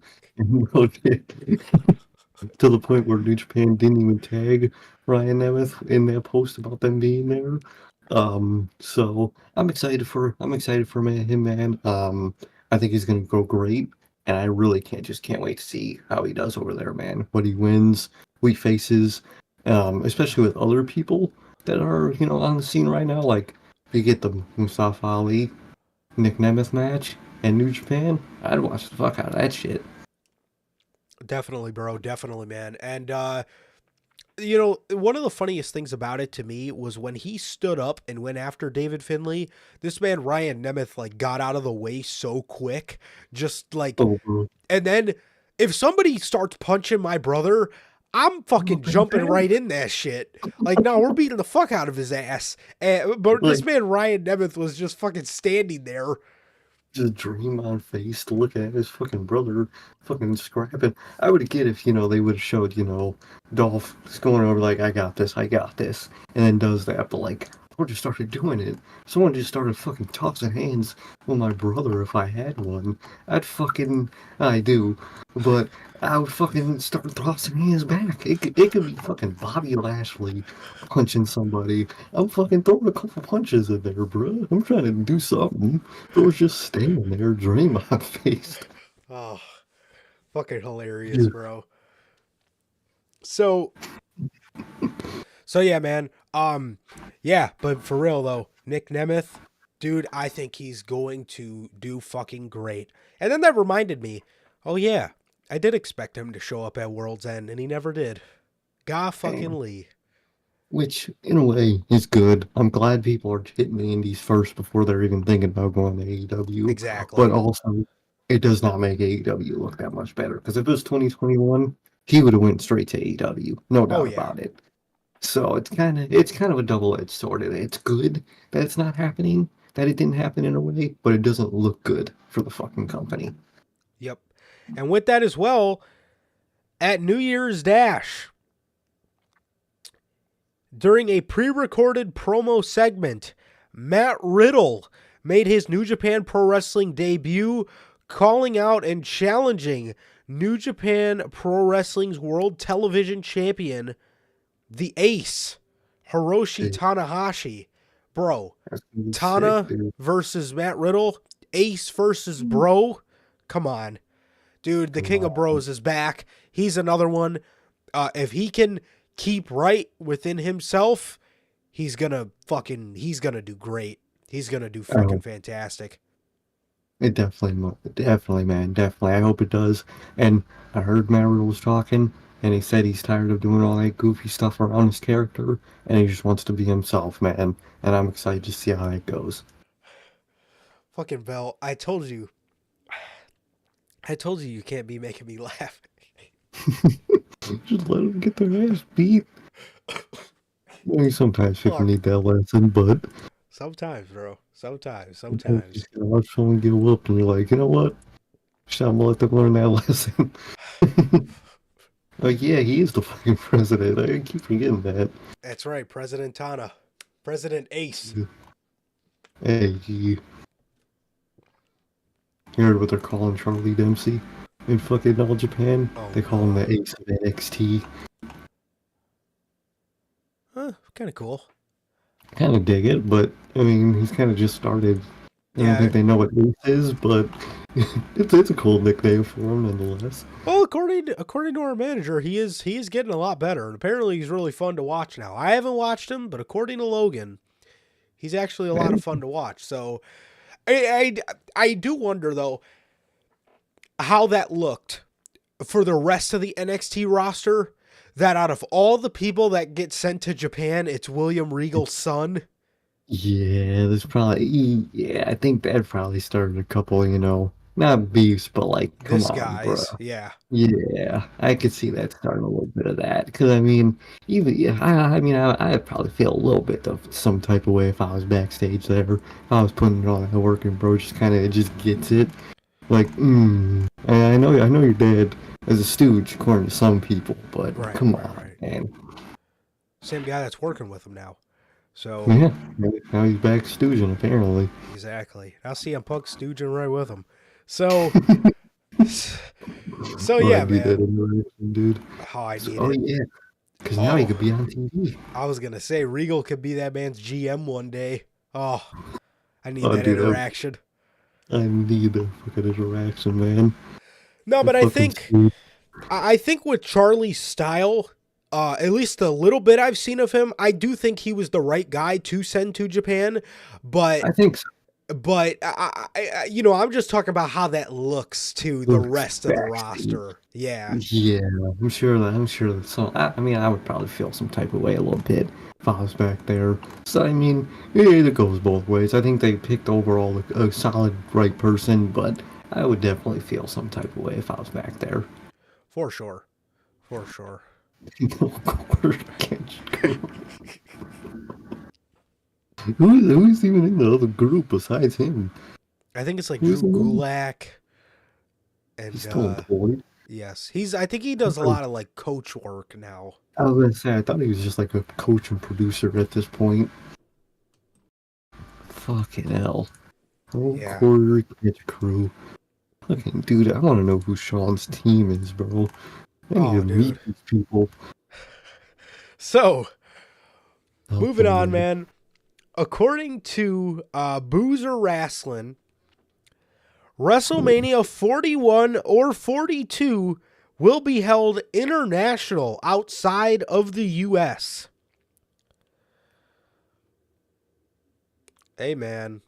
To the point where New Japan didn't even tag Ryan Nemeth in that post about them being there. So I'm excited for him, man. I think he's gonna go great, and I really can't wait to see how he does over there, man. What he wins, who he faces, especially with other people that are on the scene right now. Like you get the Mustafa Ali, Nick Nemeth match, and New Japan. I'd watch the fuck out of that shit. Definitely, bro. Definitely, man. And, one of the funniest things about it to me was when he stood up and went after David Finlay, this man, Ryan Nemeth, got out of the way so quick. Just and then if somebody starts punching my brother, I'm fucking jumping right in that shit. No, we're beating the fuck out of his ass. But this man, Ryan Nemeth, was just fucking standing there. Just dream on face to look at his fucking brother fucking scrapping. I would get if, they would have showed, Dolph just going over I got this, and then does that, but someone just started doing it. Someone just started fucking tossing hands with my brother if I had one. I do, but I would fucking start tossing hands back. It could be fucking Bobby Lashley punching somebody. I'm fucking throwing a couple punches in there, bro. I'm trying to do something. It was just standing there, Draymond faced. Oh, fucking hilarious, bro. So yeah, man. Yeah, but for real though, Nick Nemeth, dude, I think he's going to do fucking great. And then that reminded me, oh yeah, I did expect him to show up at World's End, and he never did. Ga fucking Lee. Which, in a way, is good. I'm glad people are hitting the indies first before they're even thinking about going to AEW. Exactly. But also, it does not make AEW look that much better. Because if it was 2021, he would have went straight to AEW. No doubt about it. So it's kind of a double-edged sword. It's good that it's not happening, that it didn't happen in a way, but it doesn't look good for the fucking company. Yep. And with that as well, at New Year's Dash, during a pre-recorded promo segment, Matt Riddle made his New Japan Pro Wrestling debut, calling out and challenging New Japan Pro Wrestling's World Television Champion, the Ace, Hiroshi Tanahashi. Bro, Tana versus Matt Riddle, Ace versus Bro. Come on. Dude, the King of Bros is back. He's another one. If he can keep right within himself, he's gonna do great. He's gonna do freaking fantastic. It definitely, man, definitely. I hope it does. And I heard Matt Riddle was talking, and he said he's tired of doing all that goofy stuff around his character, and he just wants to be himself, man. And I'm excited to see how that goes. Fucking Bell, I told you you can't be making me laugh. Just let them get their ass beat. I mean, sometimes people need that lesson, but sometimes, bro. Sometimes. You just gotta watch someone get whooped, and you're like, you know what? I'm gonna let them learn that lesson. Like, yeah, he is the fucking president. I keep forgetting that. That's right, President Tana. President Ace. Hey, you heard what they're calling Charlie Dempsey in fucking All Japan? They call him the Ace of NXT. Huh, kind of cool. Kind of dig it, but, I mean, he's kind of just started. I don't think they know what Ace is, but it's a cool nickname for him nonetheless. Well, according to our manager, he is getting a lot better, and apparently he's really fun to watch now. I haven't watched him, but according to Logan, he's actually a lot of fun to watch. So I do wonder though how that looked for the rest of the NXT roster. That out of all the people that get sent to Japan, it's William Regal's son. Yeah, I think that probably started a couple, not beefs, but like, come on, guys, bro. Yeah, I could see that starting a little bit of that. Because, I mean, I'd probably feel a little bit of some type of way if I was backstage there. If I was putting it all that work and bro just gets it. Like, I know you're dead as a stooge, according to some people, but come on, man. Same guy that's working with him now. So yeah, now he's back stooging, apparently. Exactly. Now CM Punk stooging right with him. So yeah, man. That dude. Oh, I need it. Oh, yeah. Because now he could be on TV. I was going to say, Regal could be that man's GM one day. Oh, I need that interaction. I need that fucking interaction, man. No, but I think with Charlie's style, at least the little bit I've seen of him, I do think he was the right guy to send to Japan. But I think so. But I'm just talking about how that looks to the rest of the roster. Yeah. Yeah, I'm sure that. So I would probably feel some type of way a little bit if I was back there. So I mean, it goes both ways. I think they picked overall a solid right person, but I would definitely feel some type of way if I was back there. For sure. Who's even in the other group besides him? I think it's like Drew Gulak. And he's still employed. Yes, I think he does a lot of like coach work now. I was gonna say, I thought he was just like a coach and producer at this point. fucking hell. Oh, Yeah. quarter catch crew. Fucking dude, I want to know who Sean's team is, bro. I need Oh, to meet dude. these people. So, Oh, moving on, man. man. According to Boozer Wrestling, WrestleMania 41 or 42 will be held international outside of the U.S. Hey, man.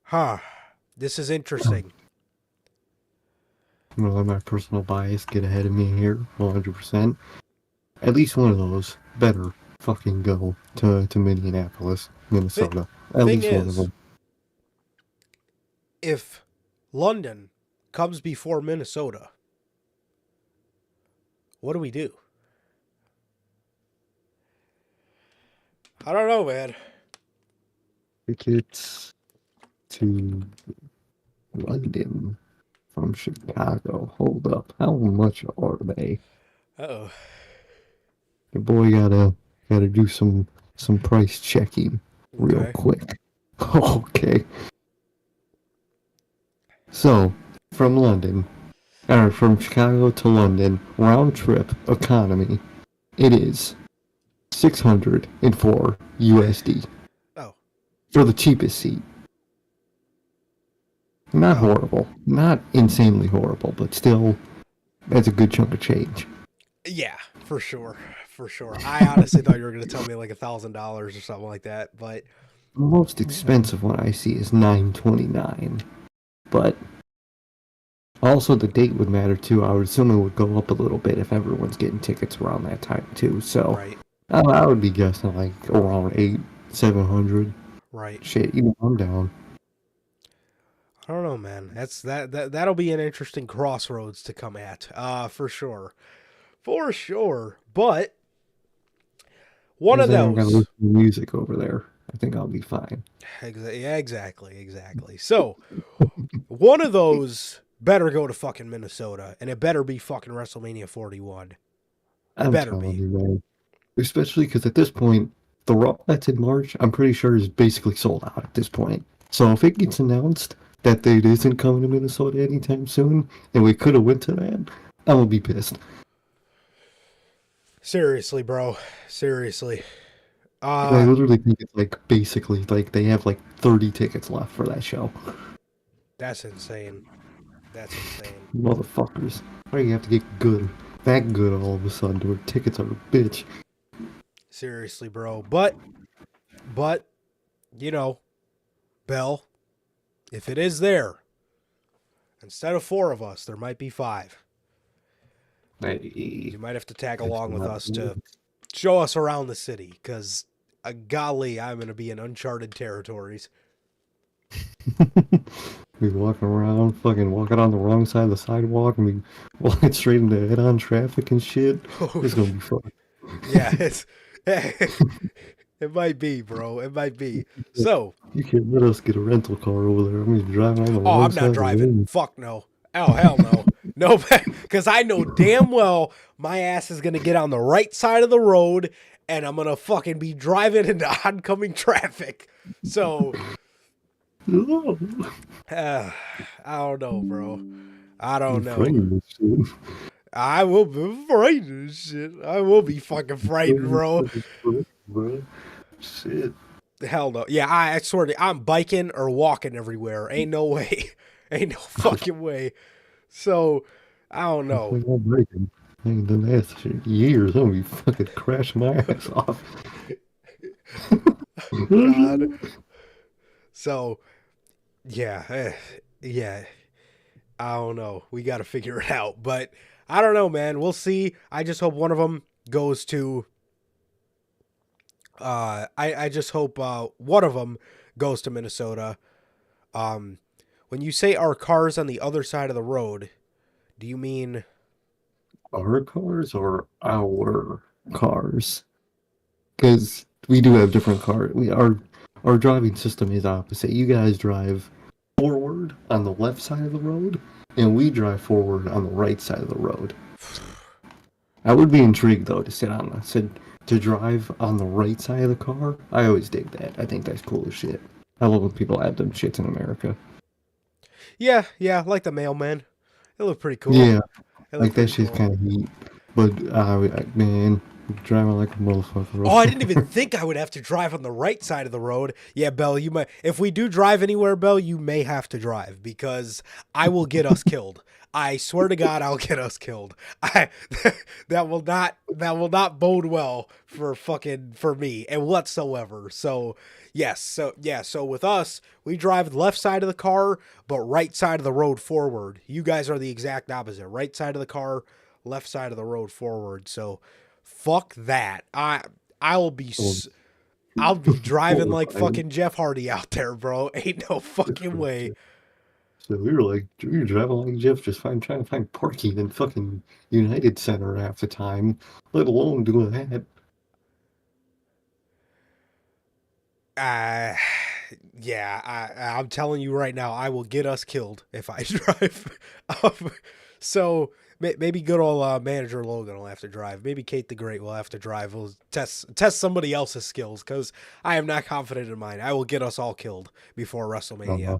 Huh. This is interesting. I'm gonna let my personal bias get ahead of me here, 100%. At least one of those better fucking go to Minneapolis, Minnesota. At Thing least one of is, them. if London comes before Minnesota, what do we do? I don't know, man. Tickets to London from Chicago. Hold up. How much are they? Uh-oh. Your boy gotta do some price checking real Okay. quick. Okay. So, from Chicago to London, round trip economy, it is 604 USD Oh. for the cheapest seat. Not Oh. horrible, not insanely horrible, but still, that's a good chunk of change. Yeah, for sure. For sure. I honestly thought you were going to tell me like $1,000 or something like that, but The most expensive one I see is $929, but also the date would matter too. I would assume it would go up a little bit if everyone's getting tickets around that time too. So right, I would be guessing like around 700. right. Shit, I'm down. I don't know, man. That'll be an interesting crossroads to come at. For sure. For sure. But one of I don't gotta those. listen to music over there. I think I'll be fine. Yeah, exactly. So, one of those better go to fucking Minnesota, and it better be fucking WrestleMania 41. I'm Better telling be. you, man. Especially because at this point, the Raw that's in March, I'm pretty sure is basically sold out at this point. So if it gets announced that it isn't coming to Minnesota anytime soon, and we could have went to that, I will be pissed. Seriously, bro. Seriously. I literally think it's like basically like they have like 30 tickets left for that show. That's insane. That's insane. Motherfuckers. Why do you have to get good, that good all of a sudden to where tickets are a bitch? Seriously, bro. But, you know, Bell, if it is there, instead of 4 of us, there might be 5. You might have to tag along with us to show us around the city, because, golly, I'm going to be in uncharted territories. We walking around, fucking walking on the wrong side of the sidewalk, and we walking straight into head-on traffic and shit. It's gonna be fun. Yeah, it might be, bro. It might be. So, You can't let us get a rental car over there. I'm gonna be driving on the oh, wrong I'm side not of the driving. road. Fuck no. Oh, hell no. No, because I know damn well my ass is going to get on the right side of the road and I'm going to fucking be driving into oncoming traffic. So, I don't know, bro. I don't know. Frightened and I will be frightened as shit. I will be fucking frightened, bro. shit. Shit. Hell no. Yeah, I swear to I'm biking or walking everywhere. Ain't no way. Ain't no fucking way. So, I don't know. Like I'm breaking. I ain't done that shit in years. I'm gonna be fucking crashing my ass off. God. So, yeah. Yeah. I don't know. We got to figure it out. But I don't know, man. We'll see. I just hope one of them goes to. I just hope one of them goes to Minnesota. When you say our cars on the other side of the road, do you mean Our cars or our cars? Because we do have different cars. Our driving system is opposite. You guys drive forward on the left side of the road, and we drive forward on the right side of the road. I would be intrigued though to sit to drive on the right side of the car, I always dig that. I think that's cool as shit. I love when people add them shits in America. Yeah, like the mailman. It looked pretty cool. Yeah, It looked like that pretty shit's cool. kind of neat. But man, driving like a motherfucker. Oh, I didn't even think I would have to drive on the right side of the road. Yeah, Bell, you might. If we do drive anywhere, Bell, you may have to drive because I will get us killed. I swear to God, I'll get us killed. That will not bode well for me and whatsoever. So yes, so with us, we drive the left side of the car, but right side of the road forward. You guys are the exact opposite. Right side of the car, left side of the road forward. So fuck that. I'll be Well, I'll be driving like fine. fucking Jeff Hardy out there, bro. Ain't no fucking way. So we were driving like Jeff, just trying to find parking in fucking United Center half the time, let alone doing that. Uh yeah, I'm telling you right now, I will get us killed if I drive. So maybe good old manager Logan will have to drive. Maybe Kate the Great will have to drive. We'll test somebody else's skills because I am not confident in mine. I will get us all killed before WrestleMania.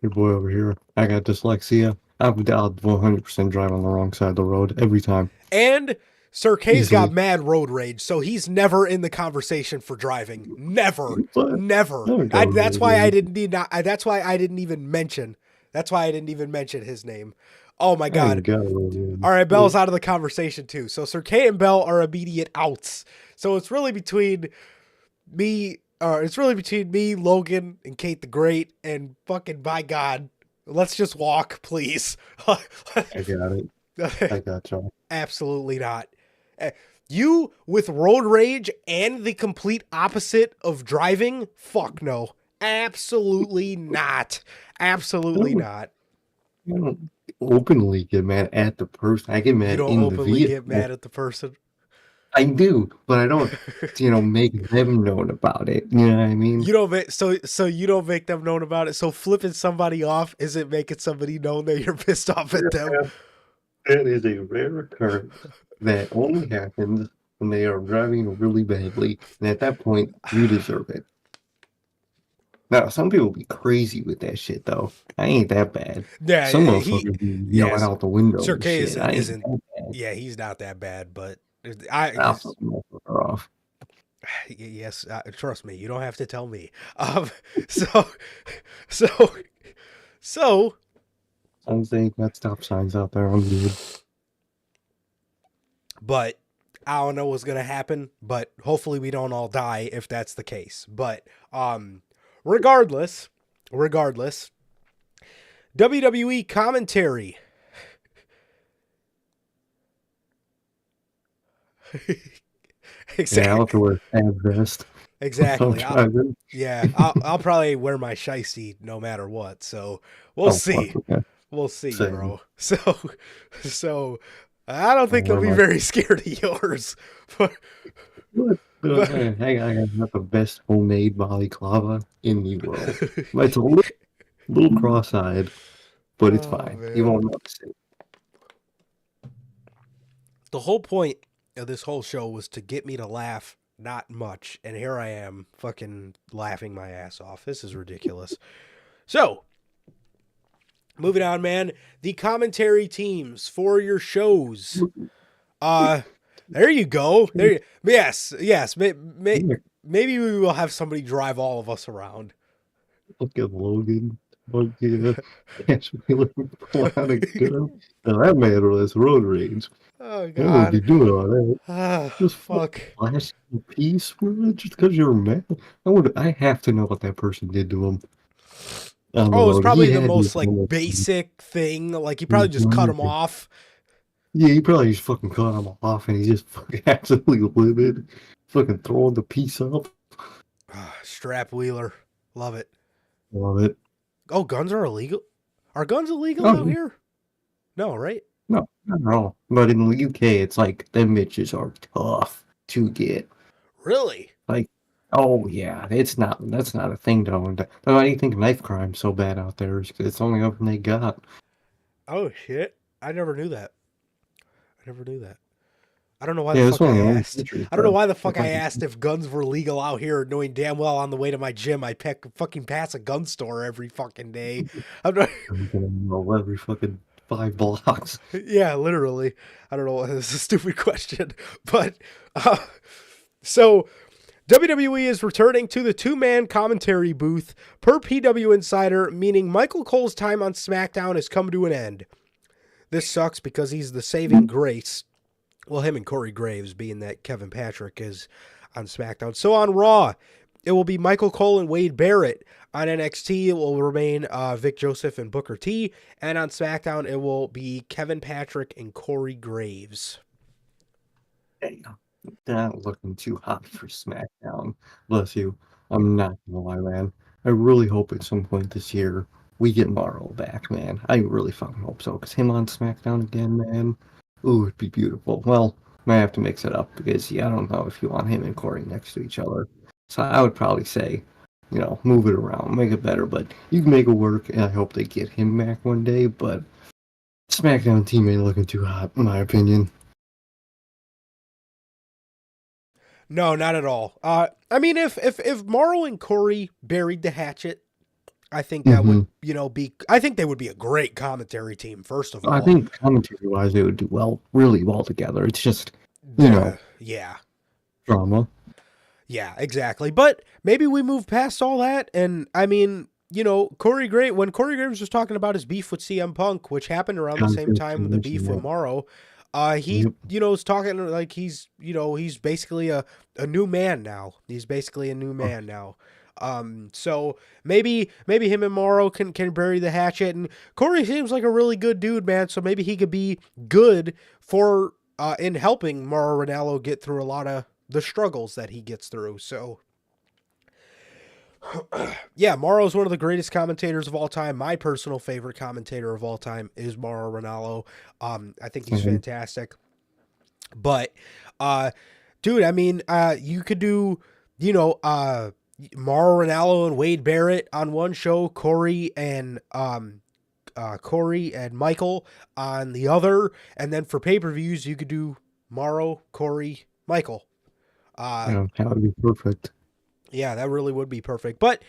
Your boy over here, I got dyslexia. I'll 100% drive on the wrong side of the road every time. And Sir K's got Easily. mad road rage, so he's never in the conversation for driving. Never, But never. I don't go That's why I really. didn't need. That's why I didn't even mention. That's why I didn't even mention his name. Oh my I God. ain't got really. All right, Bell's out of the conversation too. So Sir K and Bell are immediate outs. So it's really between me. It's really between me, Logan, and Kate the Great, and fucking by God, let's just walk, please. I got it. I got y'all. Absolutely not. You with road rage and the complete opposite of driving? Fuck no. Absolutely not. Absolutely not. I don't openly get mad at the person. I get You mad don't in the openly get vehicle. mad at the person. I do, but I don't, make them known about it. You know what I mean? You don't make so you don't make them known about it. So flipping somebody off isn't making somebody know that you're pissed off at them. Yeah, that is a rare occurrence that only happens when they are driving really badly, and at that point, you deserve it. Now, some people be crazy with that shit, though. I ain't that bad. Yeah, Some he motherfuckers be yelling yes. out the window Sir and K shit. I ain't isn't that bad. yeah, he's not that bad, but I'll fuck the motherfucker off. yes, trust me, you don't have to tell me. So, so, so, I'm saying got stop signs out there. I'm good. but I don't know what's gonna happen. But hopefully, we don't all die if that's the case. But regardless, WWE commentary. Yeah, I'll have Exactly. to wear a fab vest. I'm Exactly. driving. I'll probably wear my shiesty no matter what. So we'll Oh, fuck, see. okay. We'll see, Same. bro. So I don't think I'll they'll wear be my very scared of yours. But, But, but I got the best homemade balaclava in the world. But it's a little cross-eyed, but it's oh fine. You man. won't notice it. The whole point of this whole show was to get me to laugh not much. And here I am fucking laughing my ass off. This is ridiculous. So moving on, man. The commentary teams for your shows. There you go. Yes. Maybe we will have somebody drive all of us around. Look at Logan. Look at Cash Wheeler pull out a gun. Now that man has road rage. Oh I would be God. doing all that. Ah, Just fuck. flashing a piece, bro, just because you're mad. I have to know what that person did to him on the Oh, it was road. He probably the had me most like almost. basic thing. Like he probably just cut him off. Yeah, he probably just fucking cut him off and he's just fucking absolutely livid. Fucking throwing the piece up. Strap wheeler. Love it. Love it. Oh, guns are illegal? Are guns illegal Oh, out here? No, right? no, not at all. But in the UK, it's like, them bitches are tough to get. Really? Like, oh yeah, that's not a thing though. And why do you think knife crime's so bad out there? Is 'cause it's the only weapon they got. Oh shit. I never knew that. I don't know why Yeah, the it's fuck one I of the only asked. features, I don't know bro. why the fuck If I I asked if guns were legal out here, knowing damn well on the way to my gym I fucking pass a gun store every fucking day. I'm not, I'm gonna know every fucking 5 blocks. yeah, literally. I don't know. This is a stupid question, but uh, so WWE is returning to the two-man commentary booth per PW Insider, meaning Michael Cole's time on SmackDown has come to an end. This sucks because he's the saving grace. Well, him and Corey Graves, being that Kevin Patrick is on SmackDown. So on Raw, it will be Michael Cole and Wade Barrett. On NXT, it will remain Vic Joseph and Booker T. And on SmackDown, it will be Kevin Patrick and Corey Graves. Damn. Not looking too hot for SmackDown. Bless you. I'm not gonna lie, man. I really hope at some point this year we get Morrow back, man. I really fucking hope so. Because him on SmackDown again, man. Ooh, it'd be beautiful. Well, I have to mix it up because, yeah, I don't know if you want him and Corey next to each other. So I would probably say, move it around, make it better. But you can make it work, and I hope they get him back one day. But SmackDown team ain't looking too hot, in my opinion. No, not at all. I mean, if Morrow and Corey buried the hatchet, I think that would, be. I think they would be a great commentary team. First of all, I think commentary-wise, they would do really well together. It's just, yeah, drama. yeah, exactly. But maybe we move past all that, and I mean, when Corey Graves was talking about his beef with CM Punk, which happened around the same time with the beef with Morrow, he, is talking like he's basically a new man now. He's basically a new man now. So maybe him and Morrow can bury the hatchet, and Corey seems like a really good dude, man. So maybe he could be good for in helping Mauro Ranallo get through a lot of the struggles that he gets through. So yeah, Mauro's one of the greatest commentators of all time. My personal favorite commentator of all time is Mauro Ranallo. I think he's fantastic. But dude, I mean, you could do, Mauro Ranallo and Wade Barrett on one show, Corey and Michael on the other, and then for pay-per-views you could do Mauro, Corey, Michael. That would be perfect. Yeah, that really would be perfect. But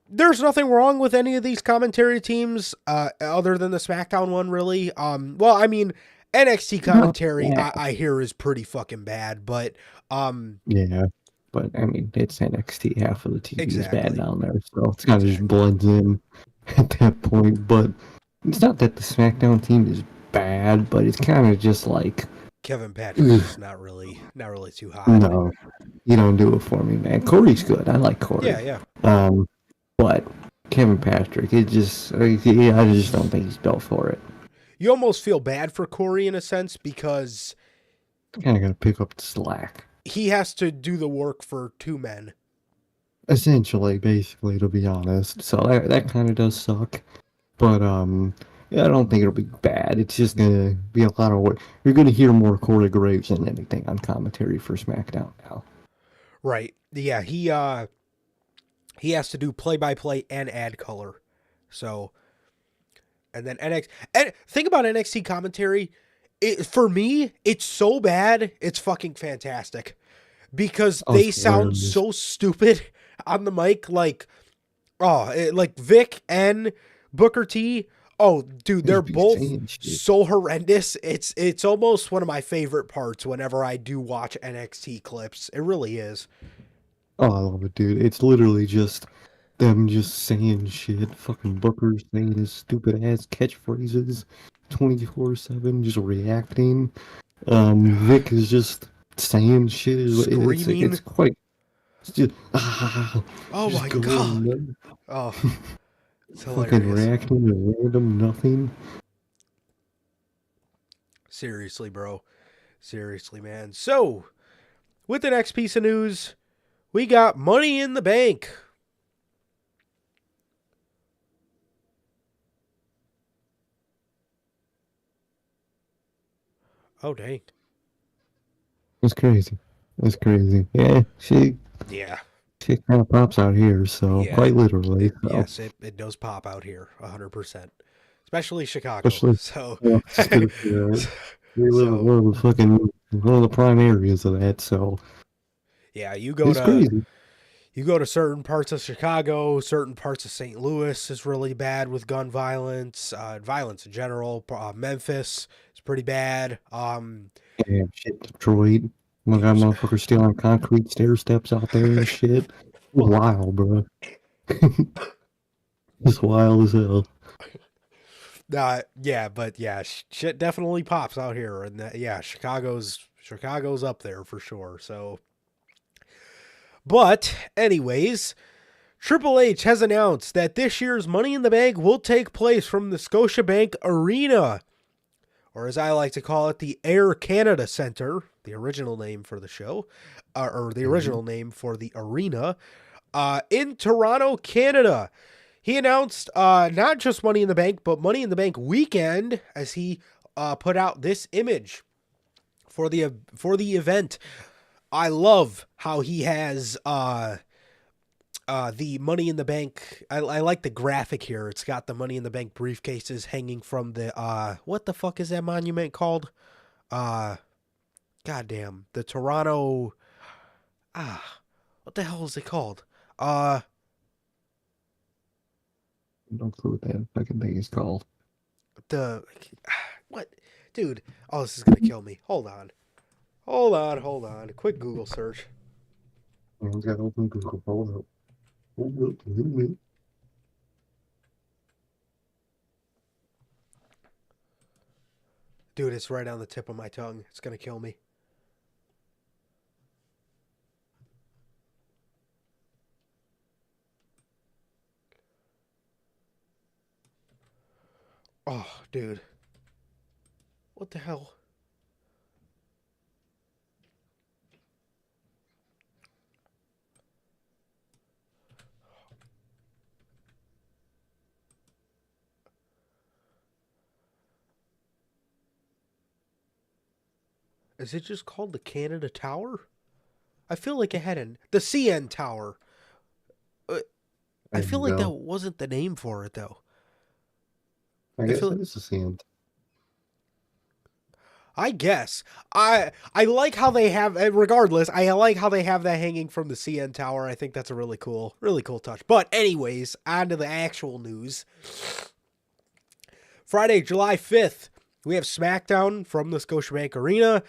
there's nothing wrong with any of these commentary teams other than the SmackDown one, really. Well, I mean, NXT commentary I hear is pretty fucking bad, but yeah. But I mean, it's NXT. Half of the TV is bad Exactly. down there, so it's kind of just blends in at that point. But it's not that the SmackDown team is bad, but it's kind of just like Kevin Patrick is not really too hot. no, you don't do it for me, man. Corey's good. I like Corey. Yeah. But Kevin Patrick, I just don't think he's built for it. You almost feel bad for Corey in a sense because Kind of got to pick up the slack. he has to do the work for two men. Essentially, basically, to be honest. So that kind of does suck. But yeah, I don't think it'll be bad. It's just gonna be a lot of work. You're gonna hear more Corey Graves than anything on commentary for SmackDown now. Right. Yeah, he has to do play-by-play and add color. So, and then and think about NXT commentary. For me, it's so bad, it's fucking fantastic. Because they sound so stupid on the mic, like Vic and Booker T. Oh, dude, they're both so horrendous. It's almost one of my favorite parts whenever I do watch NXT clips. It really is. Oh, I love it, dude. It's literally just them just saying shit. Fucking Booker saying his stupid ass catchphrases 24/7, just reacting. Vic is just saying shit. Screaming. It's quite. It's just, oh just my god. Nuts. Oh, it's hilarious. Fucking reacting to random nothing. Seriously, bro. Seriously, man. So, with the next piece of news, we got Money in the Bank. Oh, dang. It's crazy. It's crazy. Yeah, she kind of pops out here, so quite literally. Yes, it does pop out here, 100%. Especially Chicago. So, We live in So one of the prime areas of that, so yeah, it's crazy. you go to certain parts of Chicago, certain parts of St. Louis is really bad with gun violence, violence in general. Memphis is pretty bad. Yeah, shit, Detroit. My God, motherfuckers stealing concrete stair steps out there and shit. Wild, bro. It's wild as hell. Yeah, but yeah, shit definitely pops out here, and yeah, Chicago's up there for sure. So, but anyways, Triple H has announced that this year's Money in the Bank will take place from the Scotiabank Arena, or as I like to call it, the Air Canada Centre, the original name for the show, or the original name for the arena, in Toronto, Canada. He announced not just Money in the Bank, but Money in the Bank weekend as he put out this image for the event. I love how he has the Money in the Bank. I like the graphic here. It's got the Money in the Bank briefcases hanging from the what the fuck is that monument called? Goddamn, the Toronto. What the hell is it called? No clue what that fucking thing is called. The what, dude? Oh, this is gonna kill me. Hold on. Quick Google search. I got to open Google. Hold up. Hold up. Wait a minute. Dude, it's right on the tip of my tongue. It's gonna kill me. Oh, dude. What the hell? Is it just called the Canada Tower? I feel like it had the CN Tower. I There feel you like that go. wasn't the name for it though. I I guess feel that is the sand. I guess. I like how they have regardless, I like how they have that hanging from the CN Tower. I think that's a really cool touch. But anyways, on to the actual news. Friday, July 5th, we have SmackDown from the Scotiabank Arena.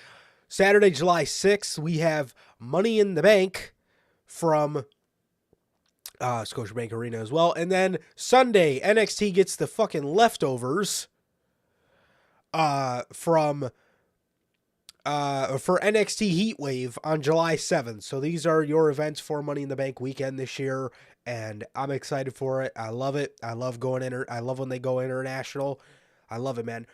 Saturday, July 6th, we have Money in the Bank from Scotiabank Arena as well. And then Sunday, NXT gets the fucking leftovers from for NXT Heatwave on July 7th. So these are your events for Money in the Bank weekend this year, and I'm excited for it. I love it. I love I love when they go international. I love it, man.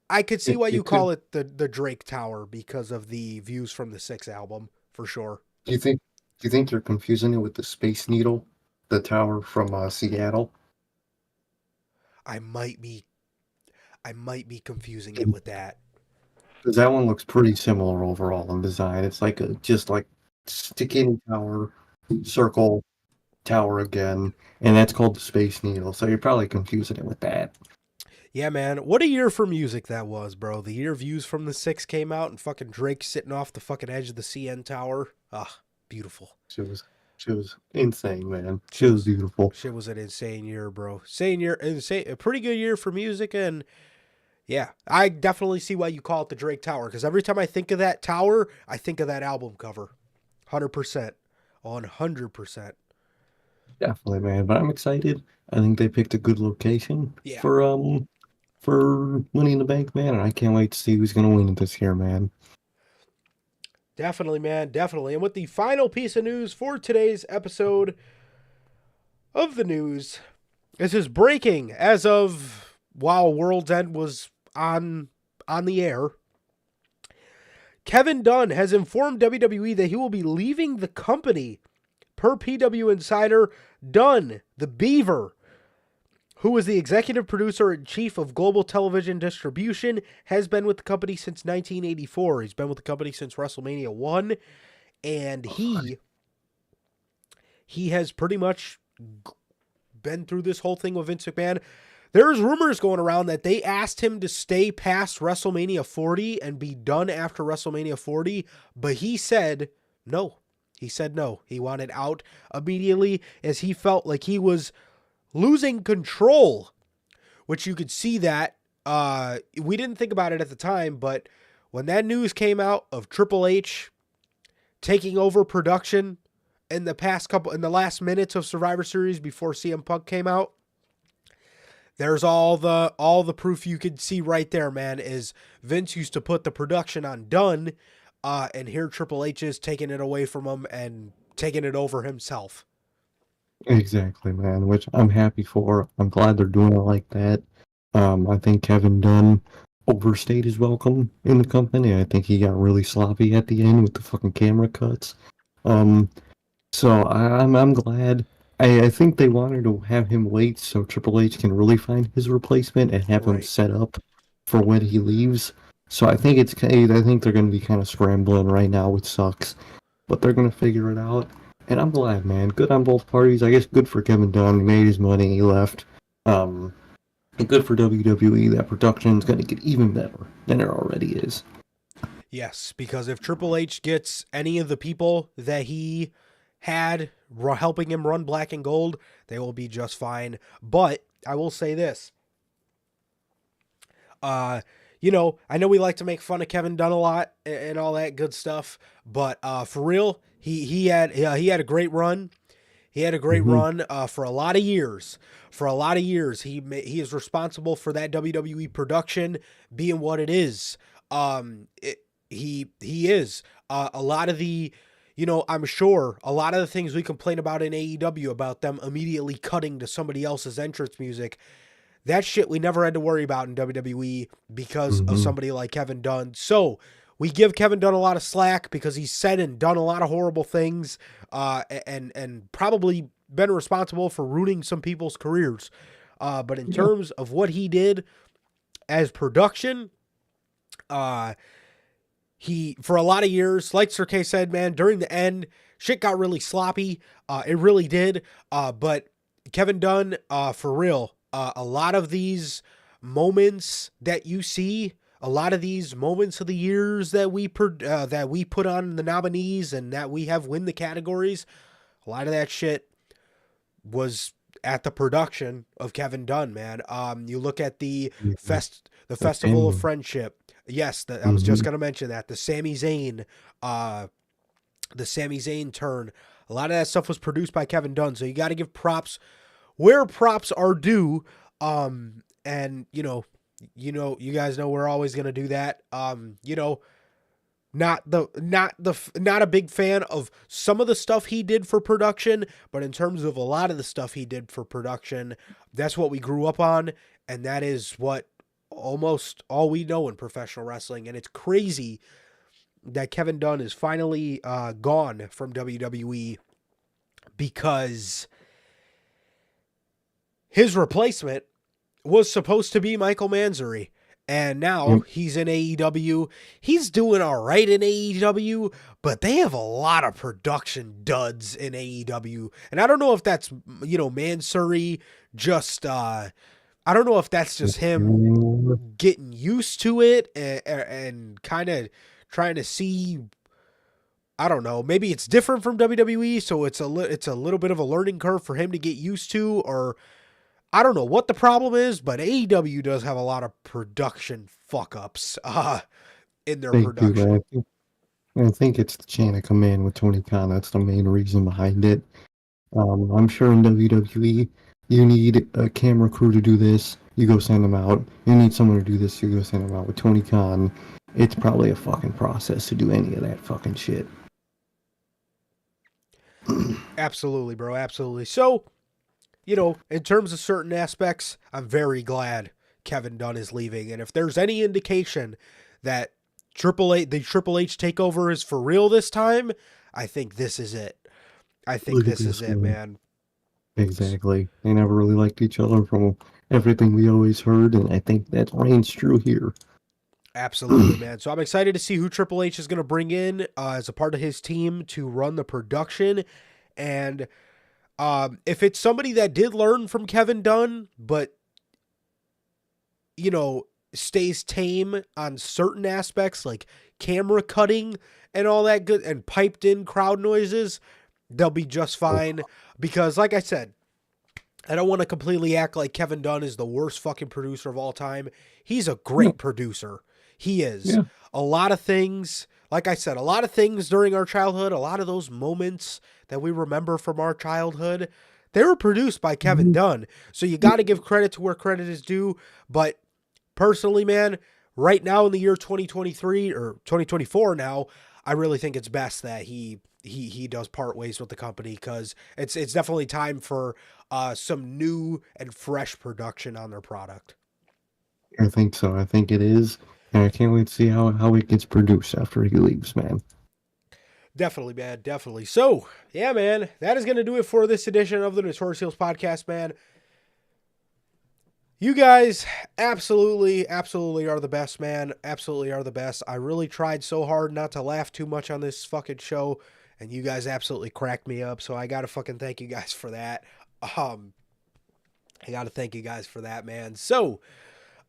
I could see why you It could. call it the Drake Tower because of the views from the Six album, for sure. Do you think? Do you think you're confusing it with the Space Needle, the tower from Seattle? I might be I might be confusing it with that. Because that one looks pretty similar overall in design. It's like a just like sticking tower, circle tower again, and that's called the Space Needle. So you're probably confusing it with that. Yeah, man. What a year for music that was, bro. The year Views from the Six came out and fucking Drake sitting off the fucking edge of the CN Tower. Ah, beautiful. She was insane, man. She Shit was was beautiful. shit was an insane year, bro. Insane, a pretty good year for music, and yeah, I definitely see why you call it the Drake Tower because every time I think of that tower, I think of that album cover. 100%. 100%. Definitely, man. But I'm excited. I think they picked a good location Yeah. for Money in the Bank, man. And I can't wait to see who's gonna win it this year, man. Definitely, man. Definitely. And with the final piece of news for today's episode of the news, this is breaking as of while World's End was on the air. Kevin Dunn has informed WWE that he will be leaving the company. Per PW Insider, Dunn, the Beaver, who was the executive producer and chief of global television distribution, has been with the company since 1984. He's been with the company since WrestleMania 1, and he has pretty much been through this whole thing with Vince McMahon. There's rumors going around that they asked him to stay past WrestleMania 40 and be done after WrestleMania 40, but he said no. He said no. He wanted out immediately as he felt like he was losing control, which you could see that. We didn't think about it at the time, but when that news came out of Triple H taking over production in the last minutes of Survivor Series before CM Punk came out, there's all the proof you could see right there, man, is Vince used to put the production on Dunn, and here Triple H is taking it away from him and taking it over himself. Exactly, man, which I'm happy for. I'm glad they're doing it like that. I think Kevin Dunn overstayed his welcome in the company. I think he got really sloppy at the end with the fucking camera cuts. So I'm glad. I think they wanted to have him wait so Triple H can really find his replacement and have him set up for when he leaves. So I think they're going to be kind of scrambling right now, which sucks, but they're going to figure it out. And I'm glad, man. Good on both parties. I guess good for Kevin Dunn. He made his money. He left. And good for WWE. That production's going to get even better than it already is. Yes, because if Triple H gets any of the people that he had helping him run Black and Gold, they will be just fine. But I will say this. I know we like to make fun of Kevin Dunn a lot and all that good stuff, but for real, he had a great run. He had a great run for a lot of years. For a lot of years, he is responsible for that WWE production being what it is. He is a lot of the, I'm sure a lot of the things we complain about in AEW about them immediately cutting to somebody else's entrance music. That shit we never had to worry about in WWE because of somebody like Kevin Dunn. So we give Kevin Dunn a lot of slack because he's said and done a lot of horrible things, and probably been responsible for ruining some people's careers. But in terms of what he did as production, he, for a lot of years, like Sir K said, man, during the end, shit got really sloppy. It really did. But Kevin Dunn, for real, a lot of these moments that you see, a lot of these moments of the years that we put on the nominees and that we have win the categories, a lot of that shit was at the production of Kevin Dunn, man. You look at the Festival of Friendship. Yes, I was just gonna mention that the Sami Zayn turn. A lot of that stuff was produced by Kevin Dunn, so you got to give props where props are due. And you guys know we're always gonna do that. Not a big fan of some of the stuff he did for production, but in terms of a lot of the stuff he did for production, that's what we grew up on, and that is what almost all we know in professional wrestling. And it's crazy that Kevin Dunn is finally gone from WWE because his replacement was supposed to be Michael Mansory. And now he's in AEW. He's doing all right in AEW, but they have a lot of production duds in AEW. And I don't know if that's, Mansory just, I don't know if that's just him getting used to it and kind of trying to see, I don't know, maybe it's different from WWE, so it's a little bit of a learning curve for him to get used to, or I don't know what the problem is, but AEW does have a lot of production fuck-ups in their production. I think it's the chain of command with Tony Khan. That's the main reason behind it. I'm sure in WWE, you need a camera crew to do this, you go send them out. You need someone to do this, you go send them out. With Tony Khan, it's probably a fucking process to do any of that fucking shit. Absolutely, bro. Absolutely. So, in terms of certain aspects, I'm very glad Kevin Dunn is leaving. And if there's any indication that the Triple H takeover is for real this time, I think this is it. I think this is it, man. Exactly. They never really liked each other from everything we always heard, and I think that reigns true here. Absolutely, man. So I'm excited to see who Triple H is going to bring in as a part of his team to run the production. And if it's somebody that did learn from Kevin Dunn, but stays tame on certain aspects like camera cutting and all that good and piped in crowd noises, they'll be just fine. Because like I said, I don't want to completely act like Kevin Dunn is the worst fucking producer of all time. He's a great producer. He is. Yeah. A lot of things, like I said, a lot of things during our childhood, a lot of those moments that we remember from our childhood, they were produced by Kevin Dunn. So you got to give credit to where credit is due. But personally, man, right now in the year 2023 or 2024 now, I really think it's best that he does part ways with the company, because it's definitely time for some new and fresh production on their product. I think so. I think it is. And I can't wait to see how it gets produced after he leaves, man. Definitely, man. Definitely. So, yeah, man, that is going to do it for this edition of the Notorious Heels podcast, man. You guys absolutely are the best, man. Absolutely are the best. I really tried so hard not to laugh too much on this fucking show, and you guys absolutely cracked me up. So I got to fucking thank you guys for that. I got to thank you guys for that, man. So,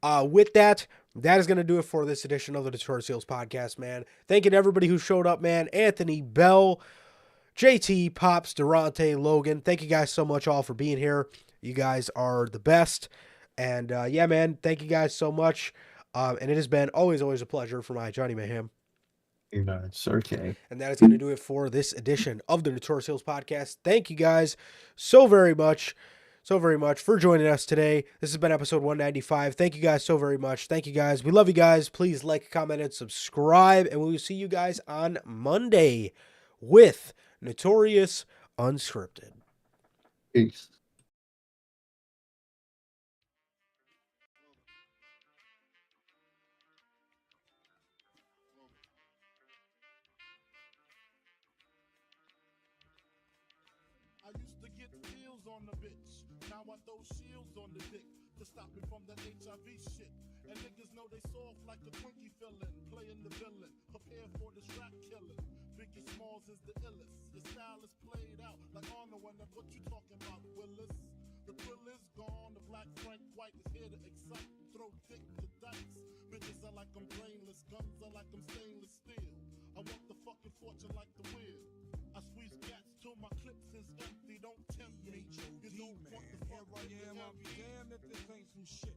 with that is going to do it for this edition of the Notorious Heels podcast, man. Thank you to everybody who showed up, man. Anthony, Bell, JT, Pops, Durante, Logan. Thank you guys so much all for being here. You guys are the best. And, yeah, man, thank you guys so much. And it has been always a pleasure for my Johnny Mayhem. It's okay. And that is going to do it for this edition of the Notorious Heels podcast. Thank you guys so very much for joining us today. This has been episode 195. Thank you guys so very much. Thank you guys. We love you guys. Please like, comment, and subscribe. And we will see you guys on Monday with Notorious Unscripted. Peace. I used to get deals on the bitch. Now I throw shields on the dick to stop me from that HIV shit. And niggas know they soft like a Twinkie fillin', playing the villain, prepare for the strap killing. Biggie Smalls is the illest. Your style is played out like Arnold when what you talking about, Willis? The thrill is gone, the black Frank White is here to excite, throw dick to dice. Bitches are like I'm brainless, guns are like I'm stainless steel. I want the fucking fortune like the wheel. I squeeze gats till my clips is empty, don't tempt me. You don't want the fuck. Here I am, I'll be damned if this ain't some shit.